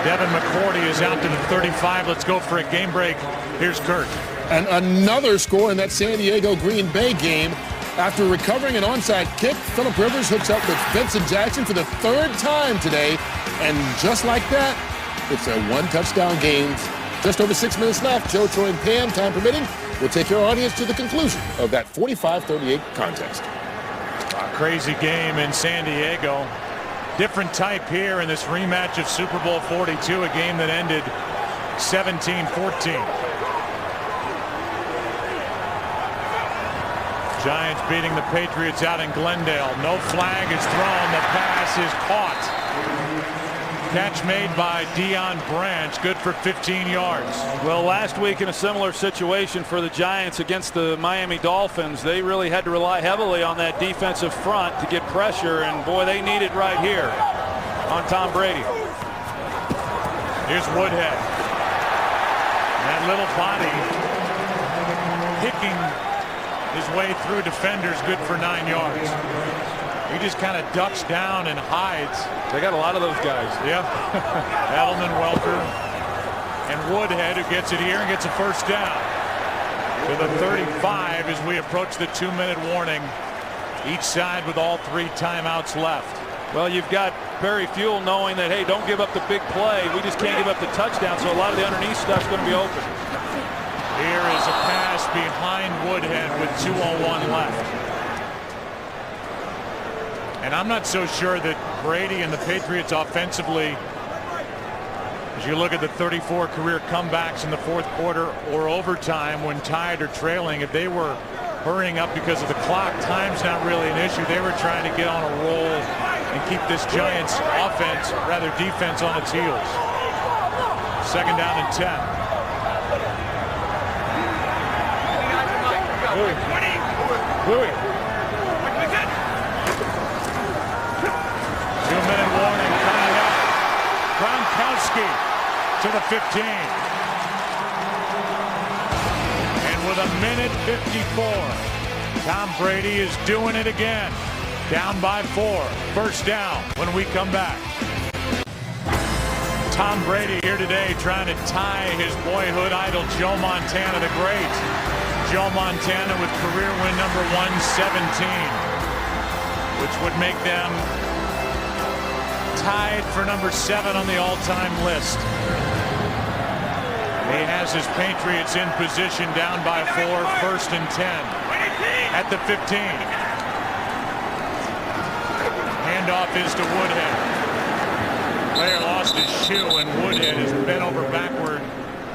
Devin McCourty is out to the 35. Let's go for a game break. Here's Kurt. And another score in that San Diego Green Bay game. After recovering an onside kick, Phillip Rivers hooks up with Vincent Jackson for the 3rd time today. And just like that, it's a 1-touchdown game. Just over 6 minutes left. Joe, Troy, and Pam, time permitting, will take your audience to the conclusion of that 45-38 contest. A crazy game in San Diego. Different type here in this rematch of Super Bowl 42, a game that ended 17-14. Giants beating the Patriots out in Glendale. No flag is thrown. The pass is caught. Catch made by Deion Branch, good for 15 yards. Well, last week in a similar situation for the Giants against the Miami Dolphins, they really had to rely heavily on that defensive front to get pressure, and boy, they need it right here on Tom Brady. Here's Woodhead. That little body kicking his way through defenders, good for 9 yards. He just kind of ducks down and hides. They got a lot of those guys. Yeah. Edelman, Welker, and Woodhead, who gets it here and gets a first down. To the 35 as we approach the 2-minute warning. Each side with all 3 timeouts left. Well, you've got Perry Fuel knowing that, hey, don't give up the big play. We just can't give up the touchdown. So a lot of the underneath stuff's going to be open. Here is a pass behind Woodhead with 2:01 left. And I'm not so sure that Brady and the Patriots offensively, as you look at the 34 career comebacks in the fourth quarter or overtime when tied or trailing, if they were hurrying up because of the clock, time's not really an issue. They were trying to get on a roll and keep this Giants offense, rather defense, on its heels. Second down and 10. Louis. 2-minute warning coming up. Gronkowski to the 15. And with a minute 54, Tom Brady is doing it again. Down by 4. First down when we come back. Tom Brady here today trying to tie his boyhood idol Joe Montana the great. Joe Montana with career win number 117, which would make them tied for number 7 on the all-time list. He has his Patriots in position down by 4, first and 10 at the 15. Handoff is to Woodhead. Player lost his shoe and Woodhead is bent over backward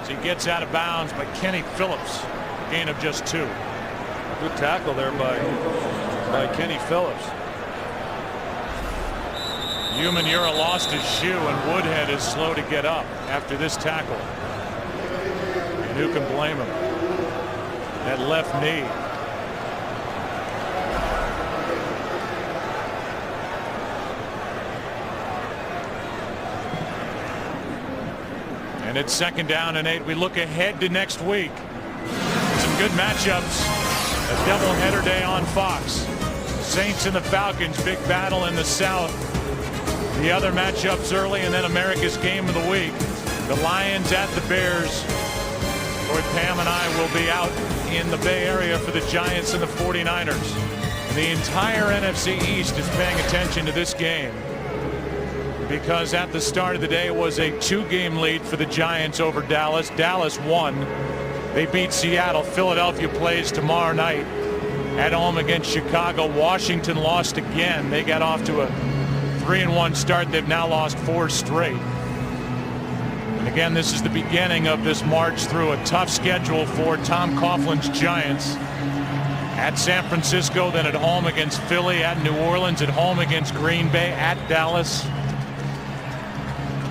as he gets out of bounds by Kenny Phillips. Gain of just 2. Good tackle there by Kenny Phillips. Umanura lost his shoe and Woodhead is slow to get up after this tackle. And who can blame him? That left knee. And it's second down and 8. We look ahead to next week. Some good matchups. A doubleheader day on Fox. Saints and the Falcons, big battle in the South. The other matchups early, and then America's game of the week. The Lions at the Bears. Troy, Pam, and I will be out in the Bay Area for the Giants and the 49ers. And the entire NFC East is paying attention to this game, because at the start of the day it was a 2-game lead for the Giants over Dallas. Dallas won. They beat Seattle. Philadelphia plays tomorrow night at home against Chicago. Washington lost again. They got off to a 3-1 start. They've now lost 4 straight. And again, this is the beginning of this march through a tough schedule for Tom Coughlin's Giants. At San Francisco, then at home against Philly, at New Orleans, at home against Green Bay, at Dallas.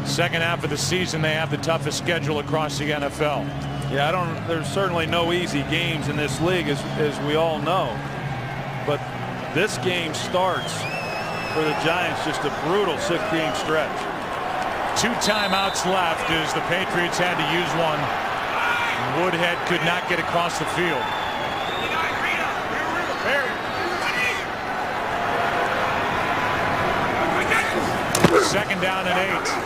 Second half of the season, they have the toughest schedule across the NFL. Yeah, there's certainly no easy games in this league, as we all know. But this game starts for the Giants just a brutal 6-game stretch. 2 timeouts left as the Patriots had to use one. Woodhead could not get across the field. Second down and 8.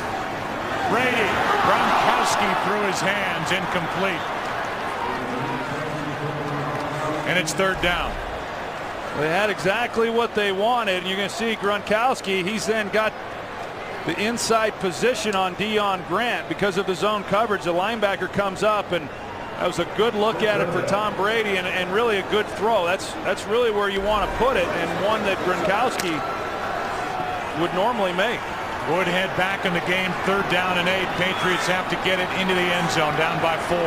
Brady, Gronkowski through his hands, incomplete. And it's third down. They had exactly what they wanted, and you're going to see Gronkowski. He's then got the inside position on Deion Grant because of the zone coverage. The linebacker comes up, and that was a good look at it for Tom Brady, and really a good throw. That's really where you want to put it, and one that Gronkowski would normally make. Woodhead back in the game, third down and 8. Patriots have to get it into the end zone, down by 4.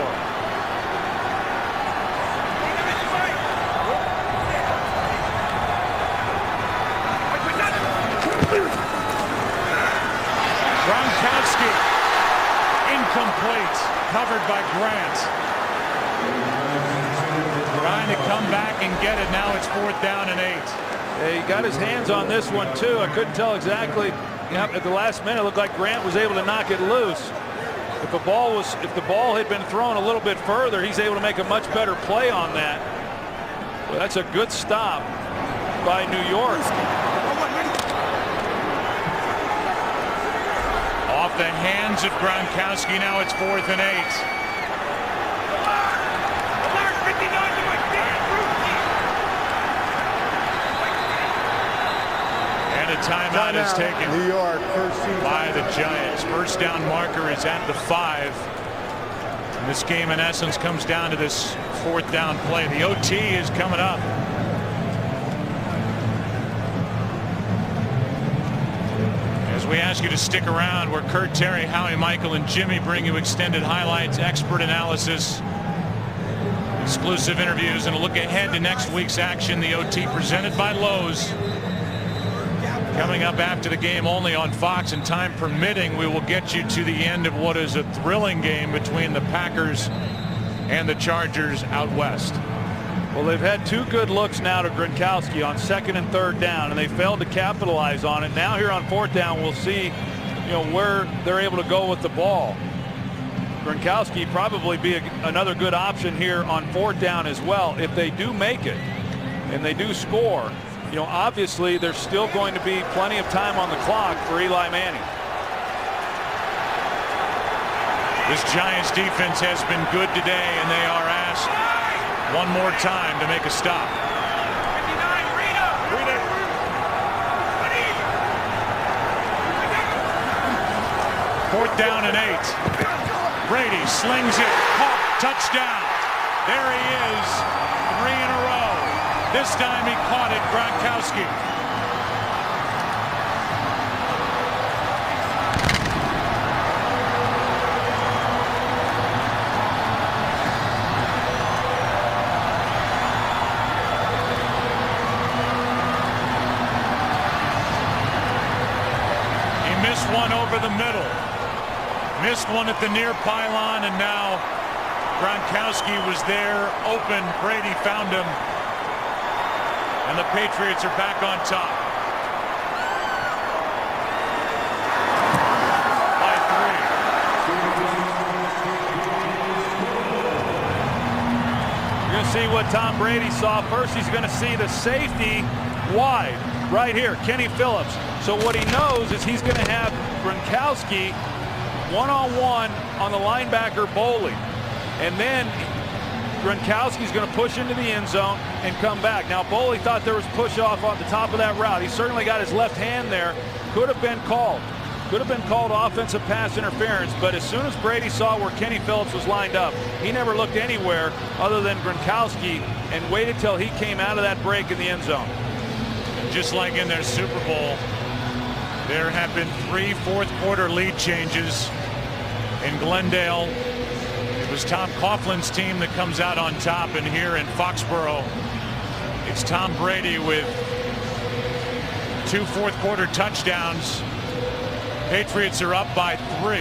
Gronkowski, incomplete, covered by Grant. Trying to come back and get it. Now it's fourth down and 8. Yeah, he got his hands on this one too. I couldn't tell exactly. At the last minute, it looked like Grant was able to knock it loose. If the ball had been thrown a little bit further, he's able to make a much better play on that. But that's a good stop by New York. Off the hands of Gronkowski. Now it's 4th and 8. timeout is taken New York, first team by the Giants. First down marker is at the 5. And this game, in essence, comes down to this 4th down play. The OT is coming up. As we ask you to stick around, where Kurt, Terry, Howie, Michael, and Jimmy bring you extended highlights, expert analysis, exclusive interviews, and a look ahead to next week's action. The OT presented by Lowe's. Coming up after the game only on Fox, and time permitting, we will get you to the end of what is a thrilling game between the Packers and the Chargers out west. Well, they've had 2 good looks now to Gronkowski on 2nd and 3rd down, and they failed to capitalize on it. Now here on 4th down, we'll see, where they're able to go with the ball. Gronkowski probably be another good option here on 4th down as well. If they do make it and they do score, obviously there's still going to be plenty of time on the clock for Eli Manning. This Giants defense has been good today, and they are asked one more time to make a stop. 4th down and 8. Brady slings it, caught, touchdown. There he is, 3 in a row. This time he caught it, Gronkowski. He missed one over the middle. Missed one at the near pylon, and now Gronkowski was there open. Brady found him, and the Patriots are back on top by 3. You're going to see what Tom Brady saw. First, he's going to see the safety wide right here, Kenny Phillips. So what he knows is he's going to have Gronkowski one-on-one on the linebacker Boley, and then Gronkowski's going to push into the end zone and come back. Now Boley thought there was push off on the top of that route. He certainly got his left hand there. Could have been called offensive pass interference, but as soon as Brady saw where Kenny Phillips was lined up, he never looked anywhere other than Gronkowski and waited till he came out of that break in the end zone. Just like in their Super Bowl, there have been 3 fourth-quarter lead changes in Glendale. It was Tom Coughlin's team that comes out on top, and here in Foxborough, it's Tom Brady with 2 fourth-quarter touchdowns. Patriots are up by 3,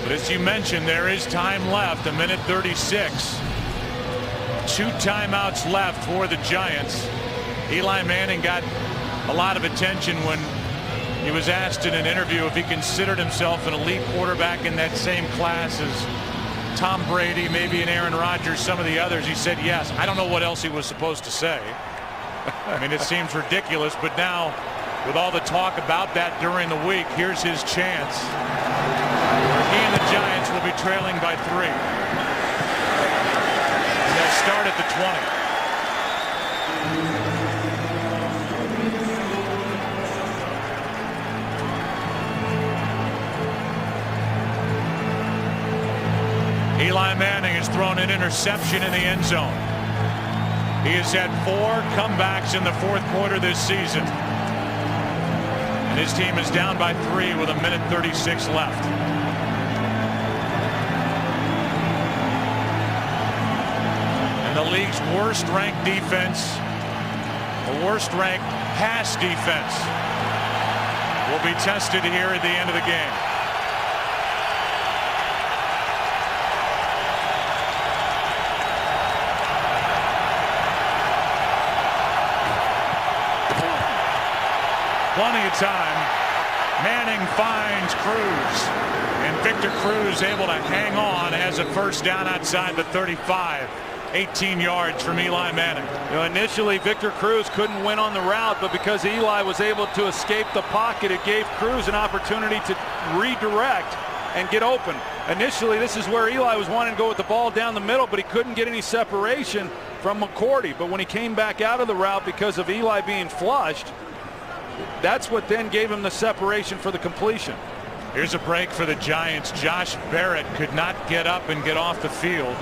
but as you mentioned, there is time left, 1:36. 2 timeouts left for the Giants. Eli Manning got a lot of attention when he was asked in an interview if he considered himself an elite quarterback in that same class as Tom Brady, maybe an Aaron Rodgers, some of the others. He said yes. I don't know what else he was supposed to say. I mean, it seems ridiculous, but now with all the talk about that during the week, here's his chance. He and the Giants will be trailing by 3. And they'll start at the 20. Eli Manning has thrown an interception in the end zone. He has had 4 comebacks in the 4th quarter this season. And his team is down by 3 with 1:36 left. And the league's worst ranked defense, the worst ranked pass defense, will be tested here at the end of the game. Plenty of time. Manning finds Cruz, and Victor Cruz able to hang on, has a first down outside the 35. 18 yards from Eli Manning. Initially Victor Cruz couldn't win on the route, but because Eli was able to escape the pocket, it gave Cruz an opportunity to redirect and get open. Initially, this is where Eli was wanting to go with the ball down the middle, but he couldn't get any separation from McCourty. But when he came back out of the route because of Eli being flushed, That's what then gave him the separation for the completion. Here's a break for the Giants. Josh Barrett could not get up and get off the field.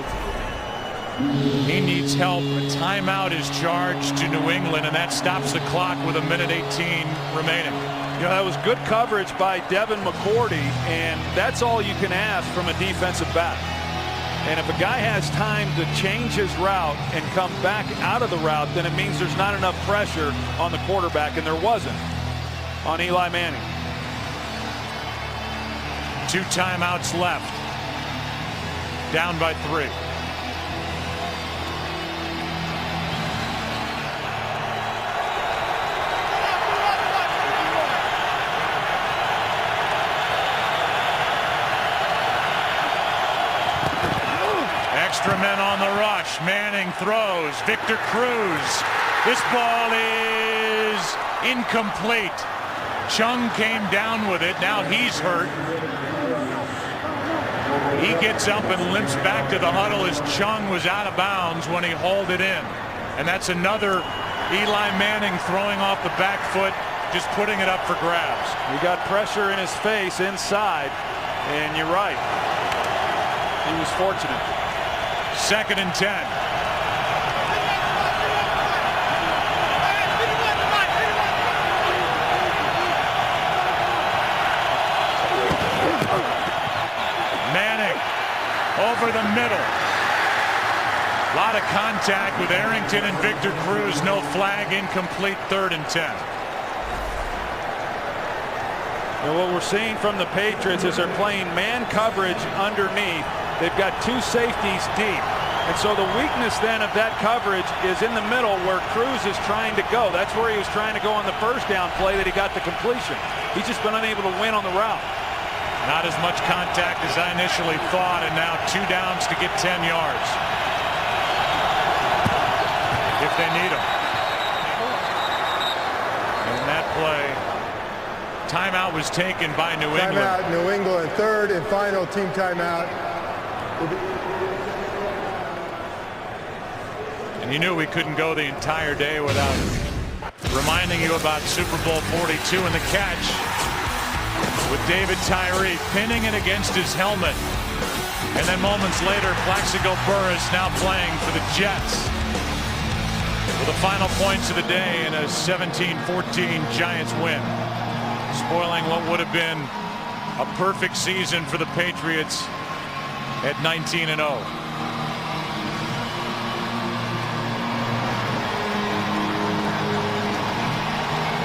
He needs help. A timeout is charged to New England, and that stops the clock with 1:18 remaining. You know, that was good coverage by Devin McCourty, and that's all you can ask from a defensive back. And if a guy has time to change his route and come back out of the route, then it means there's not enough pressure on the quarterback, and there wasn't on Eli Manning. 2 timeouts left. Down by 3. Extra men on the rush. Manning throws. Victor Cruz. This ball is incomplete. Chung came down with it. Now he's hurt. He gets up and limps back to the huddle as Chung was out of bounds when he hauled it in. And that's another Eli Manning throwing off the back foot, just putting it up for grabs. He got pressure in his face inside, and you're right. He was fortunate. 2nd and 10. Manning over the middle. A lot of contact with Arrington and Victor Cruz. No flag. Incomplete. 3rd and 10. And what we're seeing from the Patriots is they're playing man coverage underneath. They've got 2 safeties deep. And so the weakness then of that coverage is in the middle where Cruz is trying to go. That's where he was trying to go on the first down play that he got the completion. He's just been unable to win on the route. Not as much contact as I initially thought, and now 2 downs to get 10 yards. If they need them. And that play, timeout was taken by New England. Timeout, New England. 3rd and final team timeout. And you knew we couldn't go the entire day without reminding you about Super Bowl 42 and the catch with David Tyree pinning it against his helmet. And then moments later, Plaxico Burress now playing for the Jets with the final points of the day in a 17-14 Giants win, spoiling what would have been a perfect season for the Patriots at 19-0.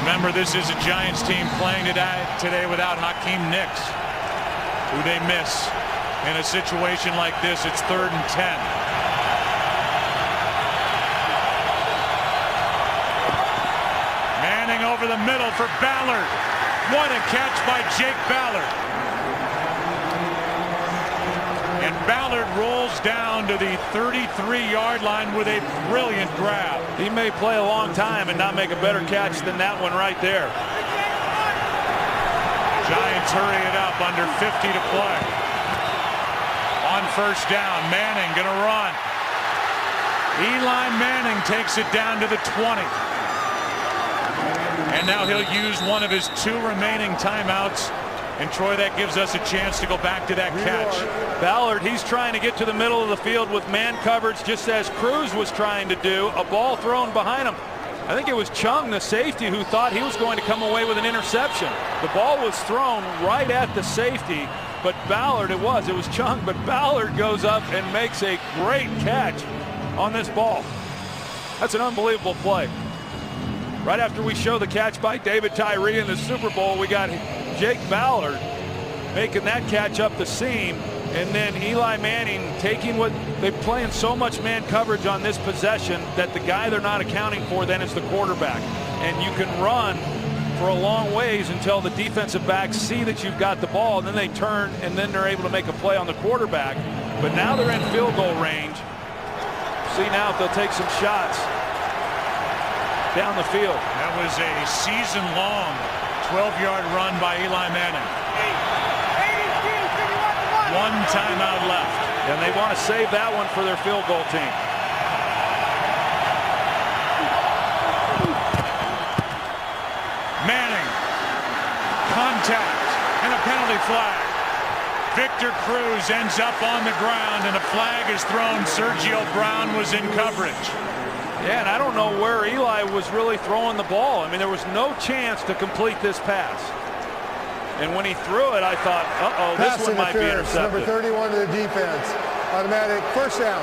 Remember, this is a Giants team playing today without Hakeem Nicks, who they miss in a situation like this. It's 3rd and 10. Manning over the middle for Ballard. What a catch by Jake Ballard. And Ballard rolls down to the 33-yard line with a brilliant grab. He may play a long time and not make a better catch than that one right there. Giants hurry it up, under 50 to play. On 1st down, Manning gonna run. Eli Manning takes it down to the 20. And now he'll use one of his 2 remaining timeouts. And Troy, that gives us a chance to go back to that catch. Ballard, he's trying to get to the middle of the field with man coverage, just as Cruz was trying to do. A ball thrown behind him. I think it was Chung, the safety, who thought he was going to come away with an interception. The ball was thrown right at the safety, but Ballard, it was Chung, but Ballard goes up and makes a great catch on this ball. That's an unbelievable play. Right after we show the catch by David Tyree in the Super Bowl, we got Jake Ballard making that catch up the seam, and then Eli Manning taking what they're playing so much man coverage on this possession that the guy they're not accounting for then is the quarterback. And you can run for a long ways until the defensive backs see that you've got the ball, and then they turn, and then they're able to make a play on the quarterback. But now they're in field goal range. See now if they'll take some shots down the field. That was a season-long 12-yard run by Eli Manning. 1 timeout left. And they want to save that one for their field goal team. Manning penalty flag. Victor Cruz ends up on the ground, and a flag is thrown. Sergio Brown was in coverage. Yeah, and I don't know where Eli was really throwing the ball. I mean, there was no chance to complete this pass. And when he threw it, I thought, uh-oh, this one might be intercepted. Number 31 to the defense. Automatic first down.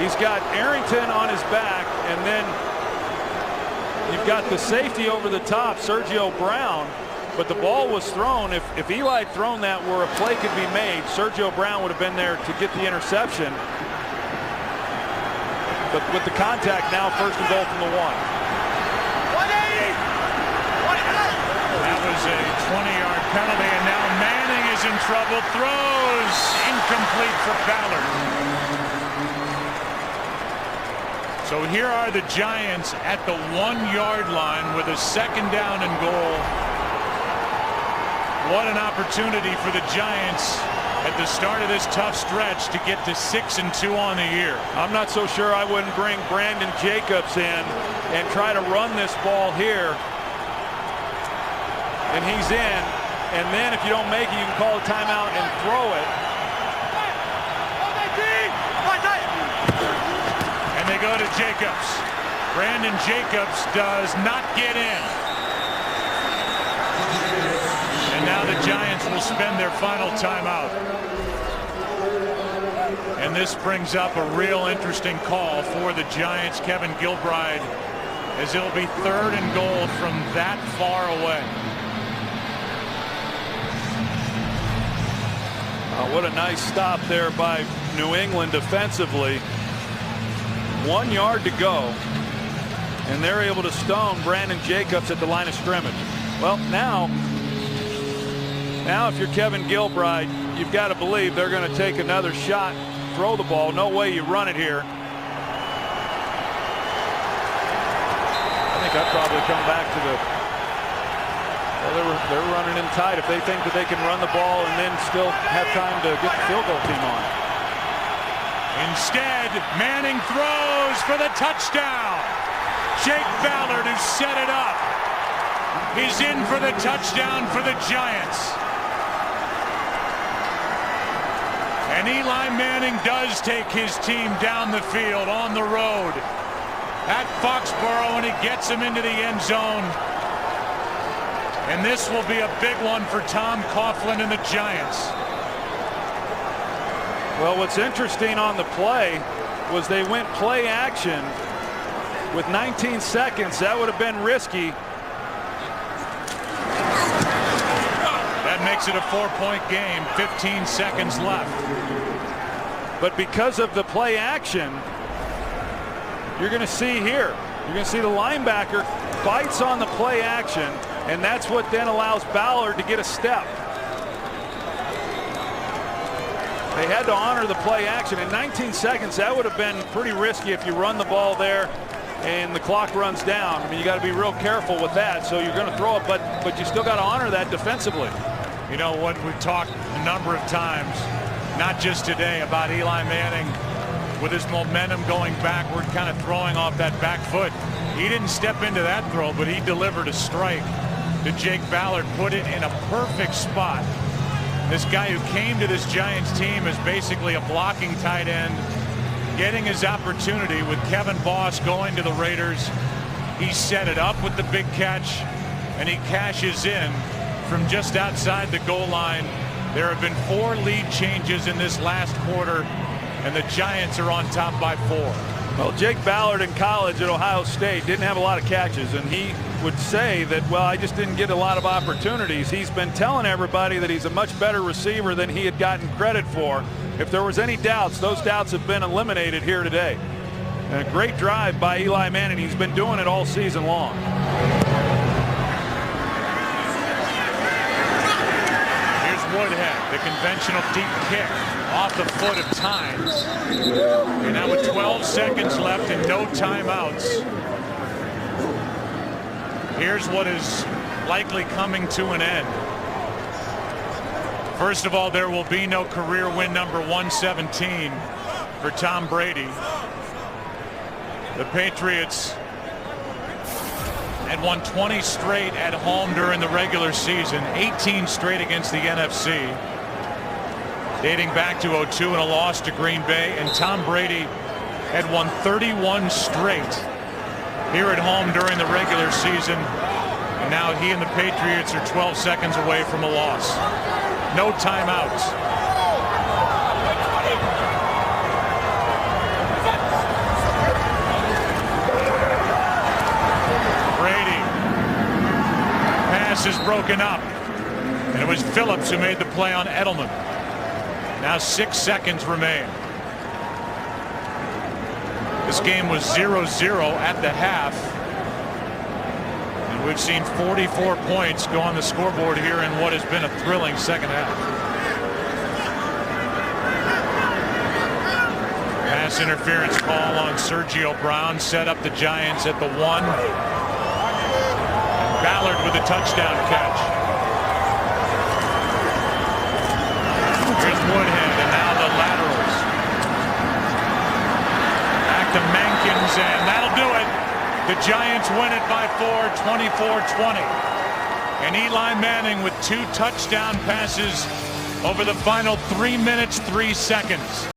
He's got Arrington on his back, and then you've got the safety over the top, Sergio Brown. But the ball was thrown. If Eli had thrown that where a play could be made, Sergio Brown would have been there to get the interception. But with the contact now, first and goal from the 1. 180! That was a 20-yard penalty, and now Manning is in trouble. Throws incomplete for Ballard. So here are the Giants at the 1-yard line with a second down and goal. What an opportunity for the Giants at the start of this tough stretch to get to 6-2 on the year. I'm not so sure I wouldn't bring Brandon Jacobs in and try to run this ball here. And he's in. And then if you don't make it, you can call a timeout and throw it. And they go to Jacobs. Brandon Jacobs does not get in. And now the Giants will spend their final timeout. And this brings up a real interesting call for the Giants. Kevin Gilbride, as it'll be 3rd and goal from that far away. What a nice stop there by New England defensively. 1 yard to go. And they're able to stone Brandon Jacobs at the line of scrimmage. Well, now if you're Kevin Gilbride, you've got to believe they're going to take another shot, throw the ball. No way you run it here. I think I'd probably come back to the... Well, they're running in tight. If they think that they can run the ball and then still have time to get the field goal team on. Instead, Manning throws for the touchdown. Jake Ballard, who set it up, is in for the touchdown for the Giants. And Eli Manning does take his team down the field on the road at Foxborough, and he gets him into the end zone. And this will be a big one for Tom Coughlin and the Giants. Well, what's interesting on the play was they went play action with 19 seconds. That would have been risky. That makes it a 4-point game. 15 seconds left. But because of the play action, you're going to see here, you're going to see the linebacker bites on the play action, and that's what then allows Ballard to get a step. They had to honor the play action. In 19 seconds, that would have been pretty risky if you run the ball there and the clock runs down. I mean, you got to be real careful with that. So you're going to throw it, but you still got to honor that defensively. You know what, we've talked a number of times, not just today, about Eli Manning with his momentum going backward, kind of throwing off that back foot. He didn't step into that throw, but he delivered a strike to Jake Ballard, put it in a perfect spot. This guy who came to this Giants team as basically a blocking tight end, getting his opportunity with Kevin Boss going to the Raiders. He set it up with the big catch, and he cashes in from just outside the goal line. There have been 4 lead changes in this last quarter, and the Giants are on top by 4. Well, Jake Ballard in college at Ohio State didn't have a lot of catches, and he would say that, well, I just didn't get a lot of opportunities. He's been telling everybody that he's a much better receiver than he had gotten credit for. If there was any doubts, those doubts have been eliminated here today. And a great drive by Eli Manning. He's been doing it all season long. Here's Woodhead, the conventional deep kick off the foot of Tynes. And now with 12 seconds left and no timeouts, here's what is likely coming to an end. First of all, there will be no career win number 117 for Tom Brady. The Patriots had won 20 straight at home during the regular season, 18 straight against the NFC, dating back to 2002 and a loss to Green Bay. And Tom Brady had won 31 straight here at home during the regular season. And now he and the Patriots are 12 seconds away from a loss. No timeouts. Brady. Pass is broken up. And it was Phillips who made the play on Edelman. Now 6 seconds remain. This game was 0-0 at the half. And we've seen 44 points go on the scoreboard here in what has been a thrilling second half. Pass interference call on Sergio Brown set up the Giants at the 1. And Ballard with a touchdown catch. Here's Woodhead, and now the laterals. Back to Mankins, and that'll do it. The Giants win it by 4, 24-20. And Eli Manning with 2 touchdown passes over the final 3 minutes, 3 seconds.